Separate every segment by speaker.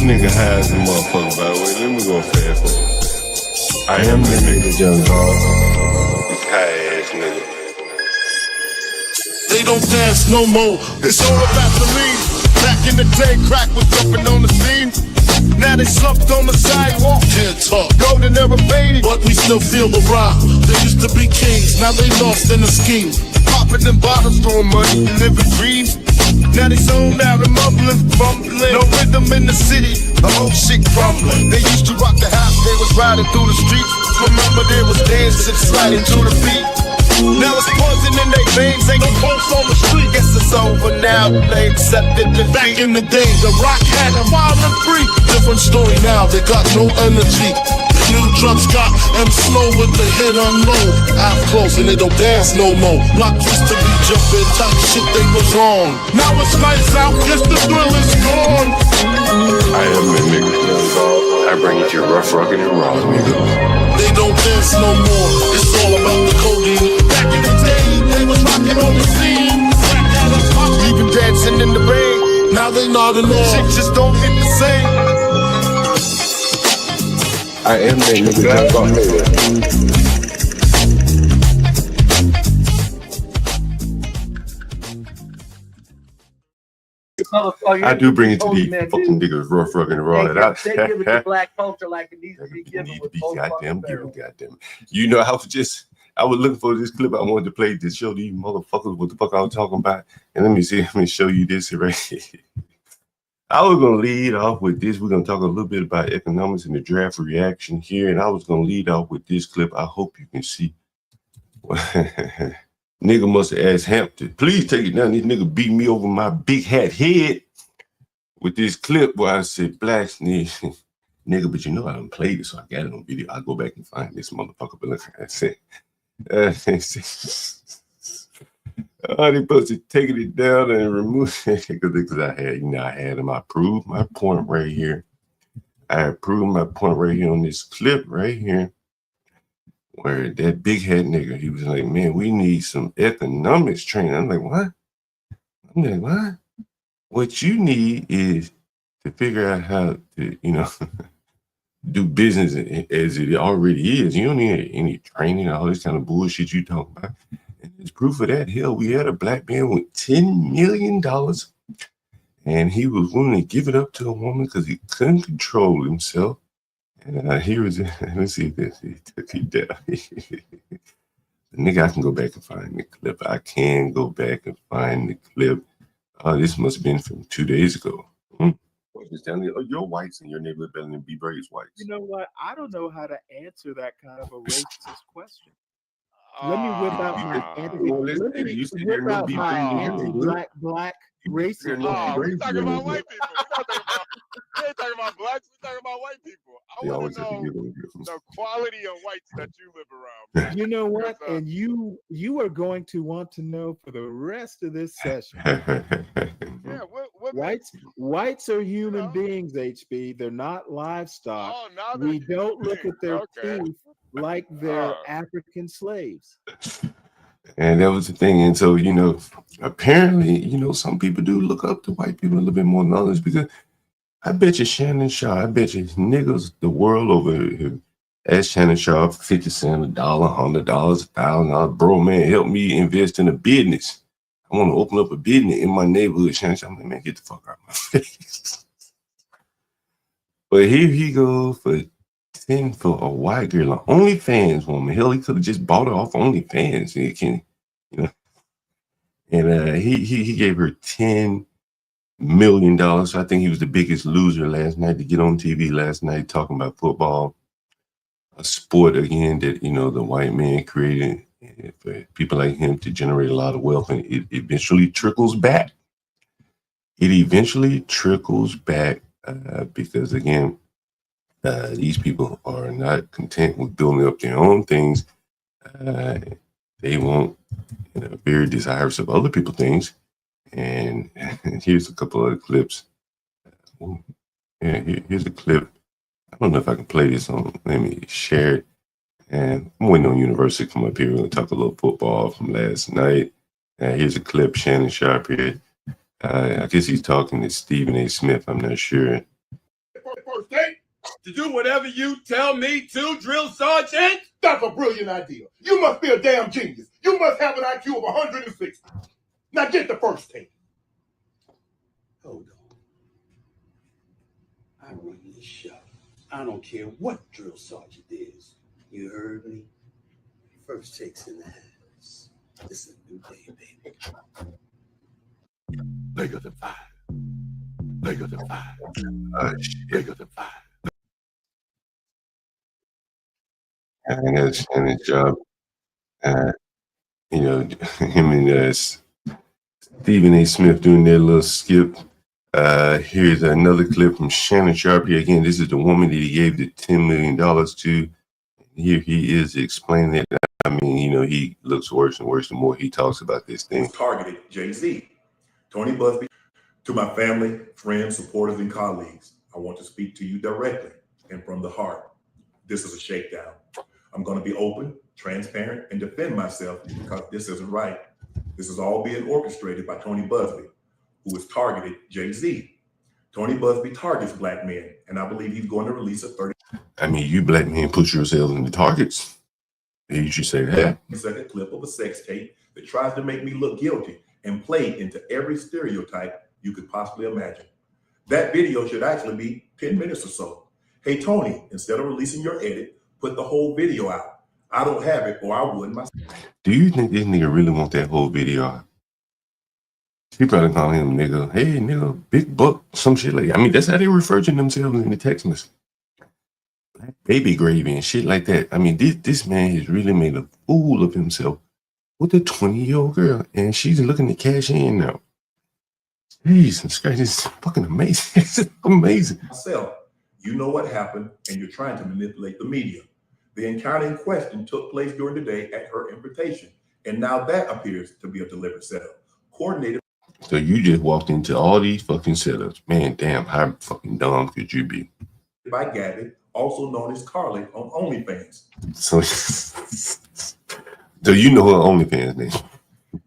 Speaker 1: nigga high as a motherfucker, by the way. Let me go fast forward. I am the nigga, young dog. This high ass nigga.
Speaker 2: They don't dance no more. It's all about the lean. Back in the day, crack was jumping on the scene. Now they slumped on the sidewalk. Can't talk. Golden era baby, but we still feel the rock. They used to be kings, now they lost in the scheme. Popping them bottles, throwing money, living dreams. Now they zoned out and mumbling, fumbling. No rhythm in the city, the whole shit crumbling. They used to rock the house, they was riding through the streets. Remember there was dancing, sliding to the beat. Now it's poison in their veins, ain't no pulse on the street. Guess it's over now, they accepted defeat. Back in the day, the rock had a wild and free. Different story now, they got no energy. New drugs got them slow with the hit unload. Half close and they don't dance no more. Block used to be jumping, type shit they was on. Now it's lights out, guess the thrill is gone.
Speaker 1: I am the nigga, young dog. I bring it to your rough, rugged, and raw, nigga.
Speaker 2: They don't dance no more, it's all about the codeine. Back in the day, they was rocking on the scene. Crack out of pop, even dancing in the rain. Now they nodding off, shit just don't hit the same.
Speaker 1: I am that nigga, young dog. I do bring it to these fucking niggas, rough, rugged, and raw.
Speaker 3: They give it to black culture like it needs to be given.
Speaker 1: Goddamn. You know, I was looking for this clip. I wanted to play to show these motherfuckers what the fuck I was talking about. And let me show you this right here. I was going to lead off with this. We're going to talk a little bit about economics and the draft reaction here. And I was going to lead off with this clip. I hope you can see. Nigga must have asked Hampton, please take it down. This nigga beat me over my big hat head with this clip where I said, blacks need nigga, but you know I done played it, so I got it on video. I'll go back and find this motherfucker. But look, I said, they supposed to taking it down and remove it because I had him. I proved my point right here. I proved my point right here on this clip right here. Where that big head nigga, he was like, man, we need some economics training. I'm like, what? What you need is to figure out how to, do business as it already is. You don't need any training, all this kind of bullshit you talking about. And there's proof of that. Hell, we had a black man with $10 million and he was willing to give it up to a woman because he couldn't control himself. And he was, let's see this, he took it down. Nigga, I can go back and find the clip. I can go back and find the clip. This must have been from 2 days ago. You're whites and your neighborhood better than B. Brady's whites.
Speaker 3: You know what? I don't know how to answer that kind of a racist question. Let me whip out my anti-black racist.
Speaker 4: We're talking about white people. We ain't talking about blacks. We're talking about white people. I want to know the quality of whites that you live around.
Speaker 3: You know what? And you are going to want to know for the rest of this session.
Speaker 4: Yeah,
Speaker 3: whites are human beings, HB. They're not livestock. We don't look at their teeth like they're African slaves.
Speaker 1: And that was the thing. And so, apparently, some people do look up to white people a little bit more knowledge because I bet you Shannon Sharpe, I bet you niggas the world over ask Shannon Sharpe 50 cents, $1, $100, $1,000. Bro, man, help me invest in a business. I want to open up a business in my neighborhood. Shannon Sharpe, I'm like, man, get the fuck out of my face. But here he goes for 10 for a white girl, an OnlyFans woman. Hell, he could have just bought her off OnlyFans. And he gave her $10 million. So I think he was the biggest loser last night to get on TV last night talking about football, a sport again that the white man created for people like him to generate a lot of wealth, and it eventually trickles back. Because again, these people are not content with building up their own things. They want, very desirous of other people's things. And here's a couple of clips. Here's a clip. I don't know if I can play this on. Let me share it. And I'm waiting on University to come up here. We're going to talk a little football from last night. Here's a clip. Shannon Sharpe here. I guess he's talking to Stephen A. Smith. I'm not sure.
Speaker 5: to do whatever you tell me to, drill sergeant?
Speaker 2: That's a brilliant idea. You must be a damn genius. You must have an IQ of 160. Now get the first tape.
Speaker 6: Hold on. I run this shop. I don't care what drill sergeant is. You heard me? First takes in the house. This is a new day, baby.
Speaker 1: Bigger than 5. Bigger than 5. Bigger than 5. And that's Shannon's job. You know, him and Stephen A. Smith doing their little skip. Here's another clip from Shannon Sharpe. Again, this is the woman that he gave the $10 million to. Here he is explaining it. I mean, you know, he looks worse and worse the more he talks about this thing.
Speaker 7: Targeted Jay-Z. Tony Busby, to my family, friends, supporters, and colleagues, I want to speak to you directly and from the heart. This is a shakedown. I'm going to be open, transparent, and defend myself because this isn't right. This is all being orchestrated by Tony Busby, who has targeted Jay-Z. Tony Busby targets black men, and I believe he's going to release a 30.
Speaker 1: I mean, you black men put yourselves in the targets. You should say that.
Speaker 7: Second clip of a sex tape that tries to make me look guilty and play into every stereotype you could possibly imagine. That video should actually be 10 minutes or so. Hey, Tony, instead of releasing your edit, put the whole video out. I don't have it, or I wouldn't myself.
Speaker 1: Do you think this nigga really want that whole video out? He probably call him nigga, hey nigga, big buck, some shit like that. I mean, that's how they refer to themselves in the text message. Baby gravy and shit like that. I mean, this man has really made a fool of himself with a 20-year-old girl, and she's looking to cash in now. Jesus Christ, it's fucking amazing. It's amazing.
Speaker 7: Myself, you know what happened, and you're trying to manipulate the media. The encounter in question took place during the day at her invitation, and now that appears to be a deliberate setup. Coordinated.
Speaker 1: So you just walked into all these fucking setups. Man, damn, how fucking dumb could you be?
Speaker 7: By Gabby, also known as Carly on OnlyFans.
Speaker 1: So you know her OnlyFans name.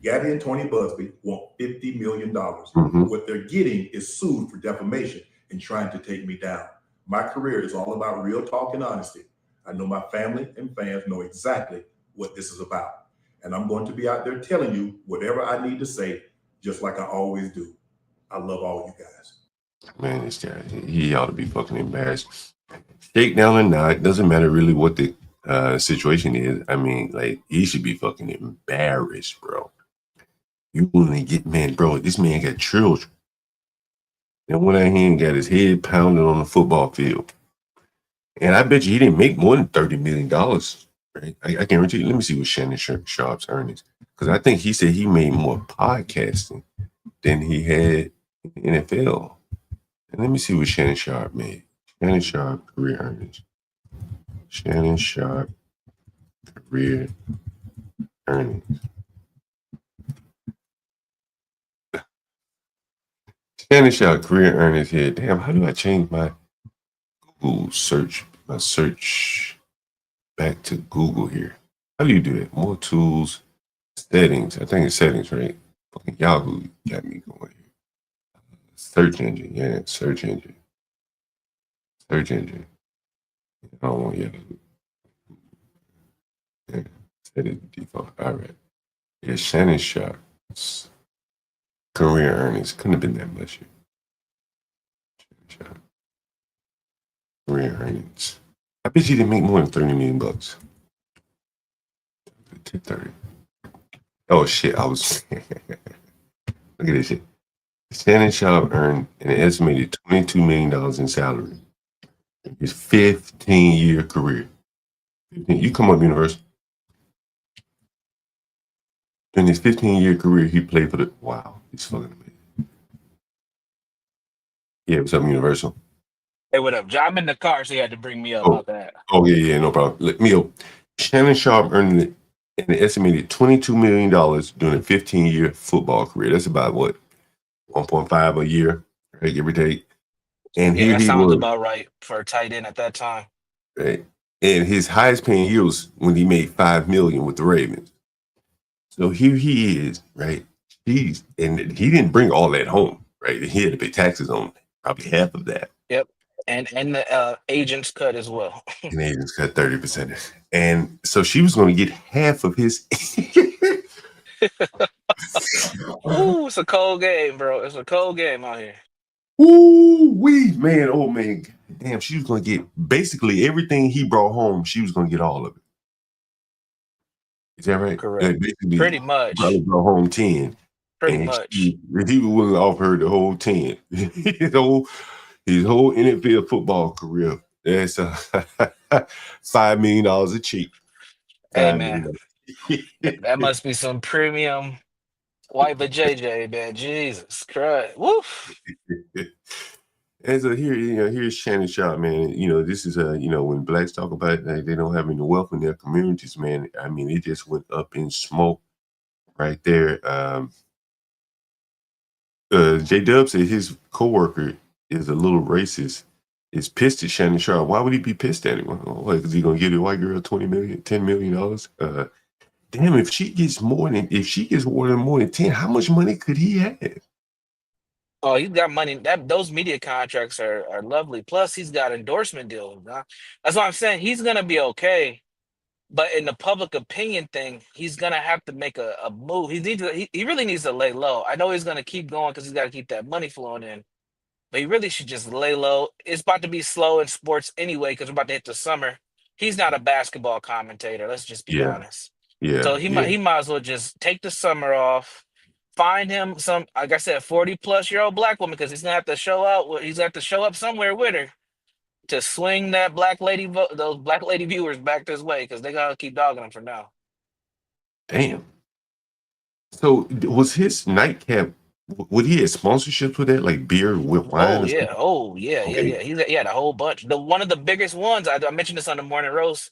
Speaker 7: Gabby and Tony Busby want $50 million. What they're getting is sued for defamation and trying to take me down. My career is all about real talk and honesty. I know my family and fans know exactly what this is about. And I'm going to be out there telling you whatever I need to say, just like I always do. I love all you guys.
Speaker 1: Man, this guy, he ought to be fucking embarrassed. Shake down or not, doesn't matter really what the situation is. I mean, like, he should be fucking embarrassed, bro. You only get, man, bro, this man got children. And when I hear him got his head pounded on the football field. And I bet you he didn't make more than $30 million, right? I guarantee you. Let me see what Shannon Sharpe's earnings. Because I think he said he made more podcasting than he had in the NFL. And let me see what Shannon Sharpe made. Shannon Sharpe career earnings. Shannon Sharpe career earnings. Shannon Sharpe career earnings here. Damn, how do I change my Google search? My search back to Google here. How do you do that? More tools, settings. I think it's settings, right? Fucking Yahoo got me going here. Search engine, yeah, search engine. Search engine. I don't want Yahoo. Yeah, set it default. All right. Yeah, Shannon Sharpe's career earnings couldn't have been that much. Career earnings. I bet you didn't make more than $30 million. 30. Oh shit! I was. Look at this shit. Shannon Sharpe earned an estimated $22 million in salary in his 15-year career. You come up, Universal. In his 15-year career, he played for the. Wow, he's fucking amazing. Yeah, what's up, Universal?
Speaker 8: Hey, what up? I'm in the car, so you had to bring me up about that.
Speaker 1: Oh, yeah, no problem. Let me go. Shannon Sharpe earned an estimated $22 million during a 15-year football career. That's about what? 1.5 a year, right? Give or take. And
Speaker 8: yeah, that sounds about right for a tight end at that time.
Speaker 1: Right. And his highest paying year was when he made $5 million with the Ravens. So here he is, right? And he didn't bring all that home, right? He had to pay taxes on probably half of that.
Speaker 8: Yep. And the agent's cut as well.
Speaker 1: And agents cut 30%. And so she was going to get half of his.
Speaker 8: Ooh, it's a cold game, bro. It's a cold game out here.
Speaker 1: Ooh, wee, man. Oh, man. Damn, she was going to get basically everything he brought home. She was going to get all of it. Is that right?
Speaker 8: Correct.
Speaker 1: Basically,
Speaker 8: Pretty much.
Speaker 1: probably brought home 10.
Speaker 8: Pretty much.
Speaker 1: He was willing to offer her the whole 10. his whole NFL football career. That's $5 million a cheap.
Speaker 8: Hey, man. That must be some premium white JJ, man. Jesus Christ. Woof.
Speaker 1: And so here's Shannon Sharpe, man. This is when blacks talk about they don't have any wealth in their communities, man. I mean, it just went up in smoke right there. J Dub said his coworker is a little racist. Is pissed at Shannon Sharpe. Why would he be pissed at him? Because he gonna give the white girl $10 million? Damn, if she gets more than 10, how much money could he have?
Speaker 8: Oh, he's got money. Those media contracts are lovely. Plus, he's got endorsement deals. Huh? That's why I'm saying he's gonna be okay. But in the public opinion thing, he's gonna have to make a move. He really needs to lay low. I know he's gonna keep going because he's got to keep that money flowing in. But he really should just lay low. It's about to be slow in sports anyway because we're about to hit the summer. He's not a basketball commentator. Let's just be honest.
Speaker 1: Yeah.
Speaker 8: So he might as well just take the summer off. Find him some, like I said, 40-plus-year-old black woman because he's gonna have to show out. He's gonna have to show up somewhere with her to swing that those black lady viewers back this way because they gotta keep dogging him for now.
Speaker 1: Damn. So was his nightcap? Would he have sponsorships with that, like beer with wine?
Speaker 8: Oh yeah. He had a whole bunch. One of the biggest ones I mentioned this on the morning roast.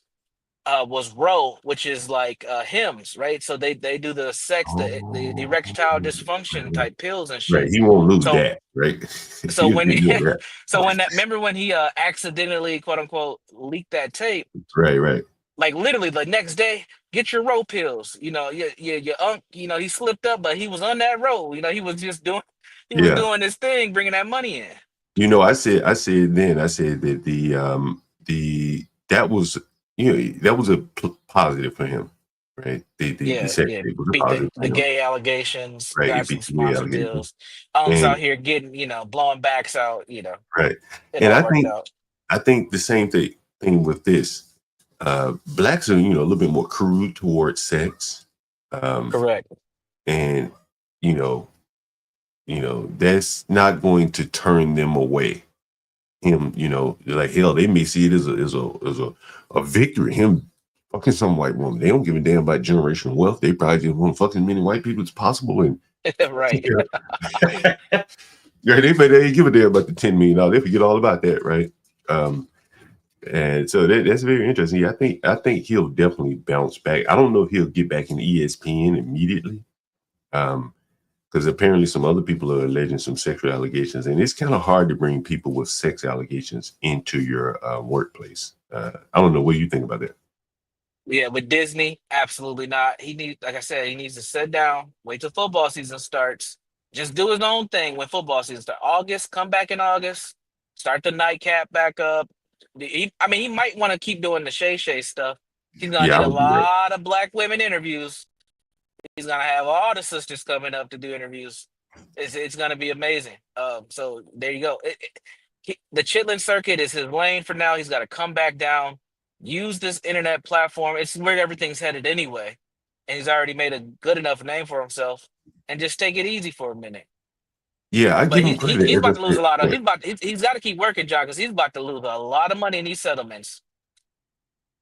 Speaker 8: Was Roe, which is like hymns, right? So they do the sex, the erectile dysfunction type pills and shit.
Speaker 1: Right, he won't lose that, right?
Speaker 8: So remember when he accidentally, quote unquote, leaked that tape?
Speaker 1: Right.
Speaker 8: Like literally the next day, get your Roe pills. Your he slipped up, but he was on that Roe. He was just doing, was doing his thing, bringing that money in.
Speaker 1: I said that that was. That was a positive for him, right? The sex tape was a positive for him.
Speaker 8: Gay allegations,
Speaker 1: right?
Speaker 8: Got some sponsor deals. Out here getting, blowing backs out,
Speaker 1: Right. And I think the same thing with this. Blacks are, a little bit more crude towards sex.
Speaker 8: Correct.
Speaker 1: And that's not going to turn them away. Him, like hell, they may see it as a victory. Him fucking some white woman. They don't give a damn about generational wealth. They probably just want to fuck as many white people as possible. And
Speaker 8: right.
Speaker 1: Yeah, they ain't give a damn about the $10 million. They forget all about that, right? And so that's very interesting. Yeah, I think he'll definitely bounce back. I don't know if he'll get back in ESPN immediately. Because apparently some other people are alleging some sexual allegations, and it's kind of hard to bring people with sex allegations into your workplace. I don't know. What do you think about that?
Speaker 8: Yeah, with Disney, absolutely not. Like I said, he needs to sit down, wait till football season starts, just do his own thing when football season starts. August, come back in August, start the nightcap back up. He might want to keep doing the Shay stuff. He's gonna need a lot of black women interviews. He's gonna have all the sisters coming up to do interviews. It's gonna be amazing. So there you go. The Chitlin circuit is his lane for now. He's got to come back down, use this internet platform. It's where everything's headed anyway, and he's already made a good enough name for himself. And just take it easy for a minute.
Speaker 1: Yeah, I give him credit.
Speaker 8: He's about to lose a lot of. He's got to keep working, John, because he's about to lose a lot of money in these settlements.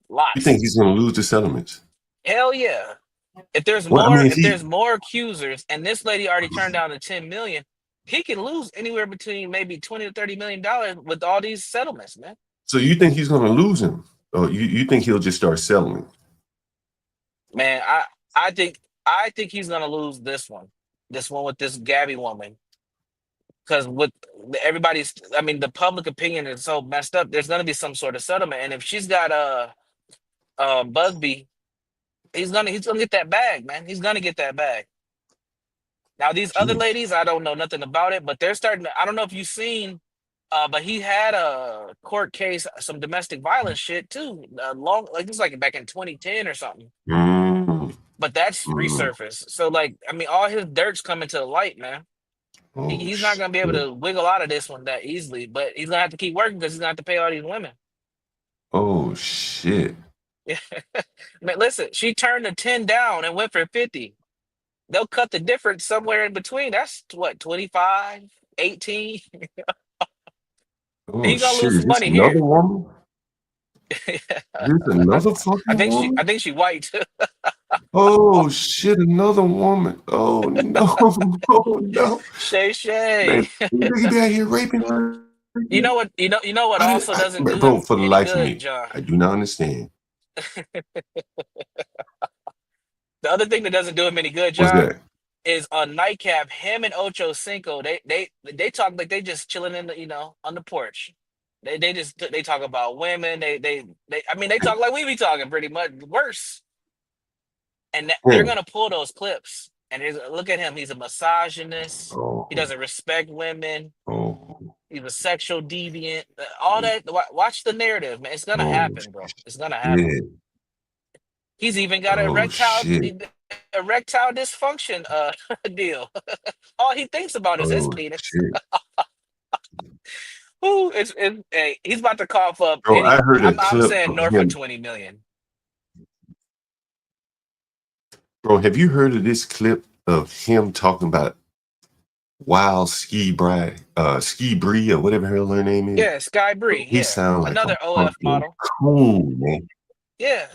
Speaker 8: Lots.
Speaker 1: You think he's going to lose the settlements?
Speaker 8: Hell yeah. If there's more accusers, and this lady already turned down the $10 million, he can lose anywhere between maybe $20 to $30 million with all these settlements, man.
Speaker 1: So you think he's going to lose him, or you think he'll just start settling?
Speaker 8: Man, I think he's going to lose this one with this Gabby woman, because with everybody's, the public opinion is so messed up. There's going to be some sort of settlement, and if she's got Busby. He's gonna get that bag, man. He's gonna get that bag. Now these other ladies, I don't know nothing about it, but they're starting to. I don't know if you've seen But he had a court case, some domestic violence shit too. This is like back in 2010 or something. But that's resurfaced. So like, I mean, all his dirt's coming to the light, man. He's not gonna be able to wiggle out of this one that easily. But he's gonna have to keep working because he's gonna have to pay all these women.
Speaker 1: Oh shit.
Speaker 8: Yeah. Man, listen, she turned the 10 down and went for 50. They'll cut the difference somewhere in between. That's what, 25, 18?
Speaker 1: Oh
Speaker 8: He's gonna
Speaker 1: shit.
Speaker 8: lose
Speaker 1: Is
Speaker 8: some
Speaker 1: this
Speaker 8: money
Speaker 1: another
Speaker 8: here.
Speaker 1: woman? Is this another fucking woman?
Speaker 8: I think she white.
Speaker 1: Oh shit, another woman. Oh no, oh no.
Speaker 8: Shay.
Speaker 1: Man, nigga be out here raping her.
Speaker 8: You know what also doesn't do
Speaker 1: bro,
Speaker 8: him
Speaker 1: for the
Speaker 8: any
Speaker 1: life of
Speaker 8: good,
Speaker 1: me,
Speaker 8: John.
Speaker 1: I do not understand.
Speaker 8: The other thing that doesn't do him any good,
Speaker 1: What's
Speaker 8: John,
Speaker 1: that?
Speaker 8: is on Nightcap, him and Ocho Cinco, they talk like they just chilling in the on the porch. They talk about women. I mean they talk like we be talking pretty much worse. And they're gonna pull those clips. And look at him. He's a misogynist.
Speaker 1: Oh,
Speaker 8: He doesn't respect women.
Speaker 1: oh,
Speaker 8: He's a sexual deviant. All that. Watch the narrative, man. It's gonna happen, bro. It's gonna happen.
Speaker 1: shit.
Speaker 8: He's even got an
Speaker 1: Oh
Speaker 8: erectile dysfunction deal. All he thinks about is his penis.
Speaker 1: shit.
Speaker 8: Ooh, hey, he's about to cough up.
Speaker 1: Bro, I heard a
Speaker 8: I'm
Speaker 1: clip
Speaker 8: saying
Speaker 1: of
Speaker 8: north
Speaker 1: him.
Speaker 8: of 20 million.
Speaker 1: Bro, have you heard of this clip of him talking about Wild Ski Brie or whatever her name is?
Speaker 8: Yeah, Sky Bree.
Speaker 1: He
Speaker 8: Yeah,
Speaker 1: sound like
Speaker 8: another
Speaker 1: a
Speaker 8: OF
Speaker 1: fucking
Speaker 8: model.
Speaker 1: cool, man.
Speaker 8: Yeah,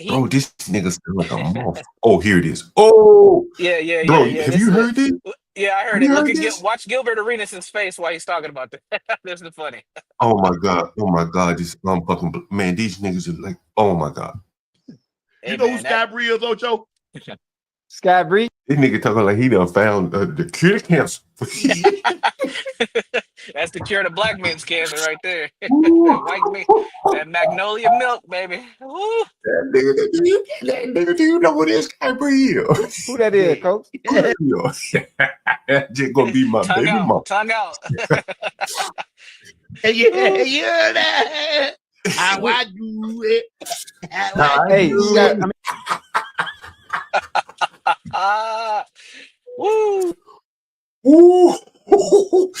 Speaker 1: Bro, this nigga sound like a moth. Oh, here it is. Oh,
Speaker 8: yeah.
Speaker 1: Bro, have you heard this?
Speaker 8: Yeah, I heard it. Watch Gilbert Arenas' face while he's talking about this. This is funny.
Speaker 1: Oh my god, this fucking man, these niggas are like, oh my god.
Speaker 4: Hey, you know who Sky Bree is, Ocho?
Speaker 3: Sky Bree?
Speaker 1: This nigga talking like he done found the cure to cancer.
Speaker 8: That's the cure to black men's cancer right there. White meat, that magnolia milk, baby. Woo.
Speaker 1: That nigga, do you know what is Sky Bree?
Speaker 3: Who that is, coach?
Speaker 1: Just gonna be my baby mom.
Speaker 8: Tongue out.
Speaker 4: Yeah. How I do it.
Speaker 3: Hey,
Speaker 8: woo.
Speaker 1: Ooh.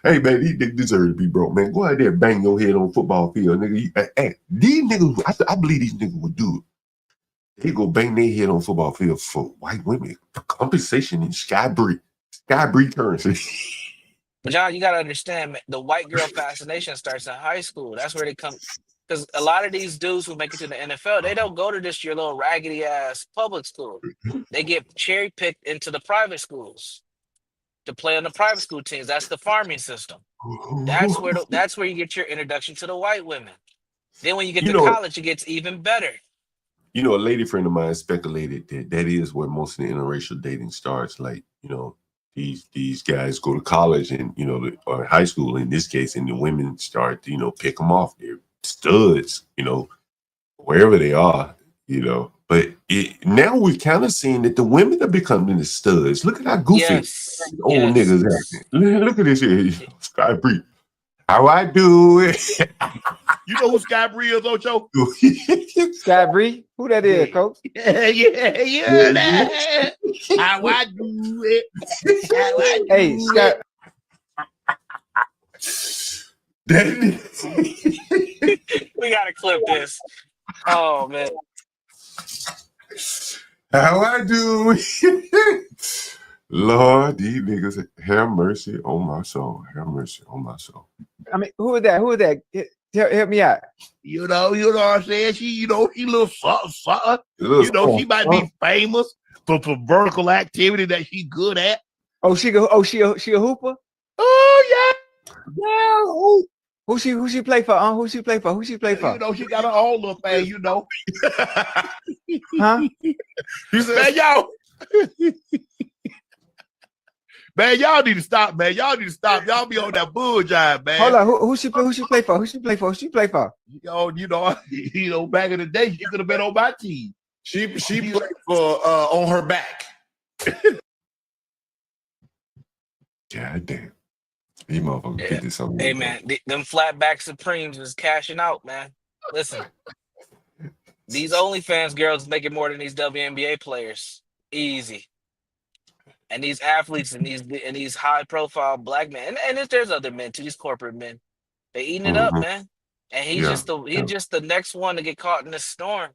Speaker 1: Hey man, these niggas deserve to be broke, man. Go out there and bang your head on the football field, nigga. These niggas, I believe these niggas would do it. They go bang their head on the football field for white women. Compensation in Sky Bree currency.
Speaker 8: But John, you gotta understand, the white girl fascination starts in high school. That's where they come. Because a lot of these dudes who make it to the NFL, they don't go to just your little raggedy ass public school. They get cherry picked into the private schools to play on the private school teams. That's the farming system. That's where you get your introduction to the white women. Then when you get to college, it gets even better.
Speaker 1: You know, a lady friend of mine speculated that is where most of the interracial dating starts. Like, these guys go to college and, or high school in this case, and the women start to, pick them off. They're studs, wherever they are, But now we're kind of seeing that the women are becoming the studs. Look at how goofy old niggas acting. Look at this here. Sky Bree. How I do it.
Speaker 4: You know who Sky Bree is, Ocho?
Speaker 3: Sky Bree? Who that is, coach?
Speaker 4: Yeah. How I do it.
Speaker 3: Hey, Sky.
Speaker 8: We gotta clip this. Oh man.
Speaker 1: How I do it. Lord, these niggas, have mercy on my soul. Have mercy on my soul.
Speaker 3: I mean, who is that? Help me out.
Speaker 4: You know what I'm saying? She little something. She might be famous for vertical activity that she's good at.
Speaker 3: She a hooper?
Speaker 4: Oh yeah.
Speaker 3: Who she play for? Who she play for?
Speaker 4: She got her own little thing,
Speaker 3: Huh?
Speaker 4: Man, y'all need to stop, man. Y'all be on that bull jive, man.
Speaker 3: Hold on. Who she play for? Who she play for?
Speaker 4: Back in the day, she could have been on my team.
Speaker 9: She played for on her back.
Speaker 1: God damn. These motherfuckers 50 something.
Speaker 8: Hey man, them flatback Supremes is cashing out, man. Listen, these OnlyFans girls making more than these WNBA players. Easy. And these athletes and these high profile black men, and there's other men too, these corporate men, they eating it up, man. And he's just the next one to get caught in this storm.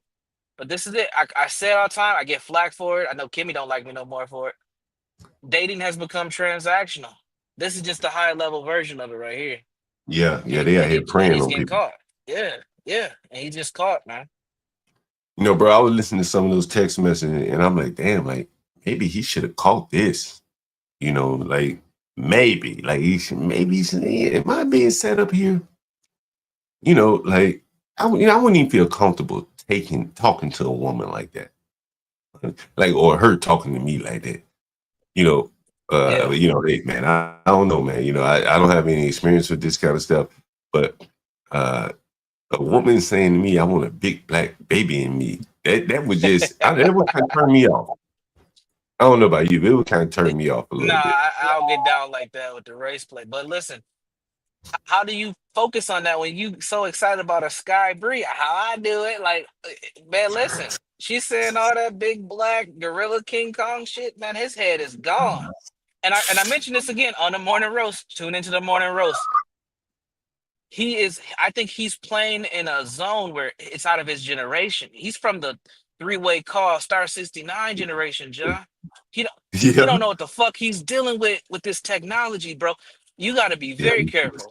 Speaker 8: But this is it. I say it all the time. I get flack for it. I know Kimmy don't like me no more for it. Dating has become transactional. This is just a high level version of it right here.
Speaker 1: Yeah, they out here praying
Speaker 8: he's
Speaker 1: on
Speaker 8: getting
Speaker 1: people.
Speaker 8: caught. Yeah. And he just caught, man.
Speaker 1: You know, bro, I was listening to some of those text messages and I'm like, damn, like maybe he should have caught this. You know, like maybe am I being set up here? You know, like I wouldn't even feel comfortable talking to a woman like that. Like, or her talking to me like that. You know, hey, man, I don't know, man. You know, I don't have any experience with this kind of stuff, but a woman saying to me, I want a big black baby in me, that would just, that would kind of turn me off. I don't know about you, but it would kind of turn me off a little bit.
Speaker 8: I don't get down like that with the race play. But listen, how do you focus on that when you so excited about a Sky Bree? How I do it, like, man, listen, she's saying all that big black gorilla King Kong shit, man, his head is gone. And I mentioned this again on the morning roast. Tune into the morning roast. I think he's playing in a zone where it's out of his generation. He's from the three-way call Star 69 generation, John. He don't know what the fuck he's dealing with this technology, bro. You got to be very careful.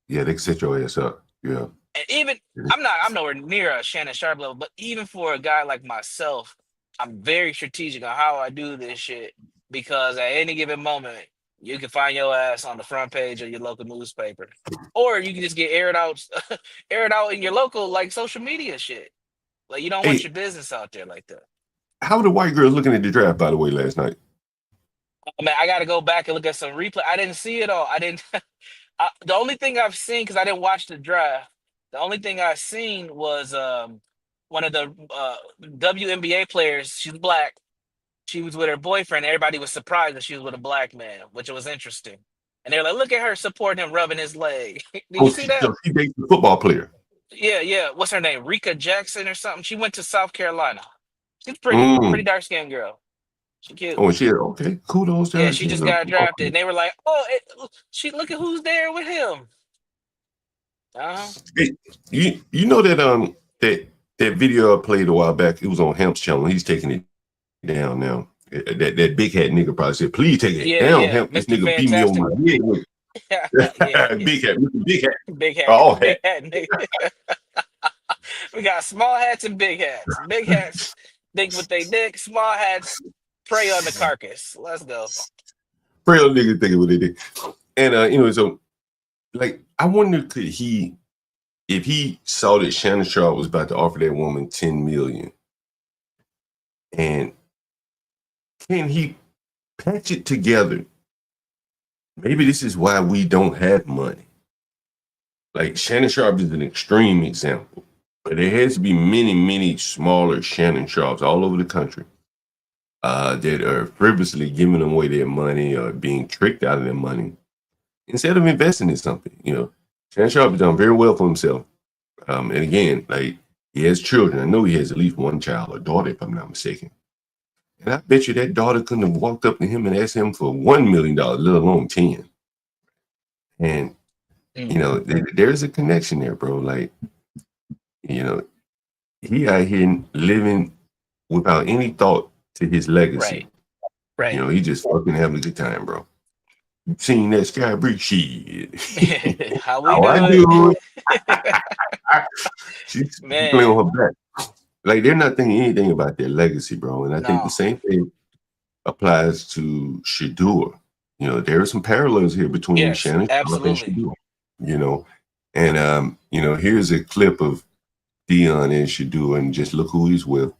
Speaker 1: Yeah, they can set your ass up. Yeah.
Speaker 8: And even I'm nowhere near a Shannon Sharpe level, but even for a guy like myself, I'm very strategic on how I do this shit, because at any given moment, you can find your ass on the front page of your local newspaper, or you can just get aired out in your local like social media shit. Like, you don't want your business out there like that.
Speaker 1: How were the white girls looking at the draft, by the way, last night?
Speaker 8: I mean, I got to go back and look at some replay. I didn't see it all. I didn't. The only thing I've seen, because I didn't watch the draft, the only thing I've seen was one of the WNBA players. She's black. She was with her boyfriend. Everybody was surprised that she was with a black man, which was interesting. And they're like, look at her supporting him, rubbing his leg. Did you see that?
Speaker 1: She dates a football player.
Speaker 8: Yeah. What's her name? Rika Jackson or something? She went to South Carolina. She's pretty dark-skinned girl. She cute.
Speaker 1: Oh, okay. Kudos to her.
Speaker 8: Yeah, she just got drafted. And they were like, look at who's there with him.
Speaker 1: Hey, you know that that video I played a while back, it was on Hemp's channel. He's taking it down now. That big hat nigga probably said, please take it down, Hemp. This nigga beat me on my head. Big hat.
Speaker 8: Big hat.
Speaker 1: Oh,
Speaker 8: big hat nigga. We got small hats and big hats. Big hats think with they dick. Small hats prey on the carcass. Let's go.
Speaker 1: Prey on niggas thinking what they did. And so like I wonder if he saw that Shannon Sharpe was about to offer that woman $10 million, and can he patch it together? Maybe this is why we don't have money. Like Shannon Sharpe is an extreme example, but there has to be many, many smaller Shannon Sharpes all over the country that are frivolously giving them away their money or being tricked out of their money instead of investing in something. Shannon Sharpe has done very well for himself. And again, like, he has children. I know he has at least one child, a daughter, if I'm not mistaken. And I bet you that daughter couldn't have walked up to him and asked him for $1 million, let alone 10. And, there's a connection there, bro. Like, he out here living without any thought to his legacy.
Speaker 8: Right.
Speaker 1: He just fucking having a good time, bro. You seen that Sky Bree shit?
Speaker 8: How I do it?
Speaker 1: She's playing on her back. Like, they're not thinking anything about their legacy, bro. And I think the same thing applies to Shedeur. There are some parallels here between Shannon Sharpe and Shedeur. And here's a clip of Dion and Shedeur, and just look who he's with.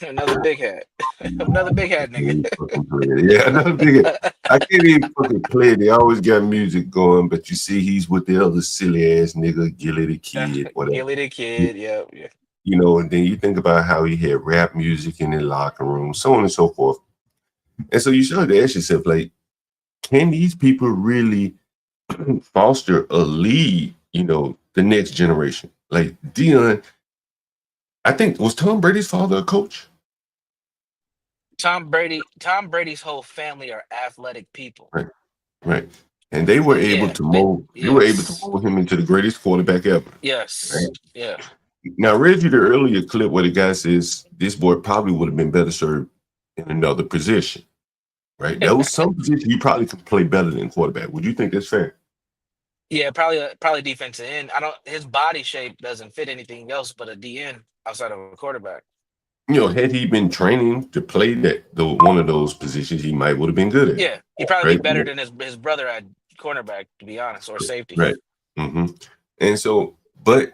Speaker 8: Another big hat. Another big hat, nigga.
Speaker 1: Yeah, another big hat. I can't even fucking play it. They always got music going, but you see he's with the other silly ass nigga, Gilly the Kid, whatever.
Speaker 8: Gilly the Kid, yeah.
Speaker 1: And then you think about how he had rap music in the locker room, so on and so forth. And so you start to ask yourself, like, can these people really foster a lead, the next generation. Like Dion, I think, was Tom Brady's father a coach?
Speaker 8: Tom Brady's whole family are athletic people.
Speaker 1: Right, right. And they were able to mold. They were able to mold him into the greatest quarterback ever.
Speaker 8: Yes.
Speaker 1: Right?
Speaker 8: Yeah.
Speaker 1: Now, I read you the earlier clip where the guy says this boy probably would have been better served in another position. Right? That was some position he probably could play better than quarterback. Would you think that's fair?
Speaker 8: Yeah, probably defensive end. His body shape doesn't fit anything else but a DN outside of a quarterback.
Speaker 1: Had he been training to play one of those positions, he might would have been good at.
Speaker 8: Yeah, he'd probably be better than his brother at cornerback, to be honest, or safety.
Speaker 1: Right. Mm-hmm. And so, but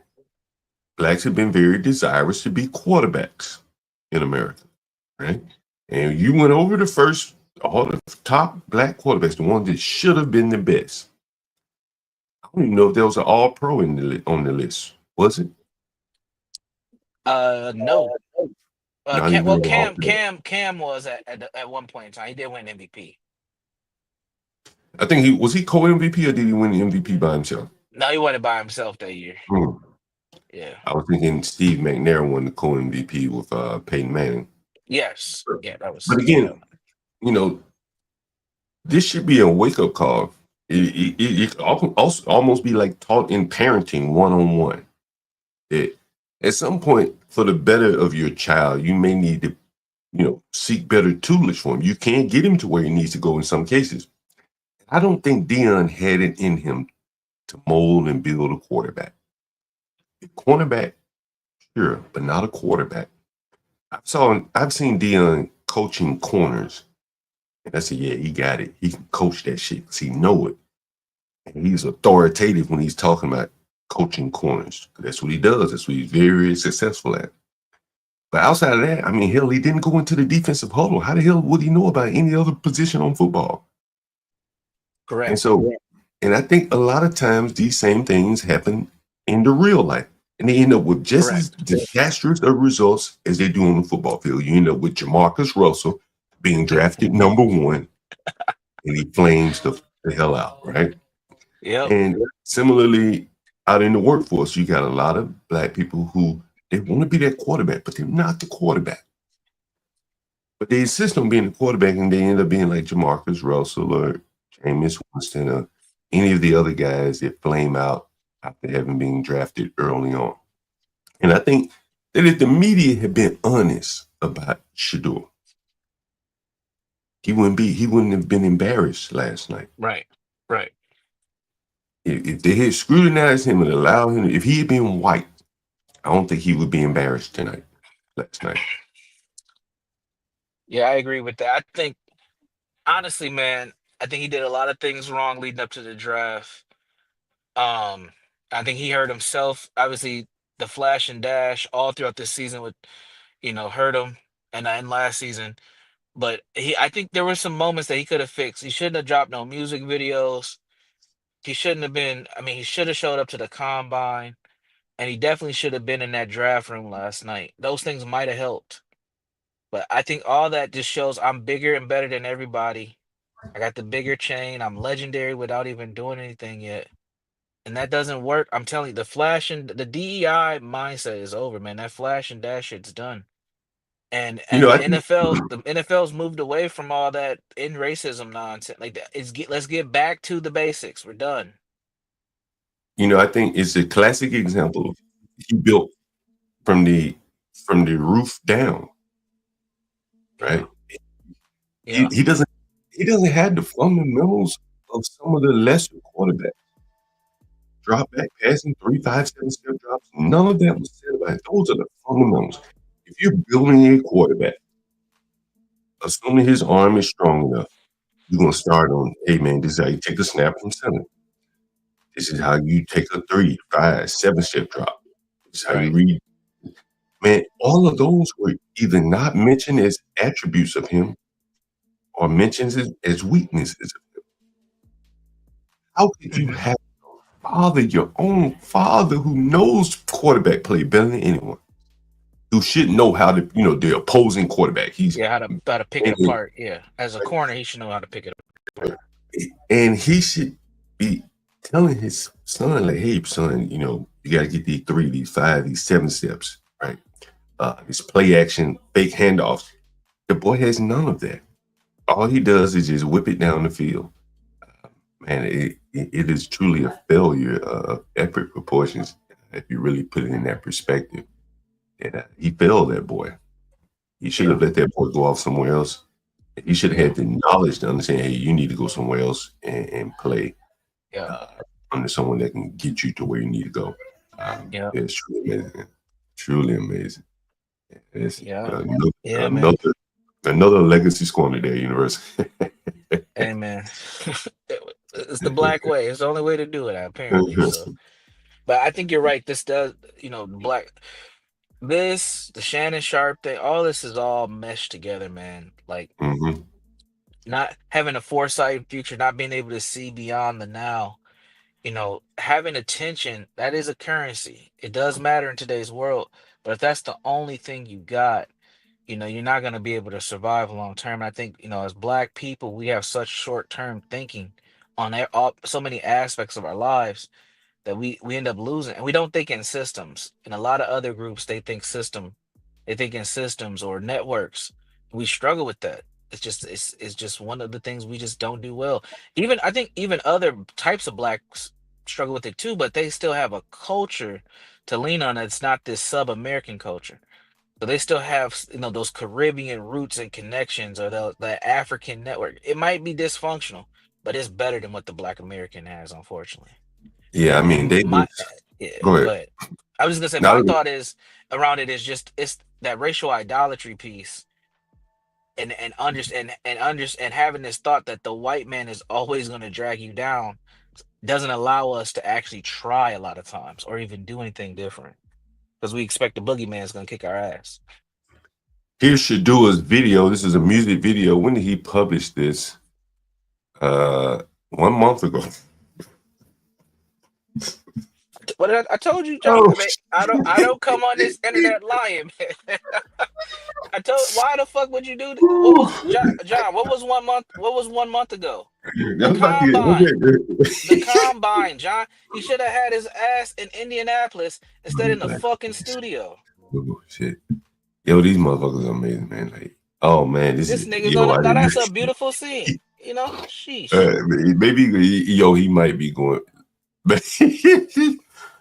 Speaker 1: blacks have been very desirous to be quarterbacks in America, right? And you went over all the top black quarterbacks, the ones that should have been the best. I don't even know if there was an all-pro on the list. Was it?
Speaker 8: No. Cam was at one point in time. He did win MVP.
Speaker 1: I think was he co-MVP or did he win the MVP by himself?
Speaker 8: No, he won it by himself that year. Yeah.
Speaker 1: I was thinking Steve McNair won the co-MVP with Peyton Manning.
Speaker 8: Yes. Yeah, that was.
Speaker 1: But again, this should be a wake-up call. It could almost be like taught in parenting one-on-one. That at some point, for the better of your child, you may need to, seek better tutelage for him. You can't get him to where he needs to go in some cases. I don't think Dion had it in him to mold and build a quarterback. A cornerback, sure, but not a quarterback. I've seen Dion coaching corners, and I said, yeah, he got it. He can coach that shit because he know it. And he's authoritative when he's talking about coaching corners. That's what he does. That's what he's very successful at. But outside of that, hell, he didn't go into the defensive huddle. How the hell would he know about any other position on football?
Speaker 8: Correct.
Speaker 1: And I think a lot of times these same things happen in the real life. And they end up with just as disastrous of results as they do on the football field. You end up with Jamarcus Russell being drafted number 1, and he flames the hell out, right?
Speaker 8: Yeah.
Speaker 1: And similarly, out in the workforce, you got a lot of black people who they want to be that quarterback, but they're not the quarterback. But they insist on being the quarterback, and they end up being like Jamarcus Russell or Jameis Winston or any of the other guys that flame out after having been drafted early on. And I think that if the media had been honest about Shedeur, he wouldn't have been embarrassed last night.
Speaker 8: Right.
Speaker 1: If they had scrutinized him and allowed him, if he had been white, I don't think he would be embarrassed last night.
Speaker 8: Yeah, I agree with that. I think, honestly, man, I think he did a lot of things wrong leading up to the draft. I think he hurt himself. Obviously, the flash and dash all throughout this season would, hurt him, and last season. But I think there were some moments that he could have fixed. He shouldn't have dropped no music videos. He shouldn't have been. He should have showed up to the combine, and he definitely should have been in that draft room last night. Those things might have helped. But I think all that just shows I'm bigger and better than everybody. I got the bigger chain. I'm legendary without even doing anything yet. And that doesn't work. I'm telling you, the flash and the DEI mindset is over, man. That flash and dash shit's done. And the NFL's moved away from all that in racism nonsense. Like that, let's get back to the basics. We're done.
Speaker 1: I think it's a classic example of he built from the roof down. Right?
Speaker 8: Yeah.
Speaker 1: He doesn't have the fundamentals of some of the lesser quarterbacks. Drop back, passing 3, 5, 7 step drops. None of that was said about it. Those are the fundamentals. If you're building a quarterback, assuming his arm is strong enough, you're going to start on, hey, man, this is how you take a snap from center. This is how you take a 3, 5, 7 step drop. This is how you read. Man, all of those were either not mentioned as attributes of him or mentioned as weaknesses of him. How could you have your own father who knows quarterback play better than anyone, who should know how to, the opposing quarterback.
Speaker 8: How to pick it apart. Yeah, as a corner, he should know how to pick it apart.
Speaker 1: And he should be telling his son, like, hey, son, you know, you got to get these 3, these 5, these 7 steps, right? This play action, fake handoffs. The boy has none of that. All he does is just whip it down the field. Man, it is truly a failure of epic proportions if you really put it in that perspective. And he failed that boy. He should have let that boy go off somewhere else. He should have had the knowledge to understand, hey, you need to go somewhere else and play under someone that can get you to where you need to go. It's truly amazing. Truly amazing. It's another legacy scorn today, University.
Speaker 8: Hey, man. It's the black way. It's the only way to do it, apparently. So, but I think you're right. This does, you know, the Shannon Sharpe thing, all this is all meshed together, man. Like, not having a foresight future, not being able to see beyond the now, you know, having attention, that is a currency. It does matter in today's world. But if that's the only thing you got, you know, you're not going to be able to survive long term. I think, you know, as Black people, we have such short term thinking on so many aspects of our lives that we end up losing, and we don't think in systems. In a lot of other groups, they think in systems or networks. We struggle with that. It's just one of the things we just don't do well. Even I think even other types of Blacks struggle with it too, but they still have a culture to lean on. It's not this sub-American culture. So they still have, you know, those Caribbean roots and connections, or the African network. It might be dysfunctional, but it's better than what the Black American has, unfortunately.
Speaker 1: Yeah, I mean,
Speaker 8: Go
Speaker 1: ahead.
Speaker 8: ahead. I was just gonna say, my thought is around it is just it's that racial idolatry piece, and having this thought that the white man is always going to drag you down doesn't allow us to actually try a lot of times or even do anything different, because we expect the boogeyman is going to kick our ass.
Speaker 1: Here's Shedeur's video. This is a music video. When did he publish this? 1 month ago.
Speaker 8: What I told you, John. I don't come on this internet lying, man. Why the fuck would you do that? What was John? What was 1 month? What was 1 month ago? The combine, John. He should have had his ass in Indianapolis instead in the fucking studio.
Speaker 1: Oh, shit. Yo, these motherfuckers are amazing, man. Like, oh man,
Speaker 8: this nigga's on. Now that's a beautiful scene. You know, sheesh.
Speaker 1: Maybe he might be going.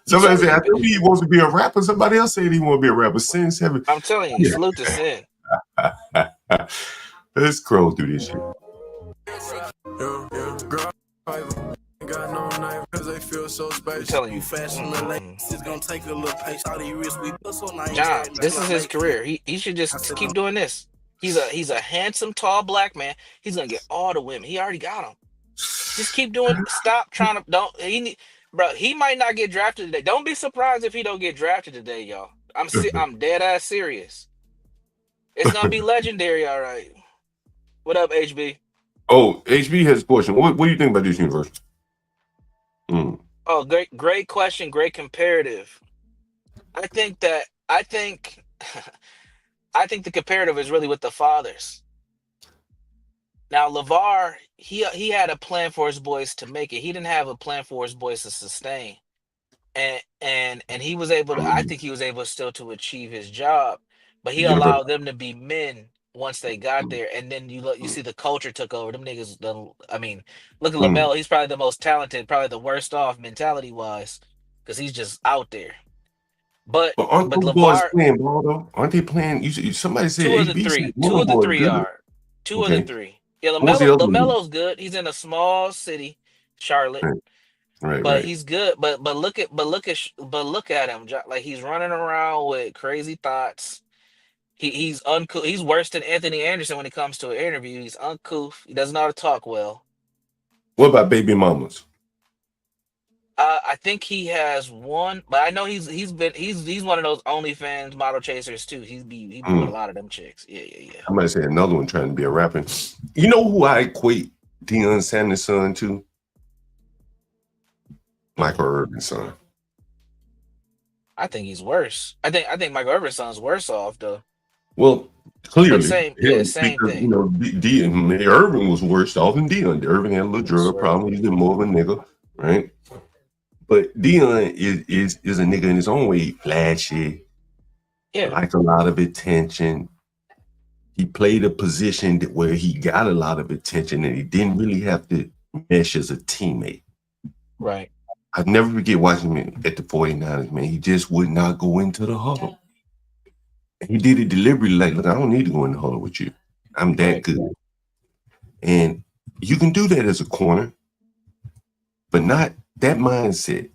Speaker 1: Somebody said, I think he wants to be a rapper. Somebody else said he want to be a rapper. Sin 7.
Speaker 8: I'm telling you, salute to Sin.
Speaker 1: Let's scroll through this shit.
Speaker 8: I'm telling you, John, this is his career. He should just keep doing this. He's a handsome, tall Black man. He's gonna get all the women. He already got them. Just keep doing. Stop trying to. Bro, he might not get drafted today. Don't be surprised if he don't get drafted today, y'all. I'm dead ass serious. It's gonna be legendary, all right. What up, HB?
Speaker 1: Oh, HB has a question. What do you think about this universe?
Speaker 8: Oh, great question. Great comparative. I think the comparative is really with the fathers. Now, LeVar, he had a plan for his boys to make it. He didn't have a plan for his boys to sustain. And he was able to, I think he was able still to achieve his job, but he allowed them to be men once they got there. And then you see the culture took over. Them niggas, I mean, look at LaMelo. He's probably the most talented, probably the worst off mentality wise, because he's just out there. But
Speaker 1: aren't those boys playing ball though? Aren't they playing? Somebody said
Speaker 8: 2 of the 3. 2 of the 3 are. 2 of the 3. Yeah, LaMelo's good. He's in a small city, Charlotte.
Speaker 1: Right.
Speaker 8: But he's good. But look at him. Like, he's running around with crazy thoughts. He's uncouth. He's worse than Anthony Anderson when it comes to an interview. He's uncouth. He doesn't know how to talk well.
Speaker 1: What about baby mamas?
Speaker 8: I think he has one, but I know he's one of those OnlyFans model chasers too. He be with a lot of them chicks. Yeah.
Speaker 1: I might say another one trying to be a rapper. You know who I equate Deion Sanders' son to? Michael Irvin's son.
Speaker 8: I think he's worse. I think Michael Irvin's son's worse off though.
Speaker 1: Well, clearly,
Speaker 8: same thing.
Speaker 1: You know, Irvin was worse off than Deion. Irvin had a little drug problem. He's been more of a nigga, right? But Dion is a nigga in his own way, flashy, like a lot of attention. He played a position where he got a lot of attention and he didn't really have to mesh as a teammate.
Speaker 8: Right.
Speaker 1: I never forget watching him at the 49ers, man. He just would not go into the huddle. He did it deliberately, like, look, I don't need to go in the huddle with you. I'm that good. And you can do that as a corner, but not that mindset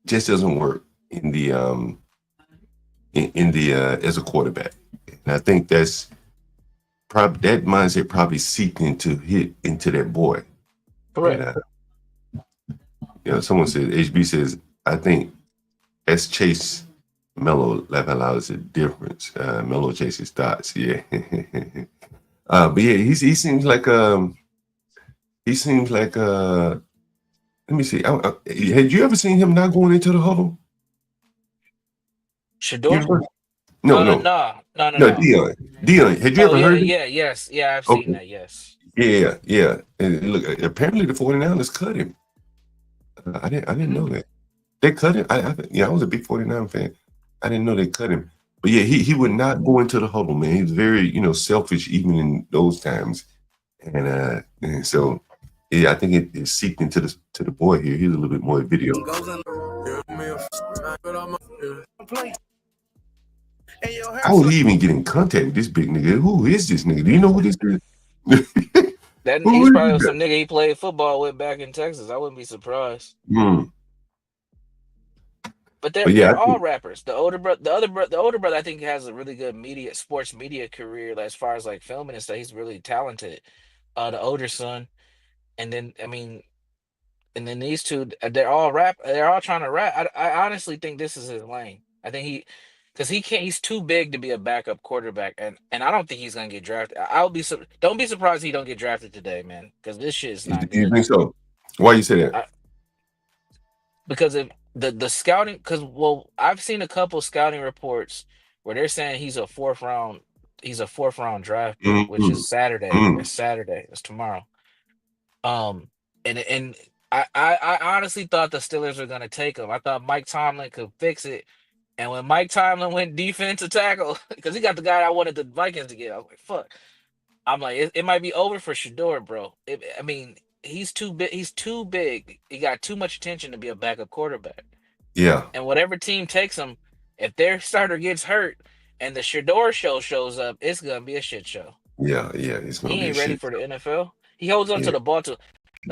Speaker 1: just doesn't work in the as a quarterback. And I think that's probably that mindset probably seeped into that boy.
Speaker 8: Correct.
Speaker 1: And, someone said, HB says, I think as Chase Mello allows a difference. Mello chases thoughts, yeah. But yeah, he seems like let me see. Had you ever seen him not going into the huddle?
Speaker 8: Shedeur?
Speaker 1: No. Dion, had you ever heard him?
Speaker 8: Yes. Yeah, I've seen that, yes.
Speaker 1: Yeah. And look, apparently the 49ers cut him. I didn't know that. They cut him. I was a big 49 fan. I didn't know they cut him. But yeah, he would not go into the huddle, man. He was very, selfish even in those times. And so yeah, I think it seeped into the boy here. Here's a little bit more video. How would he even get in contact with this big nigga? Who is this nigga? Do you know who this is?
Speaker 8: He's probably some nigga he played football with back in Texas. I wouldn't be surprised. But they're all rappers. The older brother, I think, has a really good sports media career as far as like filming and stuff. He's really talented. The older son, and then these two, they're all trying to rap. I honestly think this is his lane. I think he's too big to be a backup quarterback, and I don't think he's gonna get drafted. Don't be surprised if he don't get drafted today, man, because this shit is not good.
Speaker 1: You think so? Why you say that?
Speaker 8: Because if the scouting, I've seen a couple scouting reports where they're saying he's a fourth round draft pick, which is Saturday. It's Saturday. It's tomorrow. And I honestly thought the Steelers were gonna take him. I thought Mike Tomlin could fix it. And when Mike Tomlin went defensive tackle, because he got the guy I wanted the Vikings to get, I was like, fuck. I'm like, it might be over for Shedeur, bro. He's too big. He's too big. He got too much attention to be a backup quarterback.
Speaker 1: Yeah.
Speaker 8: And whatever team takes him, if their starter gets hurt and the Shedeur show shows up, it's gonna be a shit show.
Speaker 1: Yeah. It's gonna
Speaker 8: he
Speaker 1: be
Speaker 8: ain't ready for the NFL. He holds on to the ball too.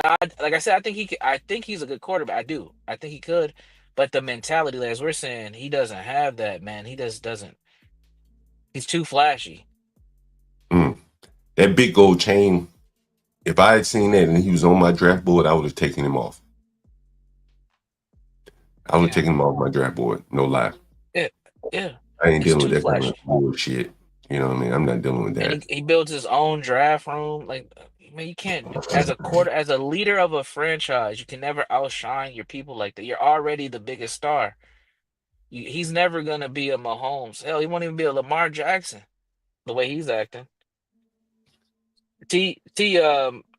Speaker 8: Now, like I said, I think he's a good quarterback. I do. I think he could. But the mentality, as we're saying, he doesn't have that, man. He just doesn't. He's too flashy.
Speaker 1: That big gold chain, if I had seen that and he was on my draft board, I would have taken him off. I would have taken him off my draft board. No lie.
Speaker 8: Yeah.
Speaker 1: I ain't dealing with that kind of bullshit. You know what I mean? I'm not dealing with that.
Speaker 8: And he builds his own draft room. Like, man, you can't, as a leader of a franchise, you can never outshine your people like that. You're already the biggest star. He's never gonna be a Mahomes. Hell, he won't even be a Lamar Jackson. The way he's acting.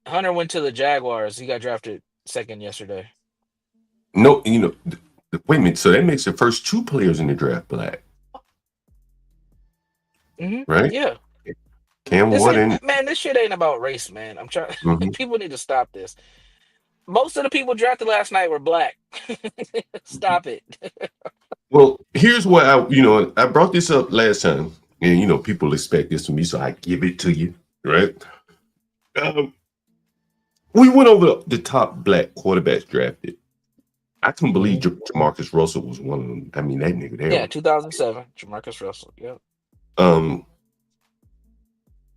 Speaker 8: Hunter went to the Jaguars. He got drafted second yesterday.
Speaker 1: No, wait a minute. So that makes the first two players in the draft black. Right?
Speaker 8: Yeah. Man, this shit ain't about race, man. I'm trying. People need to stop this. Most of the people drafted last night were black. Stop it.
Speaker 1: Well, here's what I brought this up last time, and people expect this from me, so I give it to you, right? We went over the top black quarterbacks drafted. I couldn't believe Jamarcus Russell was one of them. I mean, that nigga there.
Speaker 8: Yeah, 2007, Jamarcus Russell. Yep.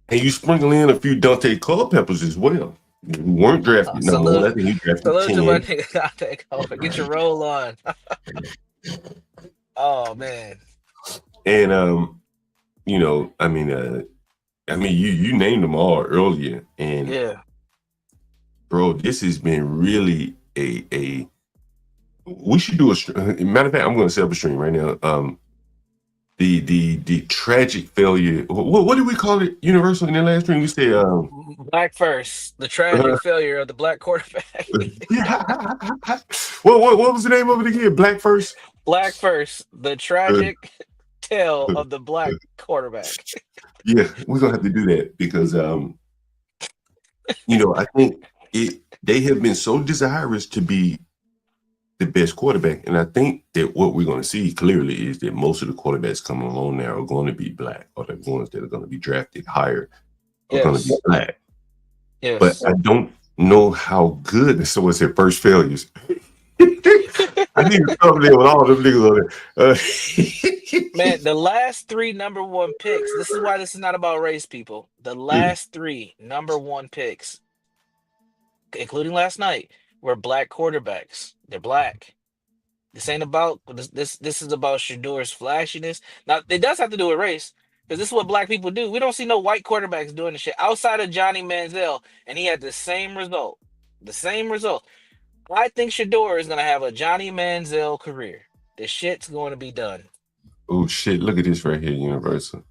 Speaker 1: And you sprinkle in a few Dante Culpeppers as well. You weren't drafted number 11. You drafted 10.
Speaker 8: Get your roll on. Oh man.
Speaker 1: And you named them all earlier, and
Speaker 8: yeah,
Speaker 1: bro, this has been really a. We should do a matter of fact. I'm going to set up a stream right now. the tragic failure. What did we call it? Universal in the last stream, we said
Speaker 8: black first. The tragic failure of the black quarterback.
Speaker 1: what was the name of it again? Black first.
Speaker 8: Black first. The tragic tale of the black quarterback.
Speaker 1: Yeah, we're gonna have to do that because I think they have been so desirous to be the best quarterback, and I think that what we're going to see clearly is that most of the quarterbacks coming along now are going to be black, or the ones that are going to be drafted higher are going to be black.
Speaker 8: Yes.
Speaker 1: But I don't know how good. So it's their first failures. I need to come there with all them niggas on there.
Speaker 8: Man, the last 3 number 1 picks. This is why this is not about race, people. The last 3 number 1 picks, including last night, were black quarterbacks. They're black. This ain't about this. This is about Shedeur's flashiness. Now, it does have to do with race, because this is what black people do. We don't see no white quarterbacks doing this shit outside of Johnny Manziel, and he had the same result. The same result. I think Shedeur is gonna have a Johnny Manziel career. The shit's going to be done.
Speaker 1: Oh shit! Look at this right here, Universal.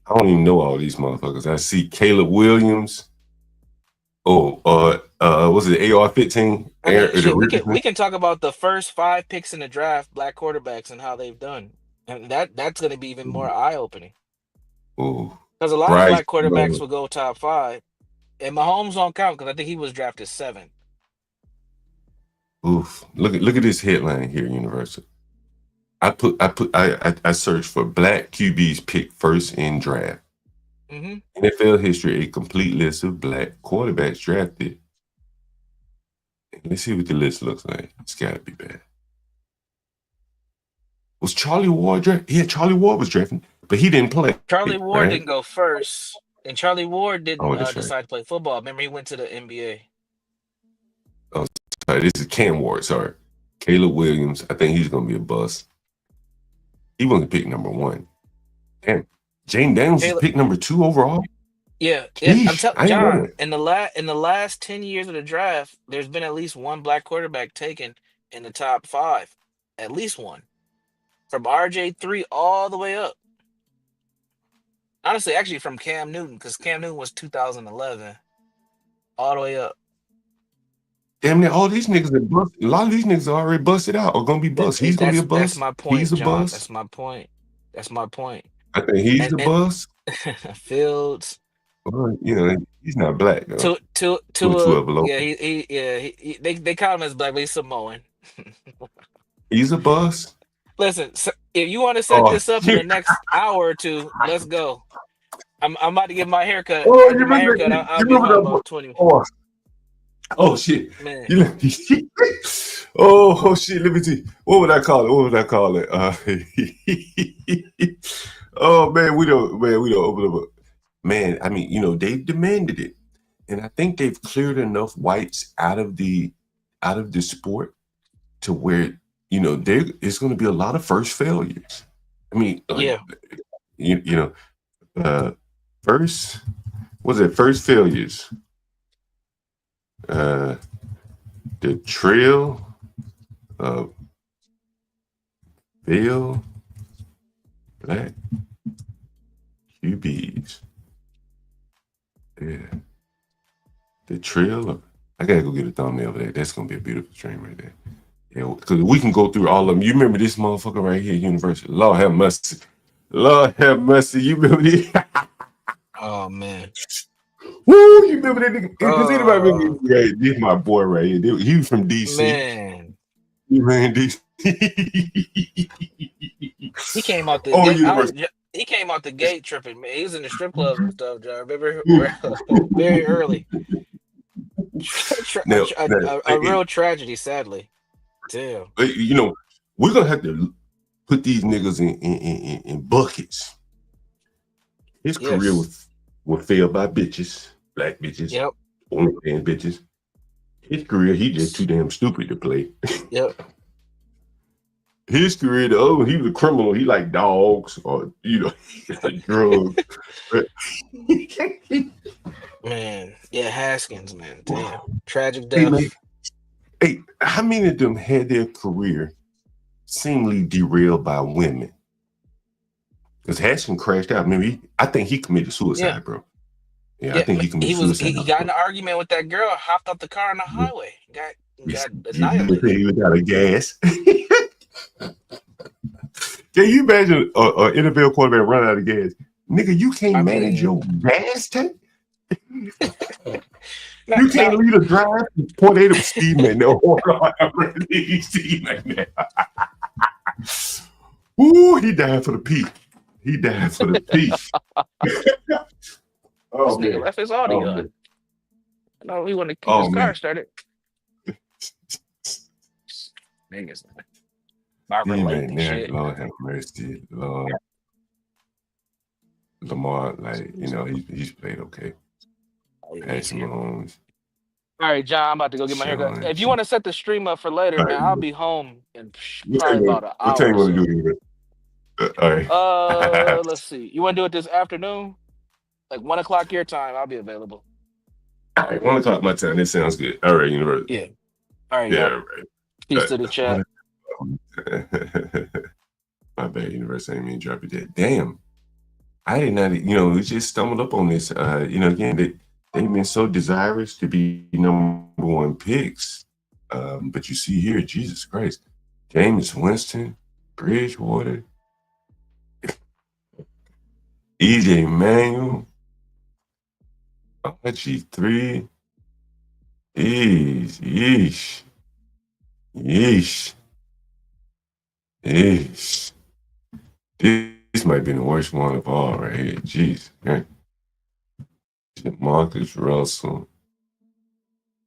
Speaker 1: I don't even know all these motherfuckers. I see Caleb Williams. Oh, was it AR-15?
Speaker 8: We can talk about the first 5 picks in the draft, black quarterbacks, and how they've done, and that's going to be even more eye-opening.
Speaker 1: Oh,
Speaker 8: because a lot of black quarterbacks will go top 5, and Mahomes won't count because I think he was drafted 7.
Speaker 1: Oof! Look at this headline here, Universal. I searched for black QBs picked first in draft. NFL history, a complete list of black quarterbacks drafted. Let's see what the list looks like. It's got to be bad. Was Charlie Ward drafted? Yeah, Charlie Ward was drafted, but he didn't play.
Speaker 8: Charlie Ward didn't go first, and Charlie Ward didn't decide to play football. Remember, he went to the NBA.
Speaker 1: Oh, sorry, this is Cam Ward. Sorry, Caleb Williams. I think he's going to be a bust. He wasn't picked number 1. Damn. Jane Daniels is picked number 2 overall.
Speaker 8: Yeah, I'm telling John. In the last 10 years of the draft, there's been at least 1 black quarterback taken in the top 5, at least 1, from RJ3 all the way up. Honestly, actually, from Cam Newton, because Cam Newton was 2011, all the way up.
Speaker 1: Damn near all these niggas are busted. A lot of these niggas are already busted out or gonna be bust. He's gonna be a bust.
Speaker 8: That's my point.
Speaker 1: He's a
Speaker 8: John.
Speaker 1: bust.
Speaker 8: That's my point. That's my point.
Speaker 1: I think he's the bust.
Speaker 8: Fields.
Speaker 1: Well, he's not black though.
Speaker 8: They count him as black, but he's Samoan.
Speaker 1: He's a bust.
Speaker 8: Listen, so if you want to set this up in the next hour or 2, let's go. I'm about to get my haircut.
Speaker 1: Oh,
Speaker 8: I'll be home about 20 minutes.
Speaker 1: Oh shit!
Speaker 8: Man.
Speaker 1: Oh shit! Let me see. What would I call it? Oh man, we don't open up. Man, I mean, they've demanded it, and I think they've cleared enough whites out of the sport to where there's going to be a lot of first failures. I mean, first failures. The trail of fail black QBs. Yeah. The trail of, I gotta go get a thumbnail for that. That's gonna be a beautiful stream right there. Yeah, because we can go through all of them. You remember this motherfucker right here, University? Lord have mercy. Lord have mercy. You remember this?
Speaker 8: Oh man.
Speaker 1: Woo, you remember that nigga? Because anybody remember this my boy right here. He was from DC.
Speaker 8: Man.
Speaker 1: He ran DC.
Speaker 8: He came out the he came out the gate tripping, man. He was in the strip clubs and stuff, John. Very early. A real tragedy, sadly. Damn.
Speaker 1: We're gonna have to put these niggas in buckets. His career was failed by bitches, black bitches, OnlyFans bitches. His career, he just too damn stupid to play.
Speaker 8: Yep.
Speaker 1: His career, he was a criminal. He like dogs or like drugs.
Speaker 8: Man, Haskins, man, damn, tragic death.
Speaker 1: Hey, how many of them had their career seemingly derailed by women? Because Hassan crashed out. Maybe I think he committed suicide, bro. Yeah, I think he committed suicide.
Speaker 8: He got in an argument with that girl, hopped off the car on the highway, got annihilated.
Speaker 1: He was out of gas. Can you imagine an NFL quarterback run out of gas? Nigga, you can't manage your gas tank? You can't lead a drive to Port A to Steve McNair. Steve McNair. Ooh, he died for the peak. He died for the peak.
Speaker 8: Oh, this nigga left his audio on. No, he wanted to keep his car started. Niggas.
Speaker 1: Lord have mercy. Lord. Lamar, like, you know, he's played okay. Patrick Mahomes.
Speaker 8: All right, John, I'm about to go get my haircut. If you want to set the stream up for later, man, I'll be home in probably about an hour.
Speaker 1: What time you want to do it? All right.
Speaker 8: Let's see. You want to do it this afternoon? Like 1 o'clock your time, I'll be available.
Speaker 1: All right, 1 o'clock my time. This sounds good. All right, Universe.
Speaker 8: Yeah. All right.
Speaker 1: Yeah, all right.
Speaker 8: Peace to the chat.
Speaker 1: My bad, Universe. I didn't mean to drop it there. Damn. I did not, you know, we just stumbled up on this. You know, again, they've been so desirous to be number one picks. But you see here, Jesus Christ, Jameis Winston, Bridgewater, EJ Manuel, G3. Yeesh. This might be the worst one of all right here. Jeez, man. Marcus Russell.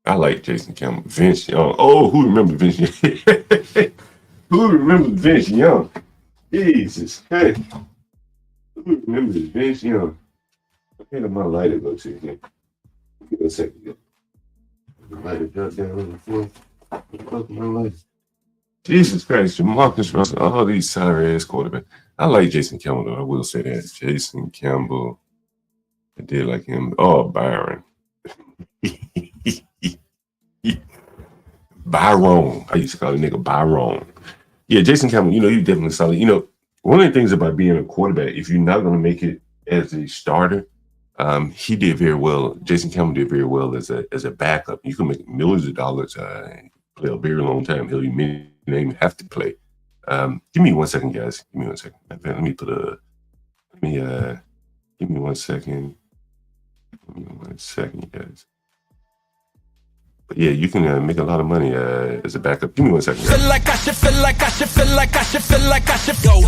Speaker 1: I like Jason Campbell. Vince Young. Oh, who remembers Vince Young? Who remembers Vince Young? Jesus. Hey. Who remembers Vince Young? Where did my lighter go to here? Give me a second. The lighter dropped down on the floor. What the fuck my lighter? Jesus Christ, Marcus Russell. All these sorry ass quarterbacks. I like Jason Campbell, though. I will say that. Jason Campbell. I did like him. Oh, Byron. Byron. I used to call the nigga Byron. Yeah, Jason Campbell, you know, you definitely solid. You know, one of the things about being a quarterback, if you're not going to make it as a starter, he did very well. Jason Campbell did very well as a backup. You can make millions of dollars, play a very long time. He'll even have to play. Give me 1 second, guys. Give me 1 second. Give me 1 second. Give me 1 second, guys. But yeah, you can make a lot of money as a backup. Give me 1 second, guys.
Speaker 2: Feel like I should go. Feel like I should go. Feel like I should go.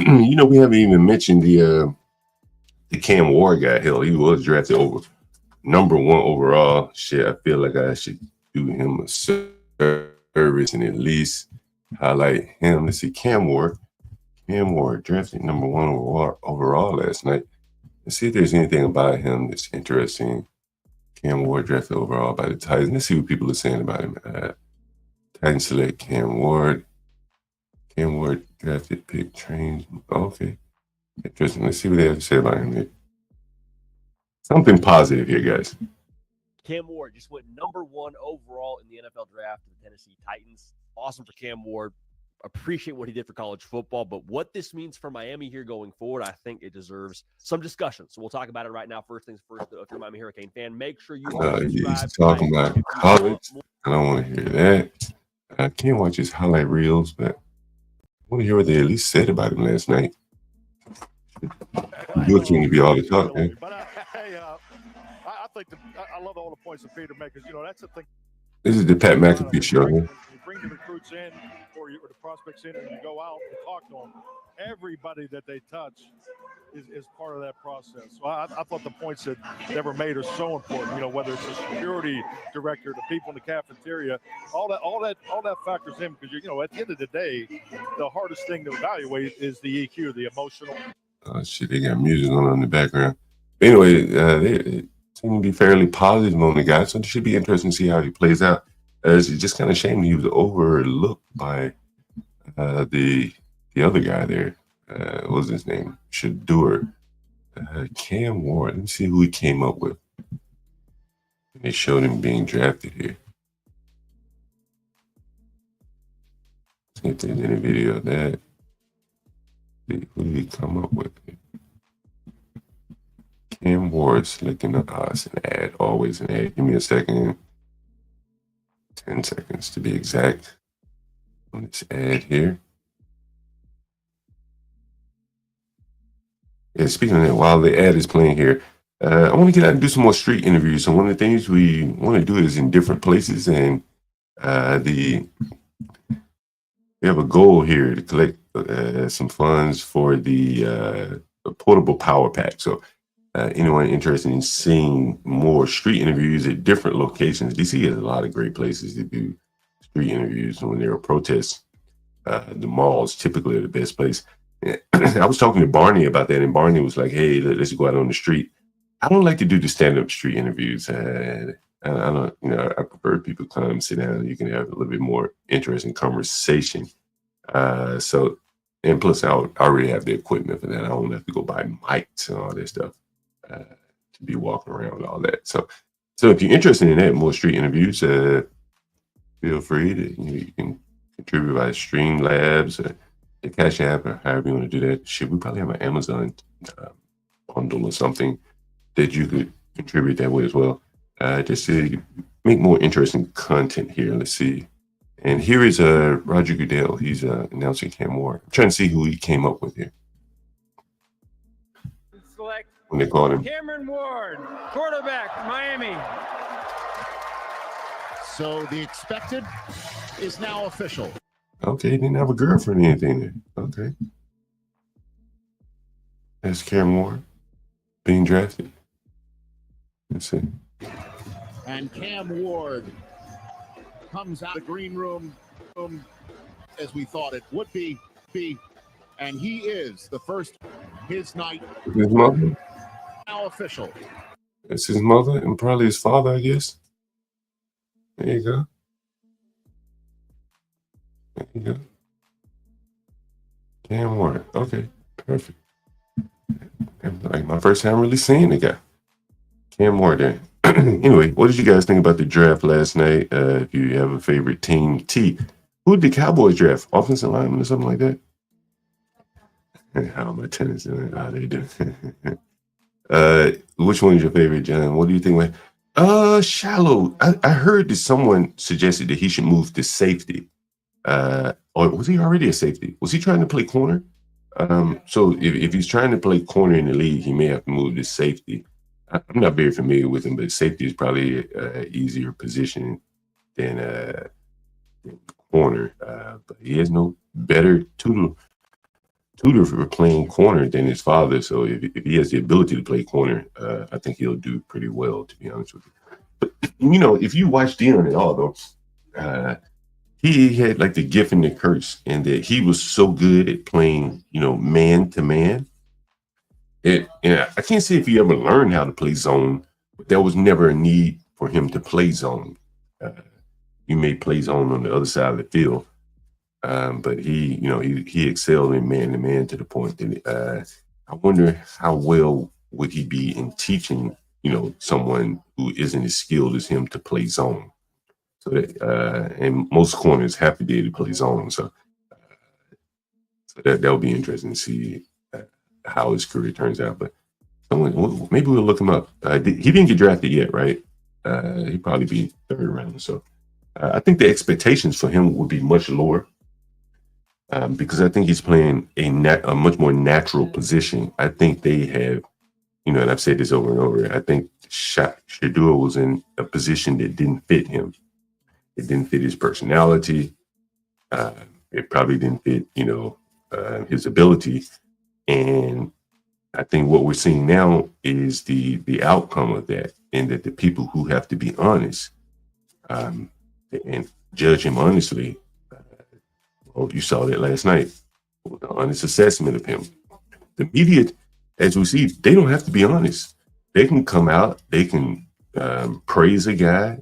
Speaker 1: You know, we haven't even mentioned the Cam Ward guy. Hell, he was drafted over number 1 overall. Shit, I feel like I should do him a service and at least highlight him. Let's see, Cam Ward. Cam Ward drafted number 1 overall last night. Let's see if there's anything about him that's interesting. Cam Ward drafted overall by the Titans. Let's see what people are saying about him. Titans select Cam Ward. Cam Ward drafted pick trained. Okay. Interesting. Let's see what they have to say about him here. Something positive here, guys.
Speaker 10: Cam Ward just went number 1 overall in the NFL draft to the Tennessee Titans. Awesome for Cam Ward. appreciate what he did for college football, but what this means for Miami here going forward, I think it deserves some discussion. So we'll talk about it right now. First things first, if you're a Miami Hurricane fan, make sure you are subscribed.
Speaker 1: He's talking about college. I don't want to hear that. I can't watch his highlight reels, but I want to hear what they at least said about him last night. You seem to be all the talk, man.
Speaker 11: But I think I love all the points that Peter makes. You know, that's the thing.
Speaker 1: This is the Pat McAfee show.
Speaker 11: You bring the recruits in or the prospects in, and you go out and talk to them. Everybody that they touch is part of that process. So I thought the points that were made are so important. You know, whether it's the security director, the people in the cafeteria, all that factors in, because you know, at the end of the day, the hardest thing to evaluate is the EQ, the emotional.
Speaker 1: Oh shit, they got music on in the background. Anyway, they seem to be fairly positive on the guy, so it should be interesting to see how he plays out. It's just kind of shame he was overlooked by the other guy there. What was his name? Shedeur. Cam Ward. Let me see who he came up with. And they showed him being drafted here. See if there's any video of that. Who did he come up with? Cam Ward selecting it's an ad, always an ad. Give me a second. 10 seconds to be exact on this ad here. Yeah, speaking of that, while the ad is playing here, I want to get out and do some more street interviews. So one of the things we want to do is in different places, and we have a goal here to collect some funds for the portable power pack. So anyone interested in seeing more street interviews at different locations, DC has a lot of great places to do street interviews. When there are protests, the malls typically are the best place. I was talking to Barney about that, and Barney was like, hey, let's go out on the street. I don't like to do the stand-up street interviews. I don't, I prefer people come, sit down, you can have a little bit more interesting conversation. And plus I already have the equipment for that. I don't have to go buy mics and all that stuff to be walking around and all that. So if you're interested in that, more street interviews, feel free to, you can contribute by Streamlabs or the Cash App or however you want to do that. Shit, we probably have an Amazon bundle or something that you could contribute that way as well. Just to make more interesting content here. Let's see. And here is Roger Goodell. He's announcing Cam Ward. I'm trying to see who he came up with here.
Speaker 12: Select
Speaker 1: when they called him
Speaker 12: Cameron Ward, quarterback, Miami.
Speaker 13: So the expected is now official.
Speaker 1: Okay, he didn't have a girlfriend or anything there. Okay. That's Cam Ward being drafted. Let's see.
Speaker 13: And Cam Ward comes out of the green room as we thought it would be. And he is the first his night.
Speaker 1: His mother?
Speaker 13: Now official.
Speaker 1: That's his mother and probably his father, I guess. There you go. There you go. Cam Ward. Okay, perfect. Like my first time really seeing the guy. Cam Ward there. Anyway, what did you guys think about the draft last night? If you have a favorite team, who did the Cowboys draft? Offensive lineman or something like that? How my tenants doing? How they do? Which one is your favorite, John? What do you think? Shallow. I heard that someone suggested that he should move to safety. Or was he already a safety? Was he trying to play corner? So if he's trying to play corner in the league, he may have to move to safety. I'm not very familiar with him, but safety is probably an easier position than corner. But he has no better tutor for playing corner than his father. So if he has the ability to play corner, I think he'll do pretty well, to be honest with you. But, if you watch Dion at all, though, he had like the gift and the curse, and that he was so good at playing, man to man. And I can't say if he ever learned how to play zone, but there was never a need for him to play zone. You may play zone on the other side of the field, but he excelled in man to man to the point that I wonder how well would he be in teaching, someone who isn't as skilled as him to play zone. So that and most corners have to be able to play zone. So So that'll be interesting to see how his career turns out. But maybe we'll look him up. He didn't get drafted yet, right? He'd probably be third round. So I think the expectations for him would be much lower because I think he's playing a much more natural position. I think they have, and I've said this over and over, I think Shedeur was in a position that didn't fit him. It didn't fit his personality. It probably didn't fit, his ability. And I think what we're seeing now is the outcome of that, and that the people who have to be honest and judge him honestly. You saw that last night. The honest assessment of him. The media, as we see, they don't have to be honest. They can come out, they can praise a guy,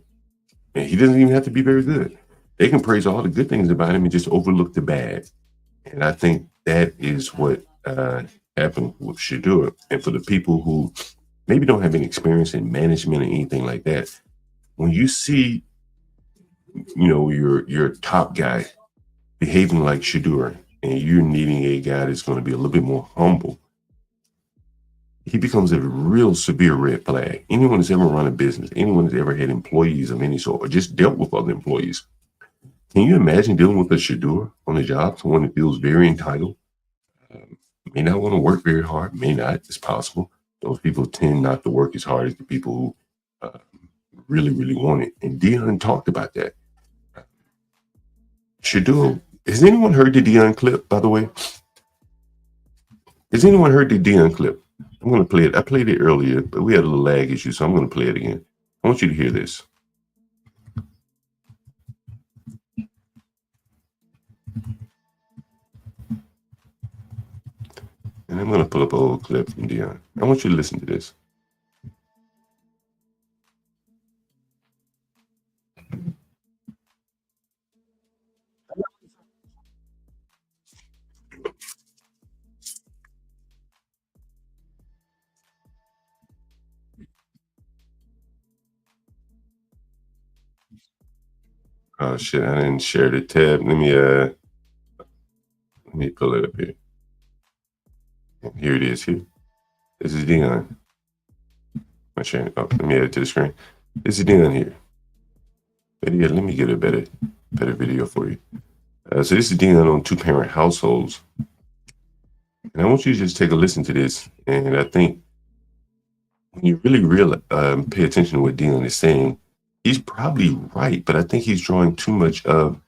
Speaker 1: and he doesn't even have to be very good. They can praise all the good things about him and just overlook the bad. And I think that is what happened with Shedeur. And for the people who maybe don't have any experience in management or anything like that, when you see, your top guy behaving like Shedeur, and you're needing a guy that's going to be a little bit more humble, he becomes a real severe red flag. Anyone that's ever run a business, anyone that's ever had employees of any sort, or just dealt with other employees, can you imagine dealing with a Shedeur on the job? Someone that feels very entitled, may not want to work very hard, may not, it's possible. Those people tend not to work as hard as the people who really, really want it. And Deion talked about that. Shedeur, has anyone heard the Deion clip, by the way? Has anyone heard the Deion clip? I'm going to play it. I played it earlier, but we had a little lag issue, so I'm going to play it again. I want you to hear this. And I'm going to pull up an old clip from Deion. I want you to listen to this. Oh shit, I didn't share the tab. Let me pull it up here. Here it is. Here. This is Deion. I'm sharing it. Oh, let me add it to the screen. This is Deion here. But yeah, let me get a better video for you. So this is Deion on two-parent households. And I want you to just take a listen to this. And I think when you really pay attention to what Deion is saying, he's probably right, but I think he's drawing too much of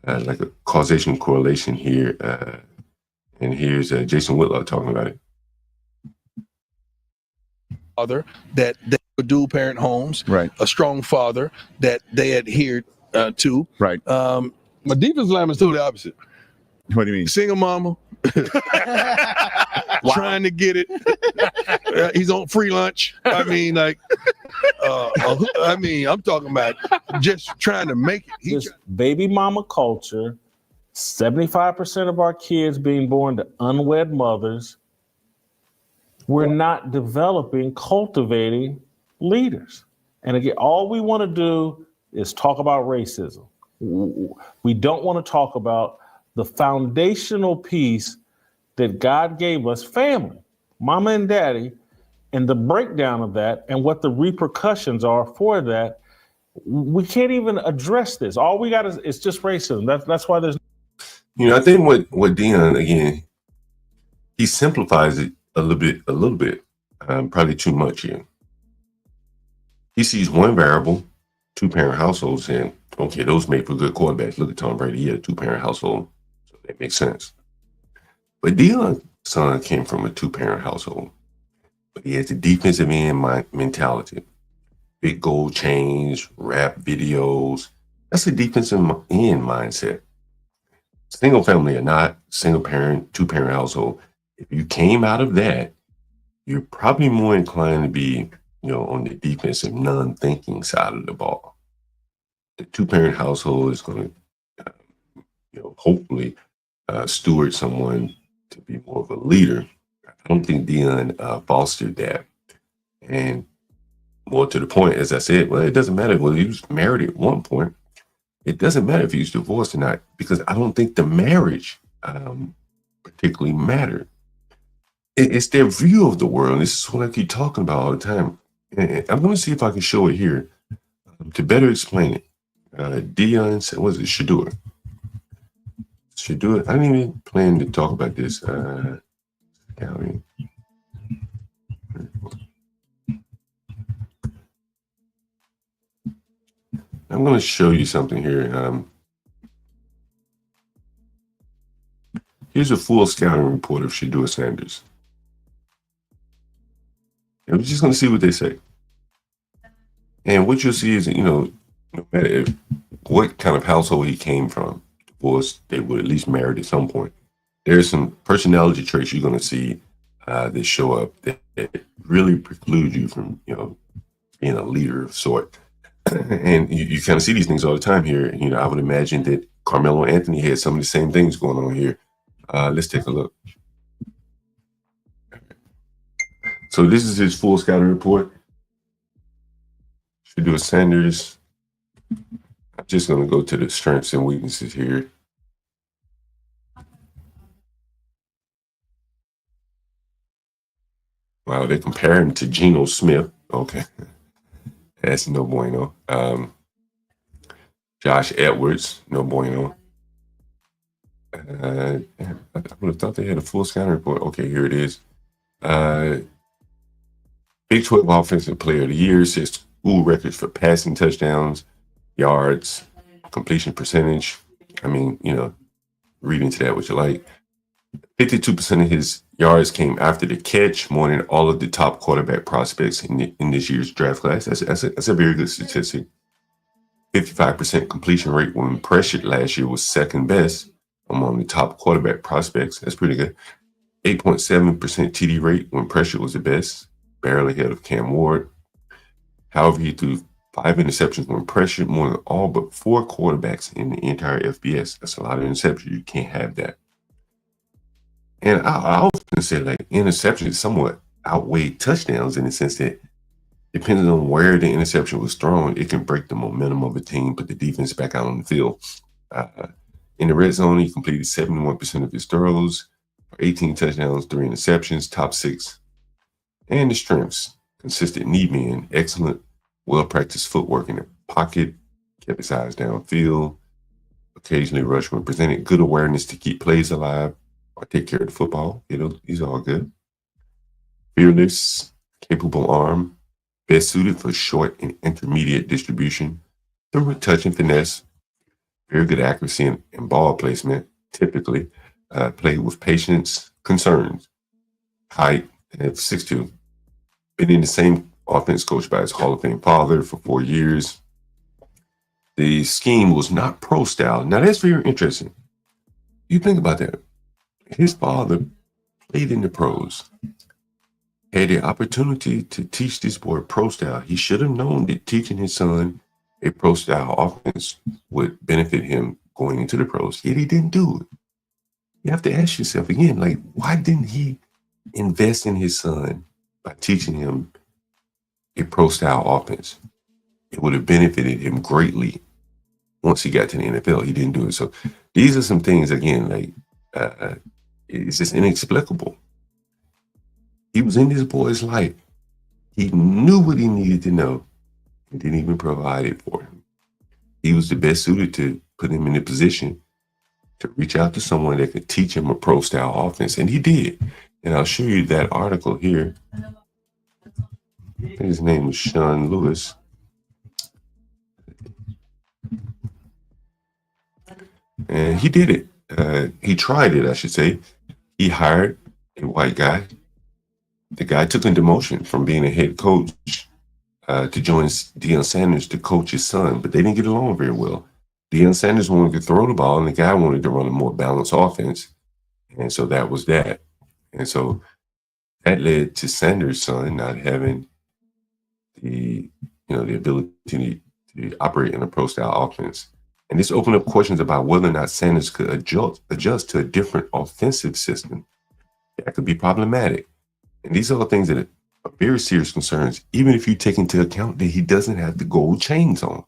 Speaker 1: like a causation correlation here. And here's Jason Whitlock talking about it.
Speaker 14: Father that they would dual parent homes,
Speaker 15: right? A
Speaker 14: strong father that they adhered to,
Speaker 15: right?
Speaker 14: My defense lineman is totally opposite.
Speaker 15: What do you mean?
Speaker 14: Single mama, trying to get it. He's on free lunch. I mean, I'm talking about just trying to make it.
Speaker 16: This baby mama culture, 75% of our kids being born to unwed mothers. We're not developing, cultivating leaders. And again, all we want to do is talk about racism. We don't want to talk about the foundational piece that God gave us, family, mama and daddy, and the breakdown of that and what the repercussions are for that. We can't even address this. All we got is just racism. That's why there's.
Speaker 1: I think what Deion, again, he simplifies it a little bit, probably too much here. He sees one variable, two-parent household, saying, okay, those make for good quarterbacks. Look at Tom Brady, he had a two-parent household, so that makes sense. But Deion's son came from a two-parent household, but he has the defensive end mentality. Big gold chains, rap videos. That's a defensive end mindset. Single family or not, single parent, two-parent household. If you came out of that, you're probably more inclined to be, on the defensive, non-thinking side of the ball. The two-parent household is going to, hopefully, steward someone to be more of a leader. I don't think Deion fostered that. And more to the point, as I said, well, it doesn't matter whether he was married at one point. It doesn't matter if he was divorced or not, because I don't think the marriage particularly matter. It's their view of the world. And this is what I keep talking about all the time. And I'm going to see if I can show it here to better explain it. Dion said, was it Shedeur? Shedeur. I didn't even plan to talk about this. County. I'm going to show you something here. Here's a full scouting report of Shedeur Sanders. And we're just going to see what they say. And what you'll see is, no matter what kind of household he came from, divorce, they would at least married at some point. There's some personality traits you're going to see that show up that really preclude you from, being a leader of sort. And you kind of see these things all the time here. I would imagine that Carmelo Anthony had some of the same things going on here. Let's take a look. So this is his full scouting report. Shedeur Sanders. I'm just going to go to the strengths and weaknesses here. Wow, they compare him to Geno Smith. Okay. That's no bueno. Josh Edwards, no bueno. I would have thought they had a full scouting report. Okay, here it is. Big 12 Offensive Player of the Year, sets school records for passing touchdowns, yards, completion percentage. I mean, read into that what you like. 52% of his yards came after the catch, more than all of the top quarterback prospects in this year's draft class. That's a very good statistic. 55% completion rate when pressured last year was second best among the top quarterback prospects. That's pretty good. 8.7% TD rate when pressured was the best, barely ahead of Cam Ward. However, he threw 5 interceptions when pressured, more than all but 4 quarterbacks in the entire FBS. That's a lot of interceptions. You can't have that. And I often say, interceptions somewhat outweigh touchdowns in the sense that depending on where the interception was thrown, it can break the momentum of a team, put the defense back out on the field. In the red zone, he completed 71% of his throws, 18 touchdowns, 3 interceptions, top 6. And the strengths: consistent knee bend, excellent, well-practiced footwork in the pocket, kept his eyes downfield, occasionally rushed when presented, good awareness to keep plays alive or take care of the football. These are all good. Fearless, capable arm, best suited for short and intermediate distribution, through a touch and finesse, very good accuracy and ball placement, typically. Played with patience, concerns, height, and 6'2". Been in the same offense coached by his Hall of Fame father for 4 years. The scheme was not pro style. Now that's very interesting. You think about that. His father played in the pros, had the opportunity to teach this boy pro style. He should have known that teaching his son a pro style offense would benefit him going into the pros, yet he didn't do it. You have to ask yourself again, why didn't he invest in his son by teaching him a pro style offense? It would have benefited him greatly once he got to the NFL. He didn't do it. So these are some things, again, it's just inexplicable. He was in this boy's life. He knew what he needed to know and didn't even provide it for him. He was the best suited to put him in a position to reach out to someone that could teach him a pro style offense. And he did. And I'll show you that article here. I think his name was Sean Lewis. And he did it. He tried it, I should say. He hired a white guy. The guy took a demotion from being a head coach to join Deion Sanders to coach his son, but they didn't get along very well. Deion Sanders wanted to throw the ball, and the guy wanted to run a more balanced offense. And so that was that. And so that led to Sanders' son not having the ability to operate in a pro-style offense. And this opened up questions about whether or not Sanders could adjust to a different offensive system. That could be problematic. And these are the things that are very serious concerns, even if you take into account that he doesn't have the gold chains on.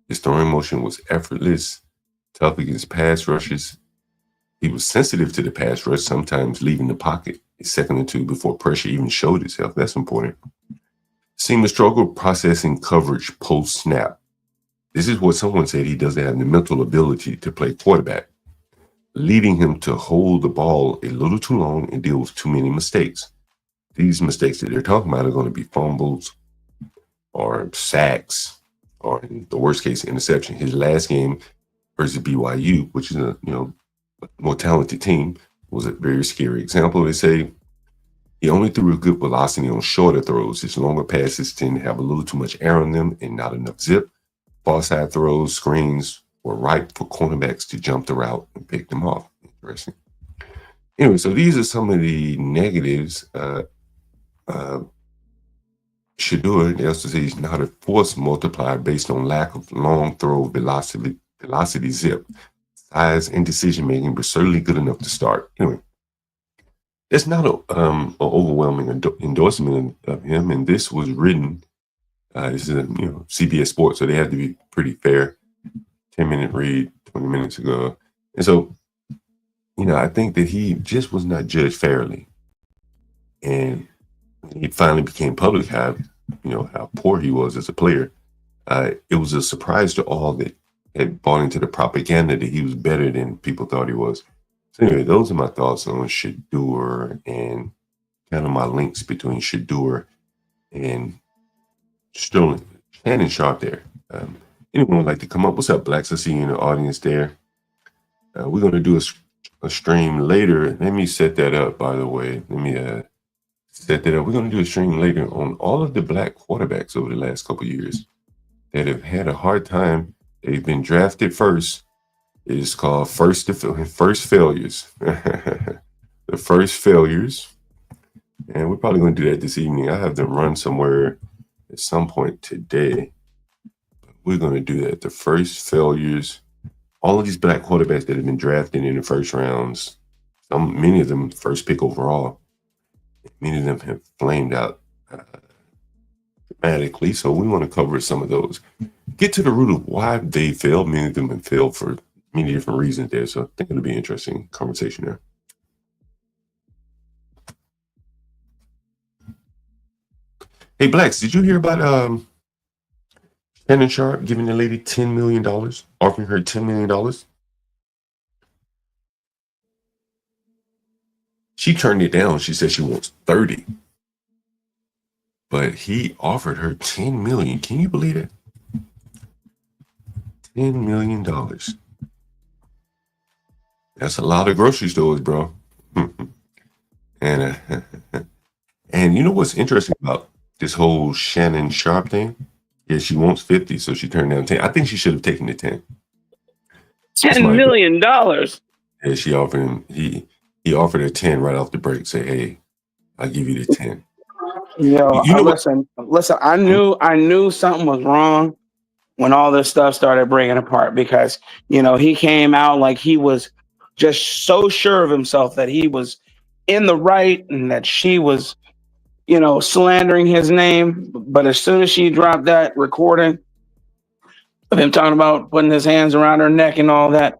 Speaker 1: His throwing motion was effortless, tough against pass rushes. He was sensitive to the pass rush, sometimes leaving the pocket a second or two before pressure even showed itself. That's important. Seemed to struggle processing coverage post-snap. This is what someone said he doesn't have the mental ability to play quarterback, leading him to hold the ball a little too long and deal with too many mistakes. These mistakes that they're talking about are going to be fumbles or sacks or, in the worst case, interception. His last game versus BYU, which is a more talented team, was a very scary example. They say he only threw a good velocity on shorter throws. His longer passes tend to have a little too much air on them and not enough zip. Far side throws, screens were ripe for cornerbacks to jump the route and pick them off. Interesting. Anyway, so these are some of the negatives. Shedeur, they also say he's not a force multiplier based on lack of long throw velocity zip, size, and decision making, but certainly good enough to start. Anyway, it's not an overwhelming endorsement of him, and this was written. This is CBS Sports, so they have to be pretty fair. 10-minute read 20 minutes ago, and so I think that he just was not judged fairly, and when he finally became public how poor he was as a player. It was a surprise to all that had bought into the propaganda that he was better than people thought he was. So anyway, those are my thoughts on Shedeur and kind of my links between Shedeur and Shannon Sharpe there. Anyone would like to come up? What's up, Blacks? I see you in the audience there. We're going to do a stream later. Let me set that up, by the way. Let me set that up. We're going to do a stream later on all of the black quarterbacks over the last couple of years that have had a hard time. They've been drafted first. It's called first failures. The first failures. And we're probably going to do that this evening. I have them run somewhere at some point today. We're going to do that. The first failures. All of these black quarterbacks that have been drafted in the first rounds, many of them first pick overall. Many of them have flamed out dramatically. So we want to cover some of those. Get to the root of why they failed. Many of them have failed for many different reasons there. So I think it'll be an interesting conversation there. Hey, Blacks, did you hear about Shannon Sharpe giving the lady $10 million, offering her $10 million? She turned it down. She said she wants 30. But he offered her $10 million. Can you believe it? $10 million. That's a lot of grocery stores, bro. And you know what's interesting about this whole Shannon Sharpe thing? Yeah, she wants 50, so she turned down 10. I think she should have taken the 10.
Speaker 15: $10 million.
Speaker 1: Yeah, she offered him. He offered her 10 right off the break. Say, hey, I'll give you the 10.
Speaker 15: Listen. I knew something was wrong when all this stuff started breaking apart because he came out like he was just so sure of himself that he was in the right and that she was, slandering his name. But as soon as she dropped that recording of him talking about putting his hands around her neck and all that,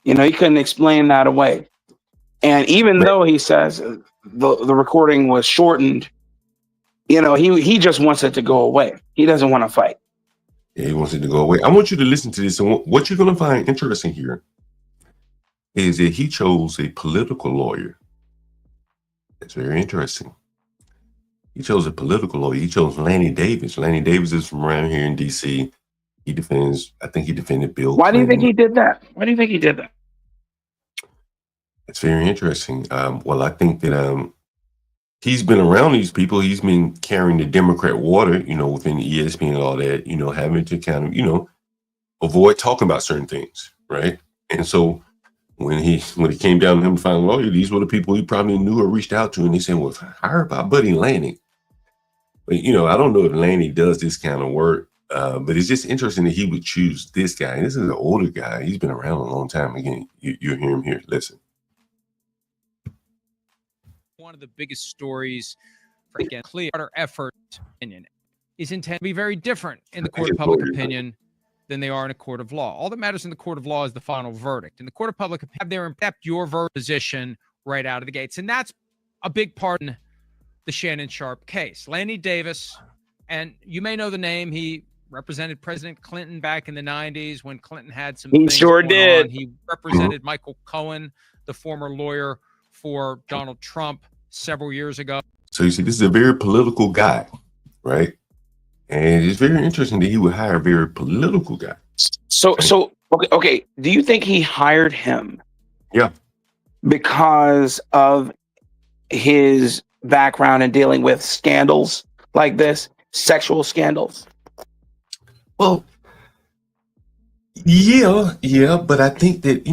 Speaker 15: he couldn't explain that away. And even though he says the recording was shortened, he just wants it to go away. He doesn't want to fight.
Speaker 1: Yeah, he wants it to go away. I want you to listen to this. And what you're going to find interesting here is that he chose a political lawyer. That's very interesting. He chose a political lawyer. He chose Lanny Davis. Lanny Davis is from around here in D.C. I think he defended Bill
Speaker 15: Why
Speaker 1: Clinton.
Speaker 15: do you think he did that?
Speaker 1: It's very interesting. Well, I think that he's been around these people. He's been carrying the Democrat water, within ESPN and all that, having to kind of, avoid talking about certain things, right? And so when he came down to him to find a lawyer, these were the people he probably knew or reached out to, and they said, well, hire about Buddy Lanny. But, I don't know if Lanny does this kind of work, but it's just interesting that he would choose this guy. And this is an older guy. He's been around a long time. Again, you hear him here. Listen.
Speaker 17: One of the biggest stories for again clear effort opinion is intended to be very different in the court of public opinion than they are in a court of law. All that matters in the court of law is the final verdict. In the court of public opinion, have their accept your position right out of the gates. And that's a big part in the Shannon Sharpe case. Lanny Davis, and you may know the name, he represented President Clinton back in the 90s when Clinton had some things
Speaker 15: sure
Speaker 17: going
Speaker 15: did.
Speaker 17: on. He represented Michael Cohen, the former lawyer for Donald Trump, several years ago.
Speaker 1: So you see, this is a very political guy, right? And it's very interesting that he would hire a very political guy.
Speaker 15: So okay. Do you think he hired him?
Speaker 1: Yeah.
Speaker 15: Because of his background in dealing with scandals like this, sexual scandals?
Speaker 1: Well, yeah, but I think that,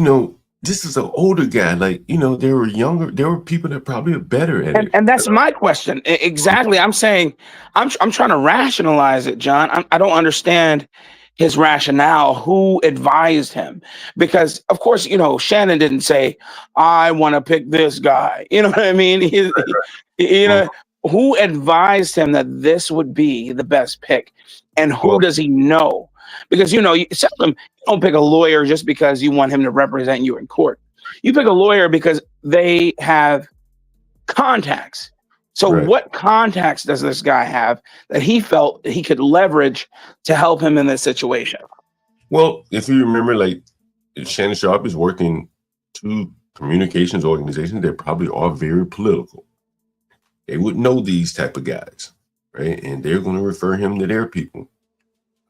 Speaker 1: this is an older guy. Like, there were people that probably are better at it.
Speaker 15: And that's my question. Exactly. I'm saying, I'm trying to rationalize it, John. I don't understand his rationale. Who advised him? Because, of course, Shannon didn't say, I want to pick this guy. You know what I mean? Who advised him that this would be the best pick? And who does he know? Because, you seldom don't pick a lawyer just because you want him to represent you in court. You pick a lawyer because they have contacts. So what contacts does this guy have that he felt he could leverage to help him in this situation?
Speaker 1: Well, if you remember, like, Shannon Sharpe is working 2 communications organizations that probably are very political. They would know these type of guys, right? And they're going to refer him to their people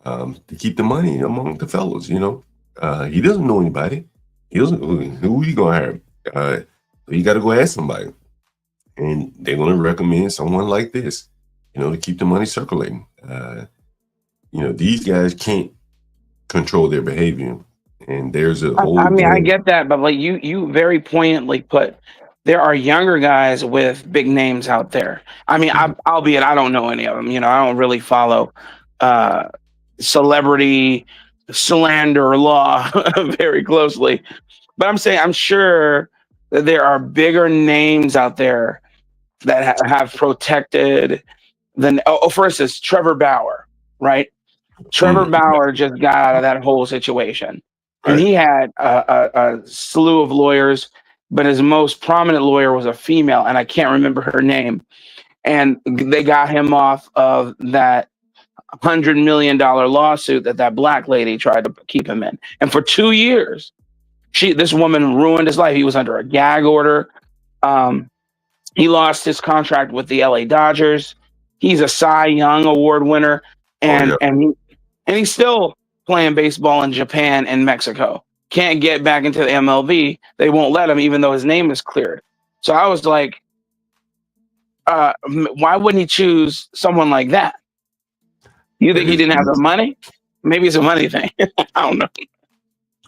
Speaker 1: to keep the money among the fellows. He doesn't know anybody. He doesn't. Who are you going to hire? You got to go ask somebody, and they're going to recommend someone like this, to keep the money circulating. These guys can't control their behavior, and there's a whole.
Speaker 15: I get that, but like you very poignantly put, there are younger guys with big names out there. I mean, albeit I don't know any of them. I don't really follow celebrity slander law very closely, but I'm sure that there are bigger names out there that have protected than. For instance, Trevor Bauer, right? Trevor Bauer just got out of that whole situation, and he had a slew of lawyers, but his most prominent lawyer was a female, and I can't remember her name. And they got him off of that $100 million lawsuit that black lady tried to keep him in. And for 2 years, this woman ruined his life. He was under a gag order. He lost his contract with the LA Dodgers. He's a Cy Young Award winner, and he's still playing baseball in Japan and Mexico. Can't get back into the MLB. They won't let him, even though his name is cleared. So I was like, why wouldn't he choose someone like that? You think he didn't have the money? Maybe it's a money thing. I don't know.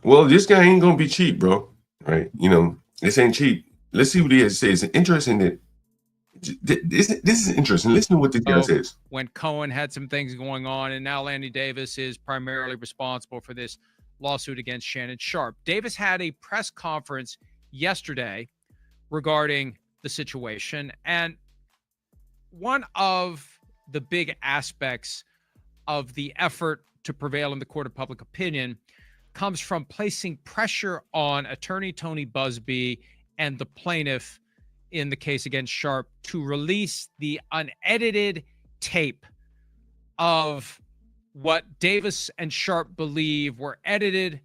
Speaker 1: Well, this guy ain't gonna be cheap, bro. Right? This ain't cheap. Let's see what he has to say. It's interesting that this is interesting. Listen to what this guy says.
Speaker 17: When Cohen had some things going on, and now Lanny Davis is primarily responsible for this lawsuit against Shannon Sharpe. Davis had a press conference yesterday regarding the situation, and one of the big aspects of the effort to prevail in the court of public opinion comes from placing pressure on attorney Tony Busby and the plaintiff in the case against Sharpe to release the unedited tape of what Davis and Sharpe believe were edited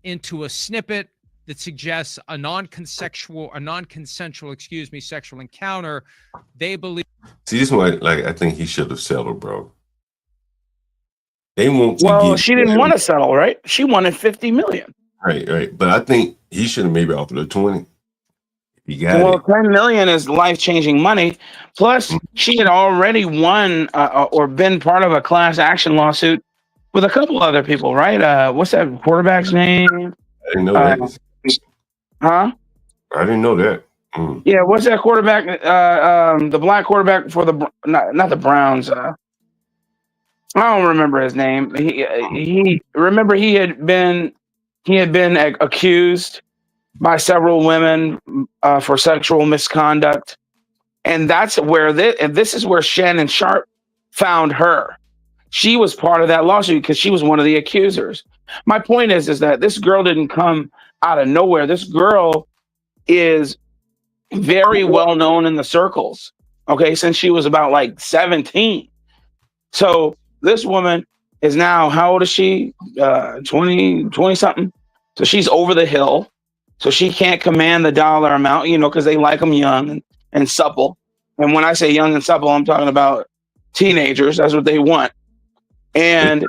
Speaker 17: into a snippet that suggests a non-consensual, sexual encounter. They believe.
Speaker 1: See, this one, I think he should have settled, bro. They won't.
Speaker 15: Well, she didn't want to settle, right? She wanted $50 million.
Speaker 1: Right. But I think he should have maybe offered her 20. He got
Speaker 15: it. $10 million is life-changing money. Plus, she had already won or been part of a class action lawsuit with a couple other people, right? What's that quarterback's name?
Speaker 1: I didn't know that.
Speaker 15: Huh?
Speaker 1: I didn't know that.
Speaker 15: Yeah, what's that quarterback? The black quarterback for not the Browns. I don't remember his name. He had been accused by several women for sexual misconduct, and that's where this is where Shannon Sharpe found her. She was part of that lawsuit because she was one of the accusers. My point is that this girl didn't come out of nowhere. This girl is very well known in the circles. Okay, since she was about like 17. So this woman is now, how old is she? 20 something. So she's over the hill. So she can't command the dollar amount, because they like them young and supple. And when I say young and supple, I'm talking about teenagers. That's what they want. And,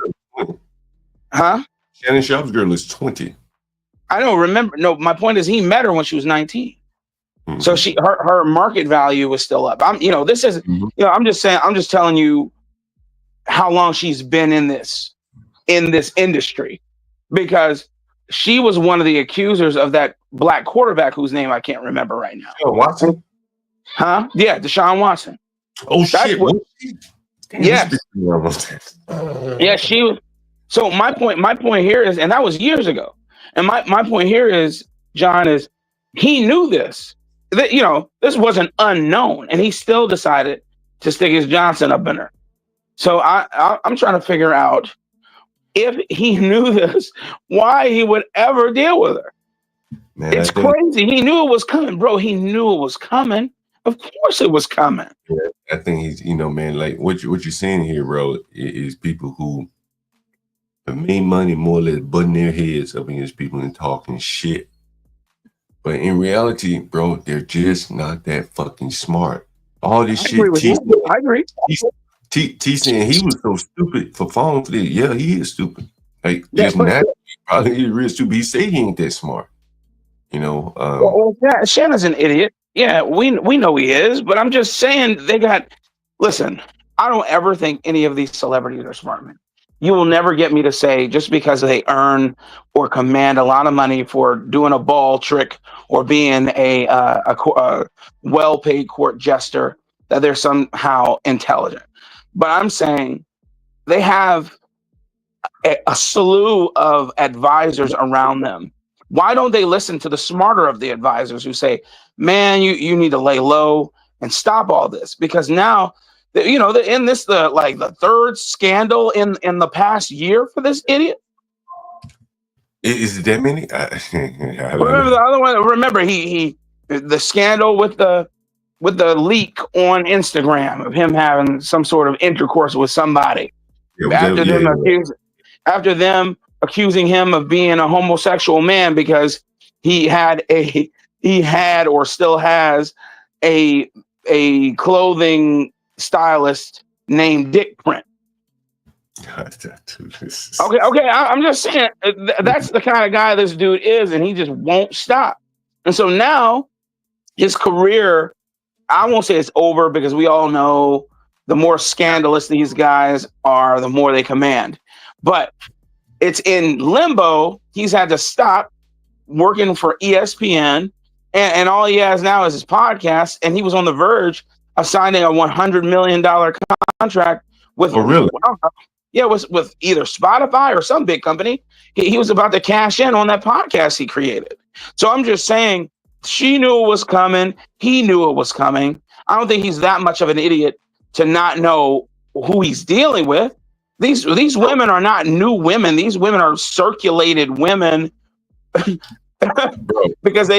Speaker 15: huh?
Speaker 1: Shannon Sharpe's girl is 20.
Speaker 15: I don't remember. No, my point is he met her when she was 19. So her market value was still up. This is, I'm just saying, I'm just telling you how long she's been in this industry, because she was one of the accusers of that black quarterback whose name I can't remember right now.
Speaker 1: Watson?
Speaker 15: Huh? Yeah, Deshaun Watson.
Speaker 1: Oh, shit.
Speaker 15: Yes. Yeah, she was. So my point here is, and that was years ago. And my point here is, John, is he knew this. That, this wasn't unknown, and he still decided to stick his Johnson up in her. So I'm trying to figure out, if he knew this, why he would ever deal with her. Man, it's crazy. He knew it was coming, bro. He knew it was coming. Of course it was coming.
Speaker 1: Yeah, I think he's, man, like what you're saying here, bro, is people who have made money more or less butting their heads up against people and talking shit. But in reality, bro, they're just not that fucking smart. All this shit.
Speaker 15: I agree.
Speaker 1: T saying he was so stupid for falling for this. Yeah, he is stupid. Like, just naturally, probably he's real stupid. He say he ain't that smart.
Speaker 15: Shannon's an idiot. Yeah, we know he is, but I'm just saying listen, I don't ever think any of these celebrities are smart men. You will never get me to say just because they earn or command a lot of money for doing a ball trick or being a well-paid court jester that they're somehow intelligent. But I'm saying they have a slew of advisors around them. Why don't they listen to the smarter of the advisors who say, man, you need to lay low and stop all this? Because now, in this, the third scandal in the past year for this idiot.
Speaker 1: Is it that many?
Speaker 15: Remember the other one? Remember the scandal with the leak on Instagram of him having some sort of intercourse with somebody. After them accusing him of being a homosexual man because he had or still has a clothing stylist named Dick Print. Okay. I'm just saying that's the kind of guy this dude is, and he just won't stop. And so now his career, I won't say it's over, because we all know the more scandalous these guys are, the more they command. But it's in limbo. He's had to stop working for ESPN, and all he has now is his podcast. And he was on the verge of signing a $100 million contract with, with either Spotify or some big company. He was about to cash in on that podcast he created. So I'm just saying, she knew it was coming. He knew it was coming. I don't think he's that much of an idiot to not know who he's dealing with. These women are not new women. These women are circulated women. Because they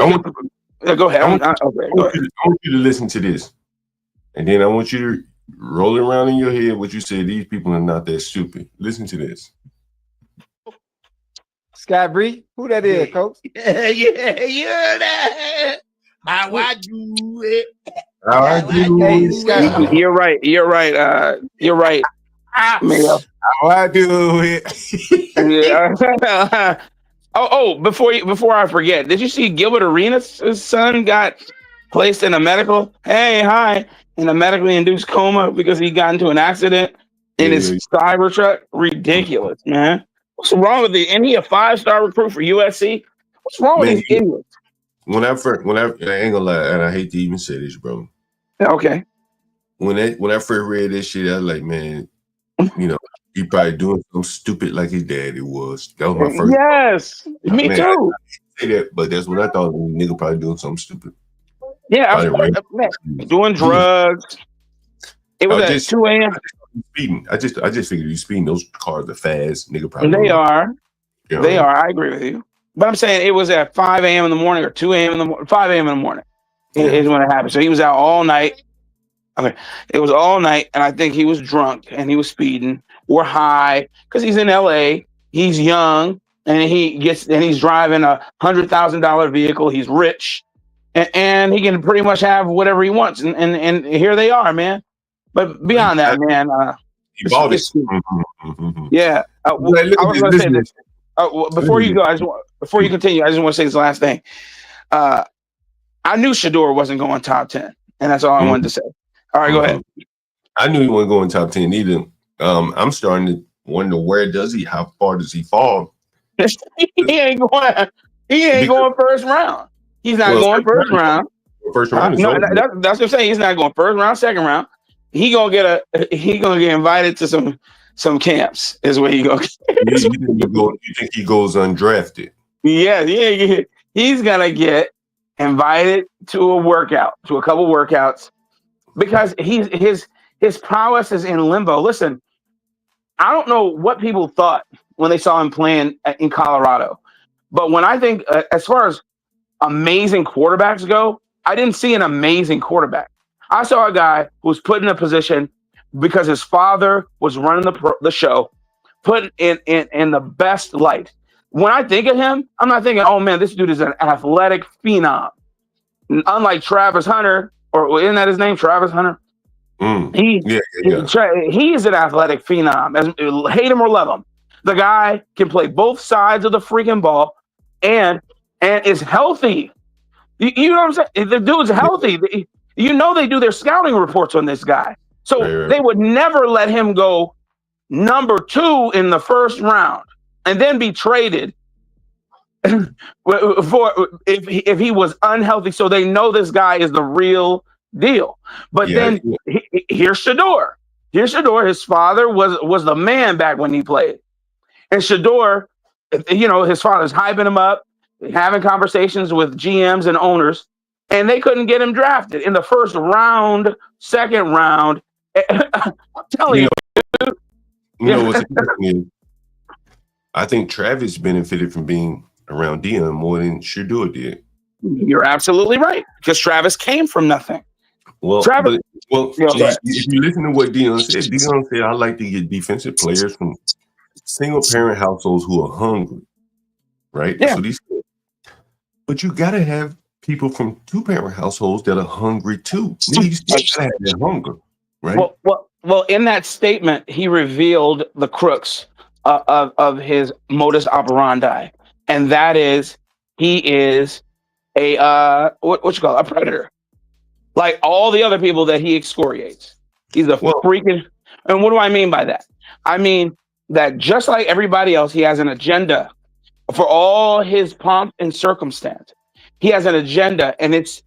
Speaker 15: go ahead.
Speaker 1: I want you to listen to this, and then I want you to roll it around in your head what you say. These people are not that stupid. Listen to this.
Speaker 18: Scott Bree, who that is, Coach?
Speaker 9: Yeah, that. How I do it.
Speaker 1: How I do it.
Speaker 15: You're right. You're right.
Speaker 1: How I do it.
Speaker 15: Before I forget, did you see Gilbert Arenas' son got placed in a medically induced coma because he got into an accident in his cyber truck? Ridiculous, man. What's wrong with and he a 5-star recruit for USC? What's wrong with these idiots?
Speaker 1: When I ain't gonna lie, and I hate to even say this, bro.
Speaker 15: Okay.
Speaker 1: When I first read this shit, I was like, man, he probably doing something stupid like his daddy was. That was my first.
Speaker 15: Yes, me too.
Speaker 1: I say that, but that's what I thought. Nigga probably doing something stupid.
Speaker 15: Yeah, doing drugs. It was at 2 a.m.
Speaker 1: Speeding. I just figured you speeding. Those cars are fast. Nigga probably.
Speaker 15: They are. They are. I agree with you. But I'm saying it was at 5 a.m. in the morning or 2 a.m. in the morning. 5 a.m. in the morning is when it happened. So he was out all night. Okay, it was all night, and I think he was drunk and he was speeding or high because he's in L.A. He's young and he's driving $100,000 vehicle. He's rich, and he can pretty much have whatever he wants. And here they are, man. But beyond that, man,
Speaker 1: he bought it.
Speaker 15: Yeah, I was going to say this. Before you go, before you continue, I just want to say this last thing. I knew Shedeur wasn't going top 10, and that's all I wanted to say. All right, go ahead.
Speaker 1: I knew he wasn't going top 10 either. I'm starting to wonder how far does he fall?
Speaker 15: He ain't going first round. He's not going first round.
Speaker 1: First round is
Speaker 15: no,
Speaker 1: over.
Speaker 15: that's what I'm saying. He's not going first round, second round. He gonna get invited to some camps. Is where he goes.
Speaker 1: You think he goes undrafted?
Speaker 15: Yeah. He's gonna get invited to a couple workouts, because his prowess is in limbo. Listen, I don't know what people thought when they saw him playing in Colorado, but when I think as far as amazing quarterbacks go, I didn't see an amazing quarterback. I saw a guy who was put in a position because his father was running the show, put in the best light. When I think of him, I'm not thinking, oh man, this dude is an athletic phenom. Unlike Travis Hunter, or isn't that his name, Travis Hunter? He is an athletic phenom. Hate him or love him, the guy can play both sides of the freaking ball, and is healthy. You know what I'm saying? The dude's healthy. They do their scouting reports on this guy, so they would never let him go number 2 in the first round and then be traded for if he was unhealthy. So they know this guy is the real deal. But here's Shedeur. His father was the man back when he played, and Shedeur, his father's hyping him up, having conversations with GMs and owners, and they couldn't get him drafted in the first round, second round. I'm telling you.
Speaker 1: You know what's interesting is, I think Travis benefited from being around Deion more than Shedeur did.
Speaker 15: You're absolutely right, because Travis came from nothing.
Speaker 1: Well, if you listen to what Deion said, I like to get defensive players from single parent households who are hungry, right?
Speaker 15: Yeah.
Speaker 1: But you got to have people from 2-parent households that are hungry too. You still got to have that hunger, right?
Speaker 15: Well, in that statement, he revealed the crux of his modus operandi, and that is he is a a predator, like all the other people that he excoriates. He's a freaking. And what do I mean by that? I mean that just like everybody else, he has an agenda for all his pomp and circumstance. He has an agenda, and it's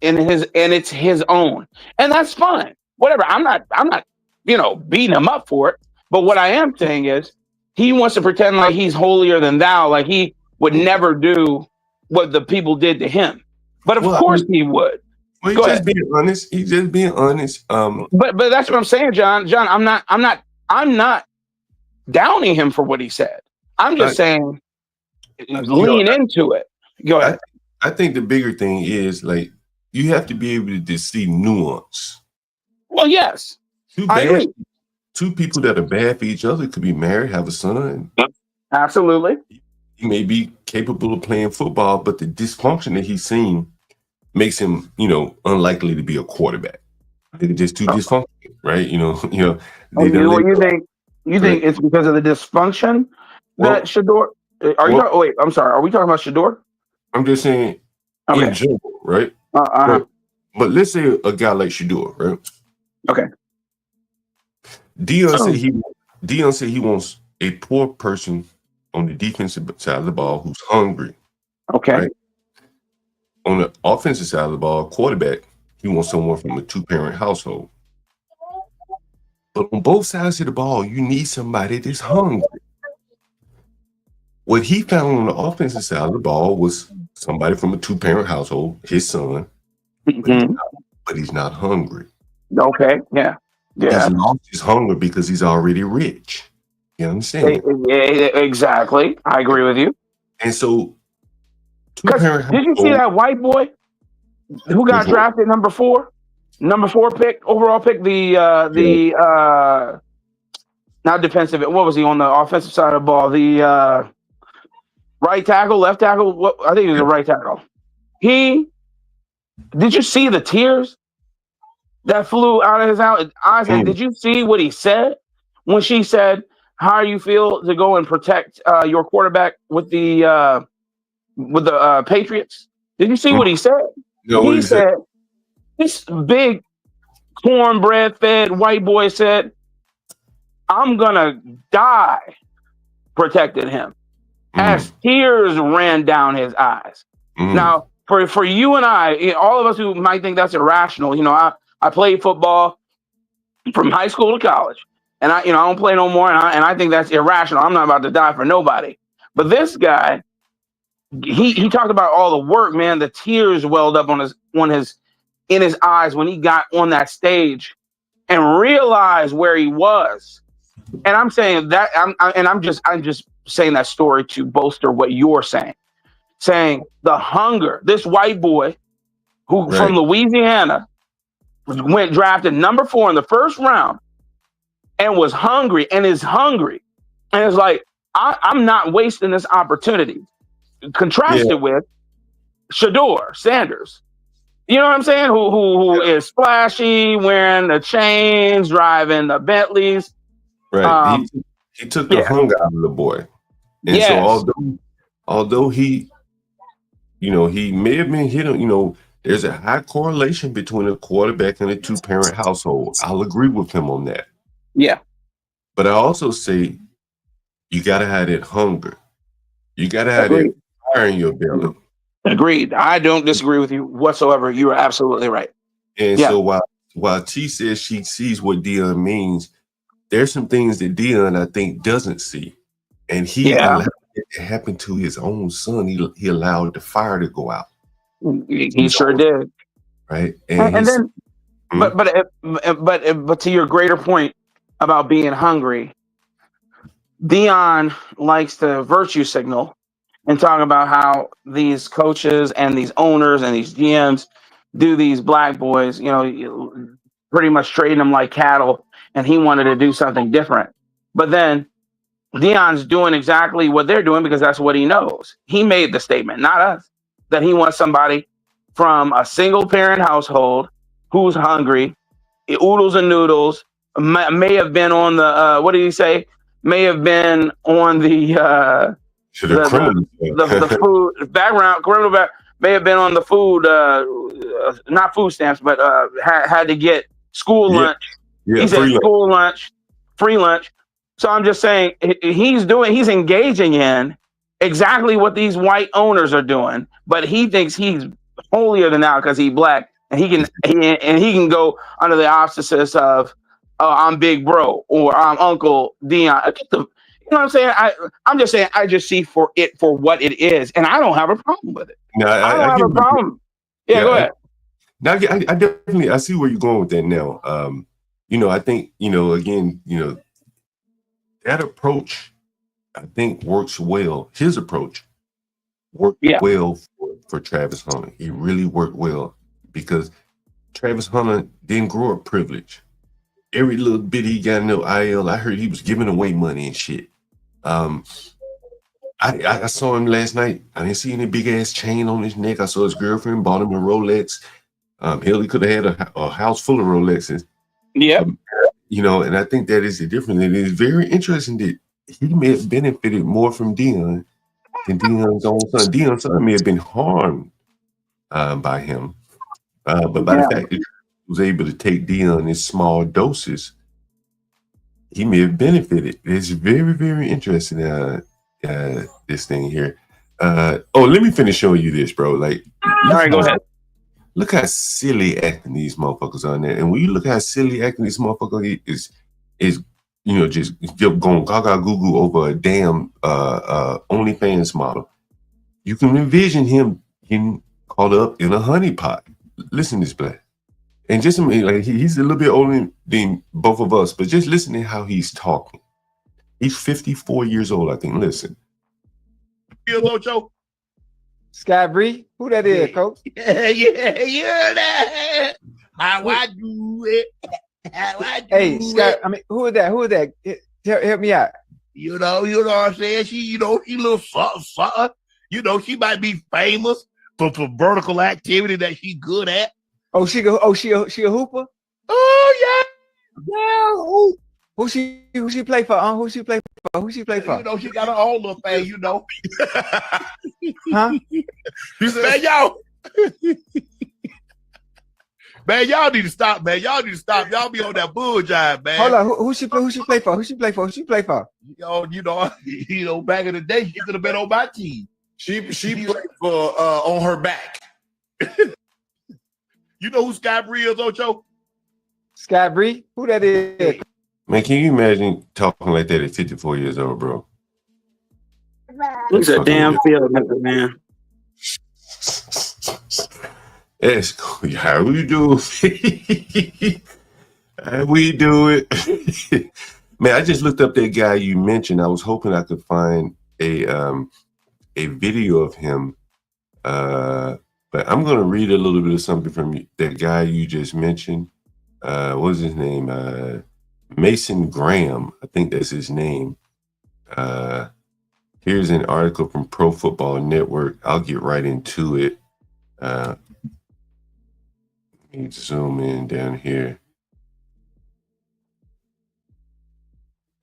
Speaker 15: his own, and that's fine. Whatever. I'm not beating him up for it. But what I am saying is he wants to pretend like he's holier than thou, like he would never do what the people did to him. But of course he would.
Speaker 1: Well, he's just being honest. He's just being honest.
Speaker 15: But that's what I'm saying, John. John, I'm not downing him for what he said. I'm just saying lean into it. Go ahead.
Speaker 1: I think the bigger thing is, like, you have to be able to see nuance.
Speaker 15: Well, yes.
Speaker 1: Two people that are bad for each other could be married, have a son.
Speaker 15: Absolutely.
Speaker 1: He may be capable of playing football, but the dysfunction that he's seen makes him, unlikely to be a quarterback. They're just too dysfunctional, right? You
Speaker 15: think it's because of the dysfunction that Shedeur? I'm sorry. Are we talking about Shedeur?
Speaker 1: I'm just saying in general, right? But let's say a guy like Shedeur, right?
Speaker 15: Okay.
Speaker 1: Deion said he wants a poor person on the defensive side of the ball who's hungry.
Speaker 15: Okay.
Speaker 1: Right? On the offensive side of the ball, quarterback, he wants someone from a 2-parent household. But on both sides of the ball, you need somebody that's hungry. What he found on the offensive side of the ball was somebody from a 2-parent household, his son, but he's not hungry.
Speaker 15: Okay, yeah.
Speaker 1: He's lost his hunger because he's already rich. You understand?
Speaker 15: Yeah, exactly. I agree with you.
Speaker 1: And so,
Speaker 15: Did you see that white boy who got drafted number 4 pick, overall pick? Not defensive. What was he on the offensive side of the ball? The right tackle, left tackle. I think he was a right tackle. Did you see the tears that flew out of his eyes? And did you see what he said when she said, "How do you feel to go and protect your quarterback with the Patriots?" Did you see what he said?
Speaker 1: No,
Speaker 15: He said, this big cornbread fed white boy said, "I'm gonna die protecting him," as tears ran down his eyes. Now, for you and I, all of us who might think that's irrational, I played football from high school to college, and I don't play no more, and I think that's irrational. I'm not about to die for nobody. But this guy, he talked about all the work, man. The tears welled up in his eyes when he got on that stage and realized where he was. And I'm saying that I'm just saying that story to bolster what you're saying the hunger. This white boy who from Louisiana went drafted number 4 in the first round and was hungry and is hungry. And it's like, I'm not wasting this opportunity. Contrasted with Shedeur Sanders. You know what I'm saying? Who is flashy, wearing the chains, driving the Bentleys.
Speaker 1: Right. He took the hunger out of the boy. And so although he, he may have been hit, there's a high correlation between a quarterback and a 2-parent household. I'll agree with him on that.
Speaker 15: Yeah.
Speaker 1: But I also say you got to have that hunger. You got to have that fire in your belly.
Speaker 15: Agreed. I don't disagree with you whatsoever. You are absolutely right.
Speaker 1: And so while T says she sees what Dion means, there's some things that Dion, I think, doesn't see. And he allowed it to happen to his own son. He allowed the fire to go out.
Speaker 15: He sure did.
Speaker 1: Right.
Speaker 15: And then, but to your greater point about being hungry, Dion likes to virtue signal and talk about how these coaches and these owners and these GMs do these black boys, pretty much trading them like cattle. And he wanted to do something different. But then Dion's doing exactly what they're doing because that's what he knows. He made the statement, not us, that he wants somebody from a single parent household who's hungry, oodles and noodles, may have been on the, what did he say? May have been on the food background, criminal back, may have been on the food, not food stamps, but had to get school lunch. He said school lunch, free lunch. So I'm just saying he's engaging in exactly what these white owners are doing, but he thinks he's holier than thou because he's black and he can go under the auspices of I'm Big Bro or I'm Uncle Dion. You know what I'm saying? I'm just saying I just see for what it is, and I don't have a problem with it.
Speaker 1: No,
Speaker 15: I don't have a problem. Go ahead.
Speaker 1: I definitely I see where you're going with that now. I think again, that approach I think works well. His approach worked well for Travis Hunter. He really worked well because Travis Hunter didn't grow up privileged. Every little bit he got in the IL, I heard he was giving away money and shit. I saw him last night. I didn't see any big ass chain on his neck. I saw his girlfriend bought him a Rolex. Hell, he could have had a house full of Rolexes.
Speaker 15: Yeah.
Speaker 1: And I think that is the difference. It is very interesting that he may have benefited more from Dion than Dion's own son. Dion's son may have been harmed by him. But by the fact that he was able to take Dion in small doses, he may have benefited. It's very, very interesting, this thing here. Let me finish showing you this, bro. Like,
Speaker 15: all right, go ahead.
Speaker 1: Look how silly acting these motherfuckers are on there. And when you look how silly acting this motherfucker is just going gaga goo goo over a damn OnlyFans model, you can envision him getting caught up in a honeypot. Listen to this black. And just like he's a little bit older than both of us, but just listen to how he's talking. He's 54 years old, I think. Listen.
Speaker 9: Ocho?
Speaker 18: Sky Bree? Who that is, Coach?
Speaker 9: Yeah. How I do it. How I do
Speaker 18: Hey, Sky,
Speaker 9: it.
Speaker 18: I mean, who is that? Who is that? Help me out.
Speaker 9: You know what I'm saying? She little something. She might be famous for vertical activity that she good at.
Speaker 18: Oh, she a hooper?
Speaker 9: Oh yeah.
Speaker 18: Who she play for? Who she play for? Who she play for?
Speaker 9: She got her own little thing,
Speaker 18: Huh?
Speaker 9: Man, y'all need to stop, man. Y'all need to stop. Y'all be on that bull jive, man.
Speaker 18: Hold on. Who she play for? Who she play for?
Speaker 9: Back in the day, she could have been on my team.
Speaker 14: She played for on her back.
Speaker 9: You know who Sky Bree is, Ocho?
Speaker 18: Sky Bree? Who that is?
Speaker 1: Man, can you imagine talking like that at 54 years old, bro?
Speaker 15: It's a damn field, man.
Speaker 1: That's cool. How we do it? How we do it? Man, I just looked up that guy you mentioned. I was hoping I could find a video of him. But I'm going to read a little bit of something from that guy you just mentioned. What's his name? Mason Graham. I think that's his name. Here's an article from Pro Football Network. I'll get right into it. Let me zoom in down here.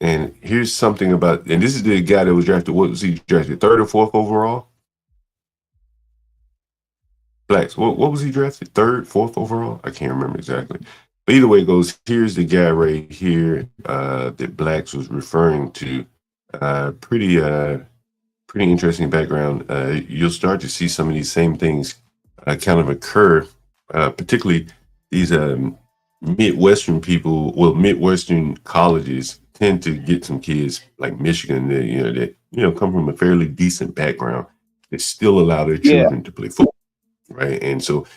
Speaker 1: And here's something about, and this is the guy that was drafted. What was he drafted? 3rd or 4th overall? Blacks. What was he drafted? 3rd, 4th overall? I can't remember exactly. But either way it goes, here's the guy right here that Blacks was referring to. Pretty interesting background. You'll start to see some of these same things kind of occur, particularly these Midwestern people. Well, Midwestern colleges tend to get some kids like Michigan that come from a fairly decent background that still allow their children to play football, right? And so,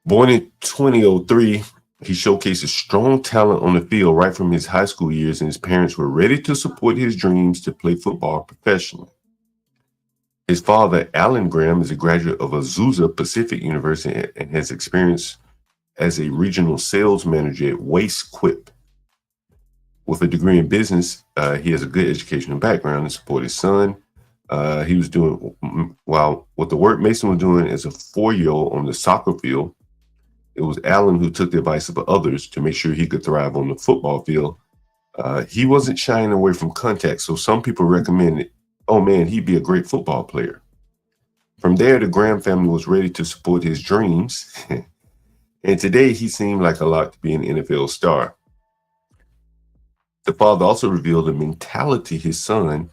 Speaker 1: born in 2003. He showcases strong talent on the field right from his high school years, and his parents were ready to support his dreams to play football professionally. His father, Alan Graham, is a graduate of Azusa Pacific University and has experience as a regional sales manager at Waste Quip. With a degree in business, he has a good educational background to support his son. He was doing, what the work Mason was doing as a 4-year-old on the soccer field, it was Allen who took the advice of others to make sure he could thrive on the football field. He wasn't shying away from contact, so some people recommended, oh man, he'd be a great football player. From there, the Graham family was ready to support his dreams, and today he seemed like a lot to be an NFL star. The father also revealed the mentality his son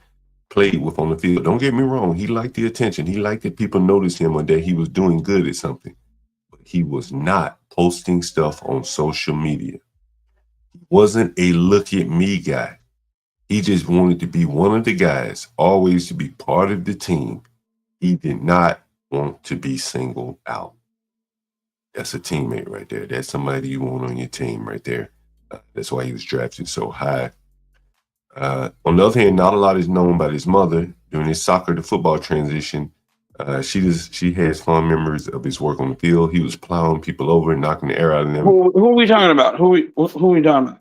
Speaker 1: played with on the field. Don't get me wrong, he liked the attention. He liked that people noticed him or that he was doing good at something. He was not posting stuff on social media. He wasn't a look at me guy. He just wanted to be one of the guys, always to be part of the team. He did not want to be singled out. That's a teammate right there. That's somebody you want on your team right there. That's why he was drafted so high. On the other hand, not a lot is known about his mother. During his soccer to football transition, she has fond memories of his work on the field. He was plowing people over and knocking the air out of them.
Speaker 15: Who are we talking about? Who are we talking about?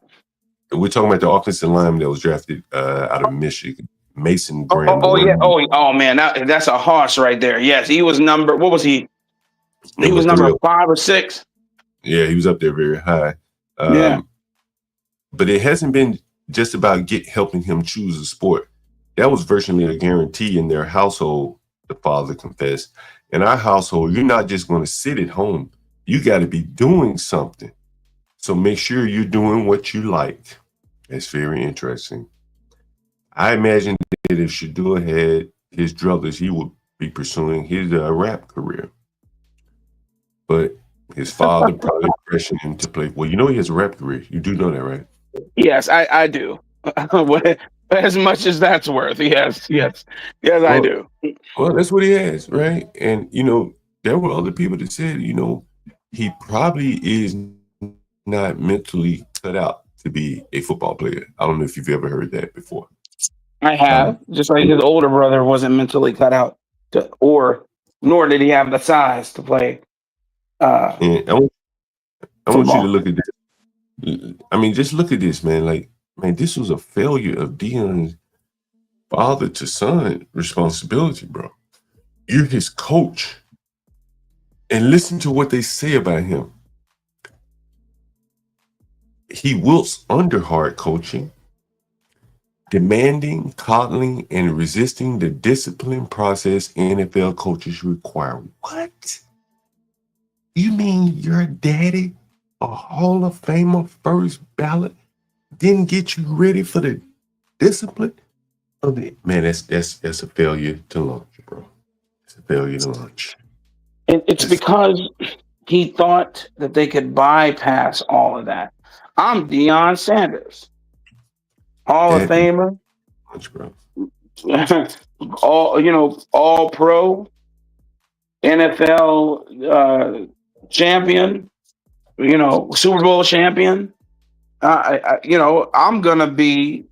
Speaker 1: We're talking about the offensive lineman that was drafted out of Michigan, Mason Graham.
Speaker 15: Oh man, that's a horse right there. Yes, he was number. What was he? He was number 5 or 6.
Speaker 1: Yeah, he was up there very high. But it hasn't been just about helping him choose a sport. That was virtually a guarantee in their household, the father confessed. In our household, you're not just going to sit at home. You got to be doing something. So make sure you're doing what you like. That's very interesting. I imagine that if Shedeur had his druthers, he would be pursuing his rap career. But his father probably pressured him to play. Well, he has a rap career. You do know that, right?
Speaker 15: Yes, I do. As much as that's worth. Yes, I do.
Speaker 1: Well, that's what he has, right? And, there were other people that said, he probably is not mentally cut out to be a football player. I don't know if you've ever heard that before.
Speaker 15: I have, just like his older brother wasn't mentally cut out nor did he have the size to play
Speaker 1: And I want you to
Speaker 15: football.
Speaker 1: look at this. I mean, just look at this, man. Like, man, this was a failure of Dion's father to son responsibility, bro. You're his coach. And listen to what they say about him. He wilts under hard coaching, demanding, coddling, and resisting the discipline process NFL coaches require. What? You mean your daddy, a Hall of Famer, first ballot, didn't get you ready for the discipline? Man, that's a failure to launch, bro. It's a failure to launch.
Speaker 15: It's because he thought that they could bypass all of that. I'm Deion Sanders, Hall of Famer,
Speaker 1: launch, bro.
Speaker 15: all pro, NFL champion, Super Bowl champion. I'm gonna be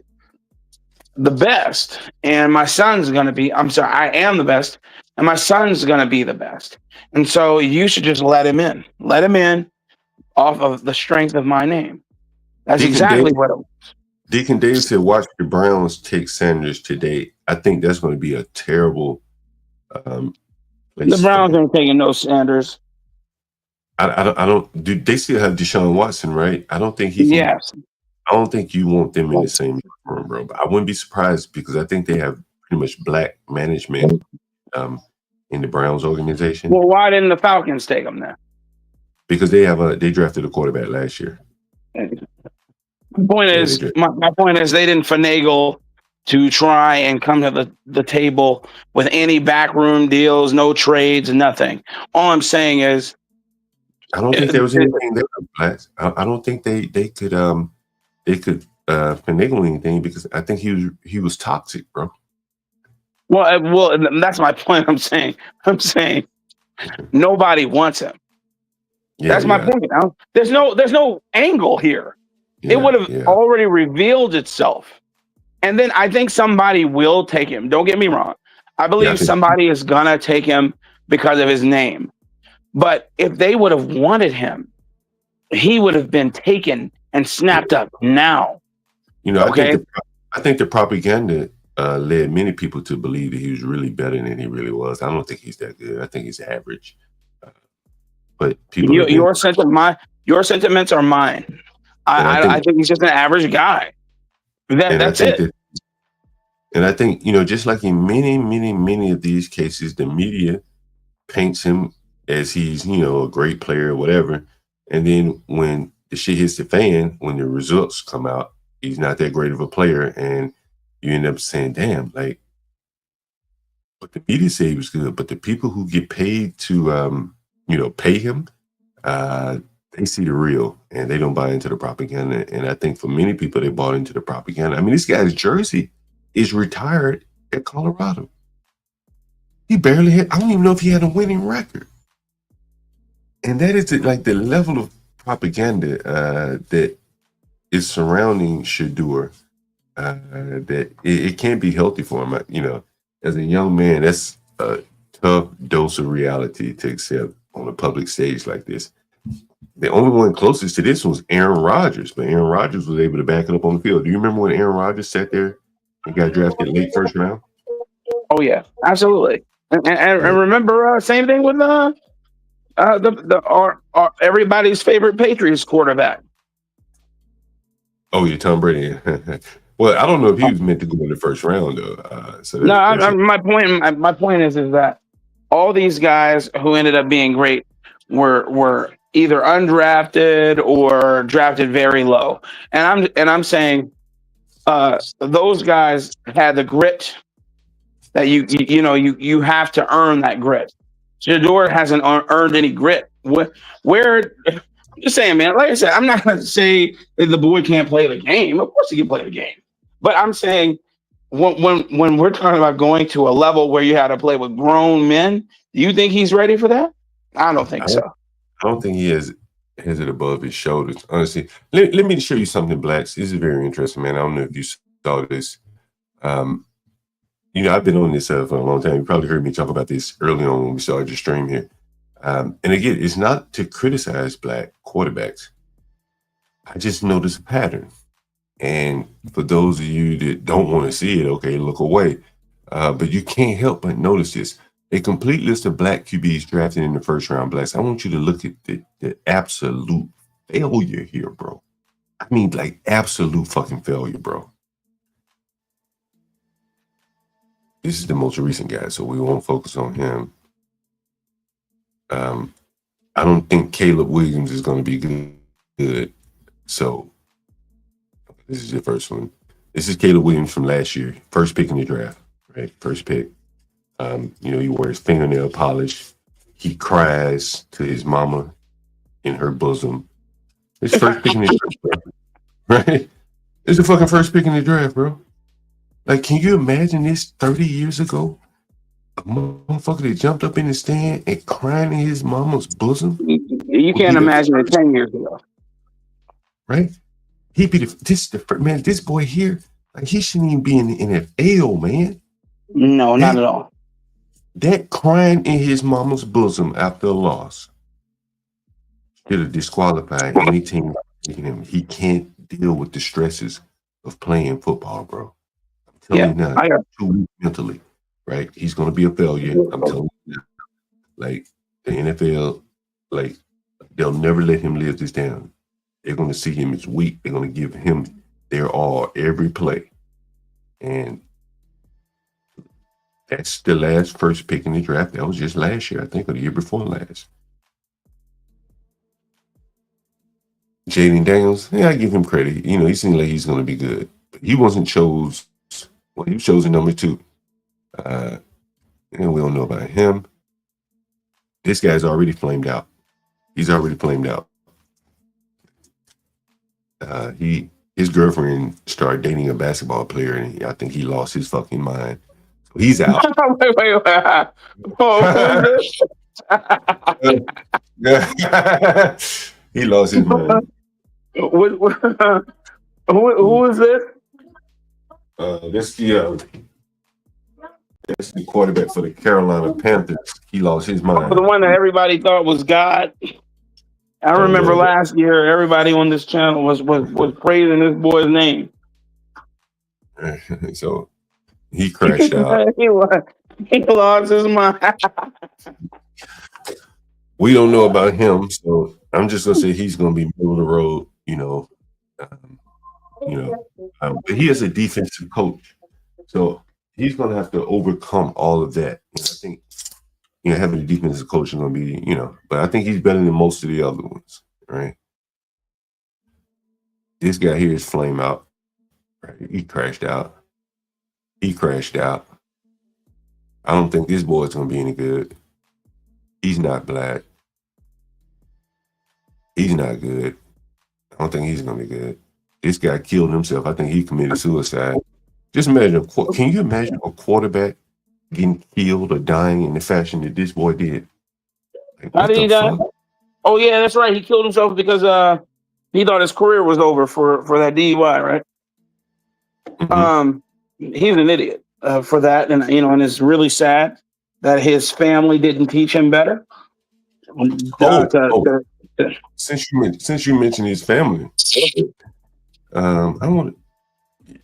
Speaker 15: the best, and my son's gonna be. I'm sorry, I am the best, and my son's gonna be the best. And so you should just let him in. Let him in off of the strength of my name. That's exactly what it was.
Speaker 1: Deacon Davis said, watch the Browns take Sanders today. I think that's going to be a terrible
Speaker 15: The Browns ain't taking no Sanders.
Speaker 1: I don't do they still have Deshaun Watson, right? I don't think he can.
Speaker 15: Yes.
Speaker 1: I don't think you want them in the same room, bro. But I wouldn't be surprised because I think they have pretty much black management in the Browns organization.
Speaker 15: Well, why didn't the Falcons take him then?
Speaker 1: Because they drafted a quarterback last year.
Speaker 15: My point is they didn't finagle to try and come to the table with any backroom deals, no trades, nothing. All I'm saying is
Speaker 1: I don't think there was anything there. I don't think they could finagle anything because I think he was toxic, bro.
Speaker 15: Well, that's my point. I'm saying nobody wants him. That's my point. There's no angle here. It would have already revealed itself. And then I think somebody will take him. Don't get me wrong. I believe somebody is gonna take him because of his name. But if they would have wanted him, he would have been taken and snapped up now.
Speaker 1: I think the propaganda led many people to believe that he was really better than he really was. I don't think he's that good. I think he's average. But people,
Speaker 15: your sentiments are mine. I think he's just an average guy. That's it.
Speaker 1: And I think, just like in many of these cases, the media paints him as he's, a great player or whatever. And then when the shit hits the fan, when the results come out, he's not that great of a player. And you end up saying, damn, like, but the media say he was good. But the people who get paid to, pay him, they see the real and they don't buy into the propaganda. And I think for many people, they bought into the propaganda. I mean, this guy's jersey is retired at Colorado. He barely had, I don't even know if he had a winning record. And that is like the level of propaganda that is surrounding Shedeur, that it can't be healthy for him. As a young man, that's a tough dose of reality to accept on a public stage like this. The only one closest to this was Aaron Rodgers, but Aaron Rodgers was able to back it up on the field. Do you remember when Aaron Rodgers sat there and got drafted late first round?
Speaker 15: Oh yeah, absolutely. And remember, same thing with everybody's favorite Patriots quarterback.
Speaker 1: Oh yeah, Tom Brady. Well, I don't know if he was meant to go in the first round though.
Speaker 15: My point is that all these guys who ended up being great were either undrafted or drafted very low. And I'm saying those guys had the grit that you have to earn that grit. Shedeur hasn't earned any grit. Where I'm just saying, man, like I said, I'm not going to say that the boy can't play the game. Of course he can play the game. But I'm saying when we're talking about going to a level where you had to play with grown men, do you think he's ready for that? I don't think so.
Speaker 1: I don't think he has it above his shoulders. Honestly, let me show you something, Blacks. This is very interesting, man. I don't know if you saw this. I've been on this for a long time. You probably heard me talk about this early on when we started the stream here. And again, it's not to criticize black quarterbacks. I just noticed a pattern. And for those of you that don't want to see it, okay, look away. But you can't help but notice this. A complete list of black QBs drafted in the first round, blacks. I want you to look at the absolute failure here, bro. I mean, like absolute fucking failure, bro. This is the most recent guy, so we won't focus on him. I don't think Caleb Williams is going to be good. So this is the first one. This is Caleb Williams from last year, first pick in the draft, right? First pick. He wears fingernail polish. He cries to his mama in her bosom. It's first pick in the draft, bro. Right? It's the fucking first pick in the draft, bro. Like, can you imagine this 30 years ago? A motherfucker that jumped up in the stand and crying in his mama's bosom.
Speaker 15: You can't imagine it 10 years ago.
Speaker 1: Right? He'd be this boy here, like he shouldn't even be in the NFL, man.
Speaker 15: No, not at all.
Speaker 1: That crying in his mama's bosom after a loss should have disqualified any team taking him. He can't deal with the stresses of playing football, bro. I'm telling you now, too weak mentally, right? He's gonna be a failure. I'm telling you now. Like the NFL, like they'll never let him live this down. They're gonna see him as weak. They're gonna give him their all every play. And that's the last first pick in the draft. That was just last year, I think, or the year before last. Jaden Daniels, I give him credit. He seemed like he's going to be good. But he wasn't chose. Well, he was chosen number 2. And we don't know about him. This guy's already flamed out. He's already flamed out. His girlfriend started dating a basketball player, and I think he lost his fucking mind. So he's out.
Speaker 15: wait. Oh,
Speaker 1: he lost his mind.
Speaker 15: Who is this?
Speaker 1: That's the quarterback for the Carolina Panthers. He lost his mind.
Speaker 15: The one that everybody thought was God. I remember last year, everybody on this channel was praising this boy's name.
Speaker 1: So he crashed out.
Speaker 15: He lost his mind.
Speaker 1: We don't know about him, so I'm just gonna say he's gonna be middle of the road. But he is a defensive coach, so he's gonna have to overcome all of that. I think having a defensive coach is gonna be but I think he's better than most of the other ones, right? This guy here is flame out. Right? He crashed out. I don't think this boy is gonna be any good. He's not black. He's not good. I don't think he's gonna be good. This guy killed himself. I think he committed suicide. Just imagine. Can you imagine a quarterback getting killed or dying in the fashion that this boy did? Like,
Speaker 15: how did he die? Oh yeah, that's right. He killed himself because he thought his career was over for that DUI, right? Mm-hmm. He's an idiot for that, and and it's really sad that his family didn't teach him better.
Speaker 1: Since you mentioned his family,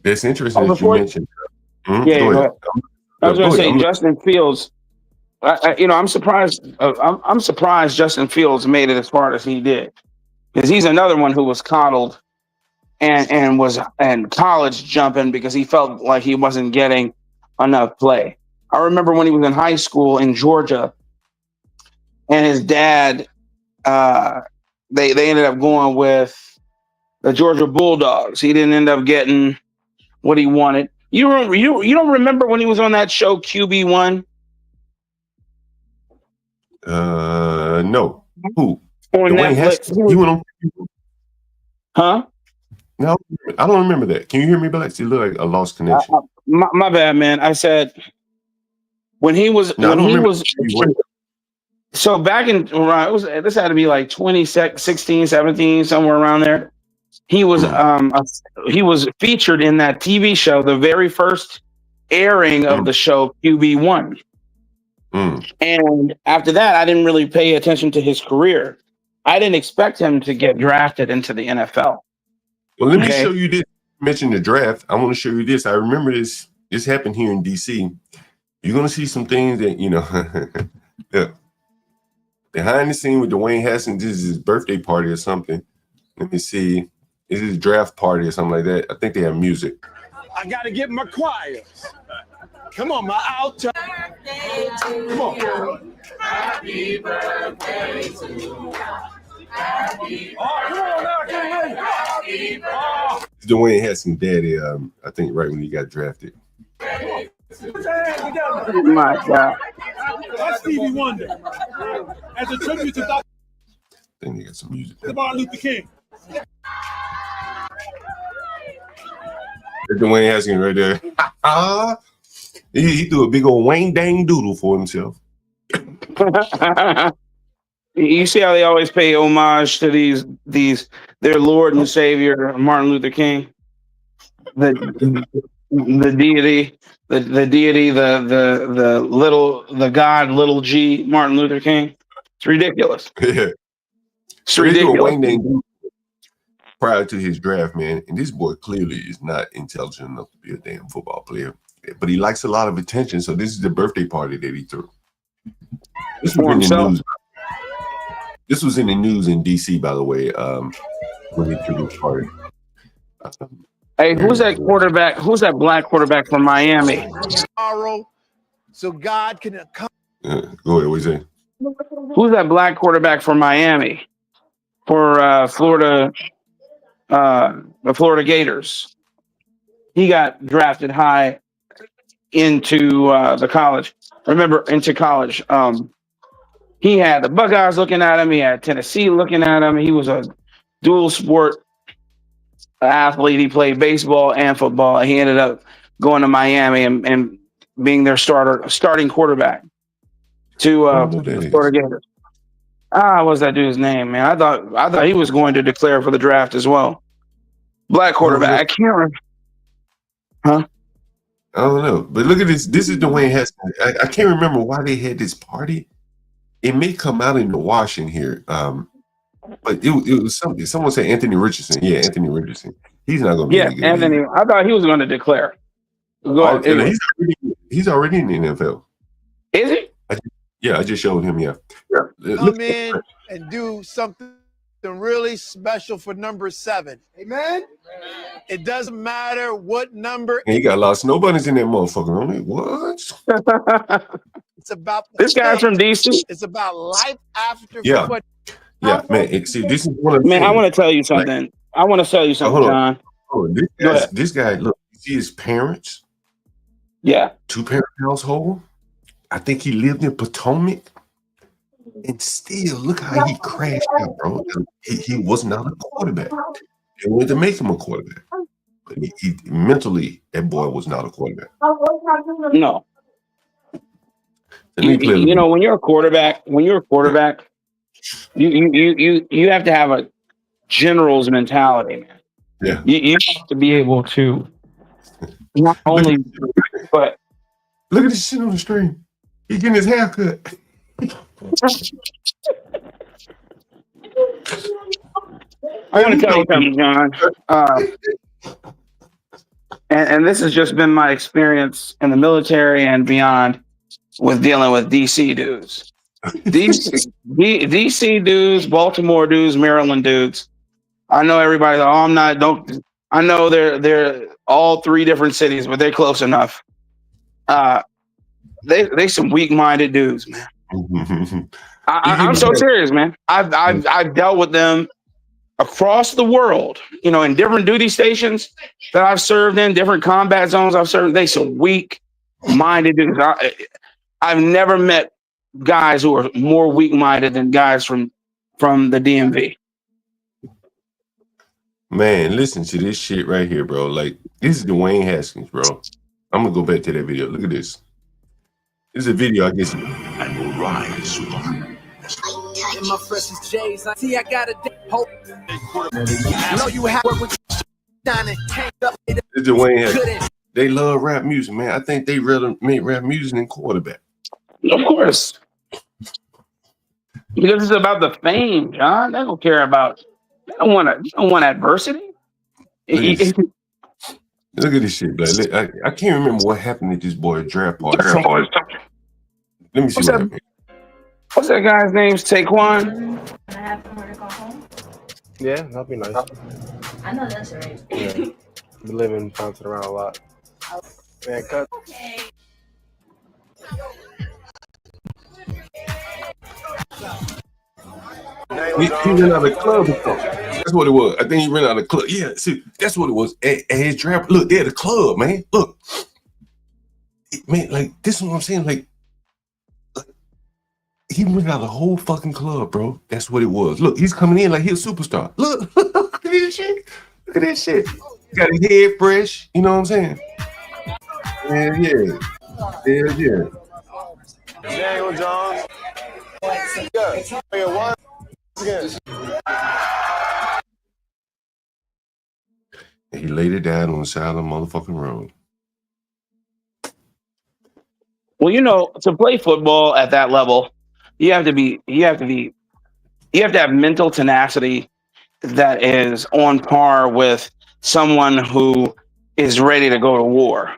Speaker 1: that's interesting that you mentioned.
Speaker 15: Yeah, go ahead. I was going to say Justin Fields. I'm surprised. I'm surprised Justin Fields made it as far as he did, because he's another one who was coddled and was college jumping because he felt like he wasn't getting enough play. I remember when he was in high school in Georgia, and his dad, they ended up going with the Georgia Bulldogs. He didn't end up getting what he wanted. You don't remember when he was on that show QB1?
Speaker 1: No. Who?
Speaker 15: On Netflix.
Speaker 1: He went on.
Speaker 15: Huh?
Speaker 1: No, I don't remember that. Can you hear me, Black? It looked like a lost connection.
Speaker 15: My bad, man. I said when he was so back in this had to be like 2016, 17, somewhere around there. He was he was featured in that TV show, the very first airing of the show QB1. And after that, I didn't really pay attention to his career. I didn't expect him to get drafted into the NFL.
Speaker 1: Well, let me show you this. You mentioned the draft. I want to show you this. I remember this. This happened here in DC. You're gonna see some things that yeah. Behind the scene with Dwayne Haskins, this is his birthday party or something. Let me see. Is his draft party or something like that? I think they have music.
Speaker 19: I gotta get my choirs. Come on, my alto. Come on. Happy birthday to you. Happy
Speaker 1: It's Dwayne Haskins' daddy. I think right when he got drafted.
Speaker 15: My God.
Speaker 19: That's Stevie Wonder. As a tribute to Dr.
Speaker 1: I think they got some music.
Speaker 19: Martin Luther King.
Speaker 1: There's Dwayne Haskins right there. He threw a big old Wayne Dang Doodle for himself.
Speaker 15: You see how they always pay homage to their Lord and Savior Martin Luther King, the deity, the God, little G, Martin Luther King. It's ridiculous.
Speaker 1: Yeah,
Speaker 15: it's ridiculous.
Speaker 1: Wayne Dang Doodle prior to his draft, man, and this boy clearly is not intelligent enough to be a damn football player, but he likes a lot of attention. So this is the birthday party that he threw. This was in the news. This was in the news in DC, by the way, when he threw this party.
Speaker 15: Hey, who's that quarterback? Who's that black quarterback from Miami?
Speaker 19: Tomorrow, so God can come.
Speaker 1: Go ahead, what you say?
Speaker 15: Who's that black quarterback from Miami for Florida? The Florida Gators. He got drafted high into the college. Remember, into college. He had the Buckeyes looking at him. He had Tennessee looking at him. He was a dual sport athlete. He played baseball and football. He ended up going to Miami and being their starting quarterback to the Florida Gators. What's that dude's name, man? I thought he was going to declare for the draft as well. Black quarterback. I can't remember. Huh?
Speaker 1: I don't know. But look at this. This is Dwayne Haskins. I can't remember why they had this party. It may come out in the wash in here. But it was something. Someone said Anthony Richardson. Yeah, Anthony Richardson. He's not going to be any good.
Speaker 15: Anthony. I thought he was going to declare. Go ahead. Anyway.
Speaker 1: He's already in the NFL.
Speaker 15: Is he?
Speaker 1: I just showed him. Yeah.
Speaker 19: Come in and do something really special for number 7. Amen. It doesn't matter what number.
Speaker 1: And he got a lot of snow bunnies in that motherfucker. I'm like, what?
Speaker 19: It's about
Speaker 15: this guy's from DC.
Speaker 19: It's about life after.
Speaker 1: Yeah. Yeah, man. See, this is one of the
Speaker 15: man. I want to tell you something. Like, I want to tell you something, John.
Speaker 1: This guy, look, you see his parents?
Speaker 15: Yeah.
Speaker 1: 2-parent household. I think he lived in Potomac. And still, look how he crashed out, bro. He was not a quarterback. They wanted to make him a quarterback. But he mentally, that boy was not a quarterback.
Speaker 15: No. You know, when you're a quarterback, you have to have a general's mentality, man.
Speaker 1: Yeah.
Speaker 15: You have to be able to not only, but
Speaker 1: look at this shit on the stream. He getting his hair cut.
Speaker 15: I want to tell you something, John. And this has just been my experience in the military and beyond with dealing with DC dudes. DC dudes, Baltimore dudes, Maryland dudes. I know everybody. I know they're all 3 different cities, but they're close enough. They some weak-minded dudes, man. I'm so serious, man. I've dealt with them across the world, you know, in different duty stations that I've served in, different combat zones I've served. They some weak-minded dudes. I've never met guys who are more weak-minded than guys from the DMV.
Speaker 1: Man, listen to this shit right here, bro. Like, this is Dwayne Haskins, bro. I'm gonna go back to that video. Look at this. This is a video, I guess. I will rise with you.
Speaker 19: In my freshest J's, I see I got a hope. I know you have work with Shannon.
Speaker 1: This is Dwayne Haskins. they love rap music, man. I think they rather make rap music than quarterback.
Speaker 15: Of course. Because it's about the fame, John. They don't care about. They don't want adversity.
Speaker 1: Look at this. Look at this shit, Blake. I can't remember what happened at this boy's draft party. Let me see what happened.
Speaker 15: What's that guy's name? Taquan?
Speaker 20: I have somewhere to call home.
Speaker 21: Yeah, that'd be nice.
Speaker 20: I know that's right.
Speaker 21: Yeah. We live in bouncing around a lot. Man, cut.
Speaker 20: Okay.
Speaker 1: He ran out of the club before. That's what it was. I think he ran out of the club. Yeah, see, that's what it was. At his draft, look, they're at the club, man. Look. Man, like, this is what I'm saying. Like, he ran out of the whole fucking club, bro. That's what it was. Look, he's coming in like he's a superstar. Look, look at this shit. Look at this shit. Got his head fresh. You know what I'm saying? Yeah.
Speaker 21: Daniel Jones. Yeah.
Speaker 1: And he laid it down on the side of the motherfucking road.
Speaker 15: Well, you know, to play football at that level, you have to have mental tenacity that is on par with someone who is ready to go to war.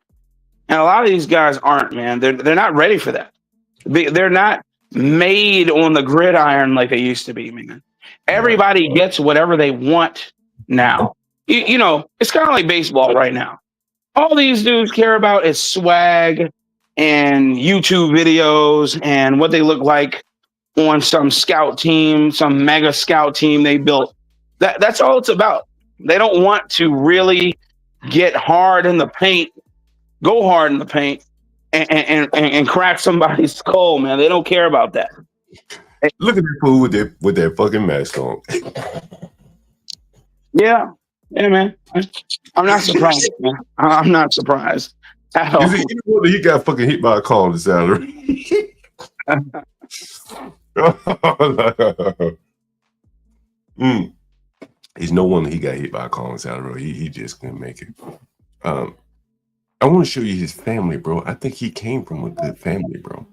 Speaker 15: And a lot of these guys aren't, man. They're not ready for that. They're not made on the gridiron like they used to be, man. Everybody gets whatever they want now. You know, it's kind of like baseball right now. All these dudes care about is swag and YouTube videos and what they look like on some scout team, some mega scout team they built. That's all it's about. They don't want to really get hard in the paint, go hard in the paint, and crack somebody's skull, man. They don't care about that.
Speaker 1: Look at that fool with that fucking mask on.
Speaker 15: Yeah, man. I'm not surprised, man. I'm not surprised at all.
Speaker 1: He got fucking hit by a car on the salary. It's no wonder he got hit by a car on the salary. He just couldn't make it. I want to show you his family, bro. I think he came from a good family, bro.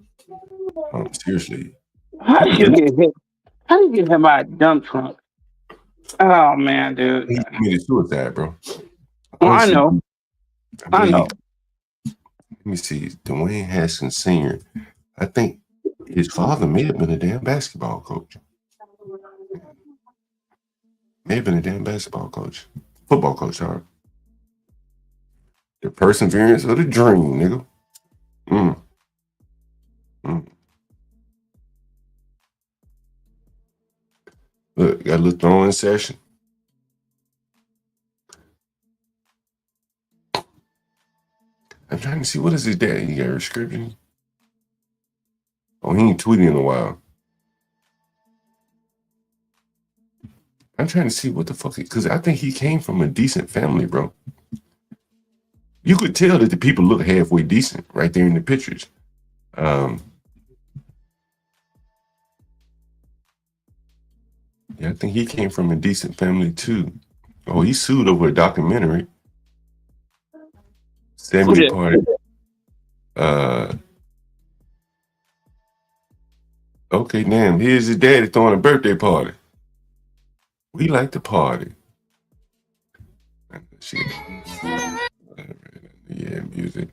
Speaker 1: Seriously.
Speaker 15: How did you get hit? How did you get hit by a dump truck? Oh man, dude.
Speaker 1: He committed suicide, bro.
Speaker 15: Well, I know. I know.
Speaker 1: Let me see. Dwayne Haskins Sr. I think his father may have been a damn basketball coach. May have been a damn basketball coach. Football coach, sorry. The perseverance of the dream, nigga. Look, got a little throwing session. I'm trying to see, what is his dad? He got a prescription? Oh, he ain't tweeting in a while. I'm trying to see what the fuck, because I think he came from a decent family, bro. You could tell that the people look halfway decent right there in the pictures. Yeah, I think he came from a decent family too. Oh, he sued over a documentary. 70 party. Okay, damn. Here's his daddy throwing a birthday party. We like to party. Shit. Yeah, music.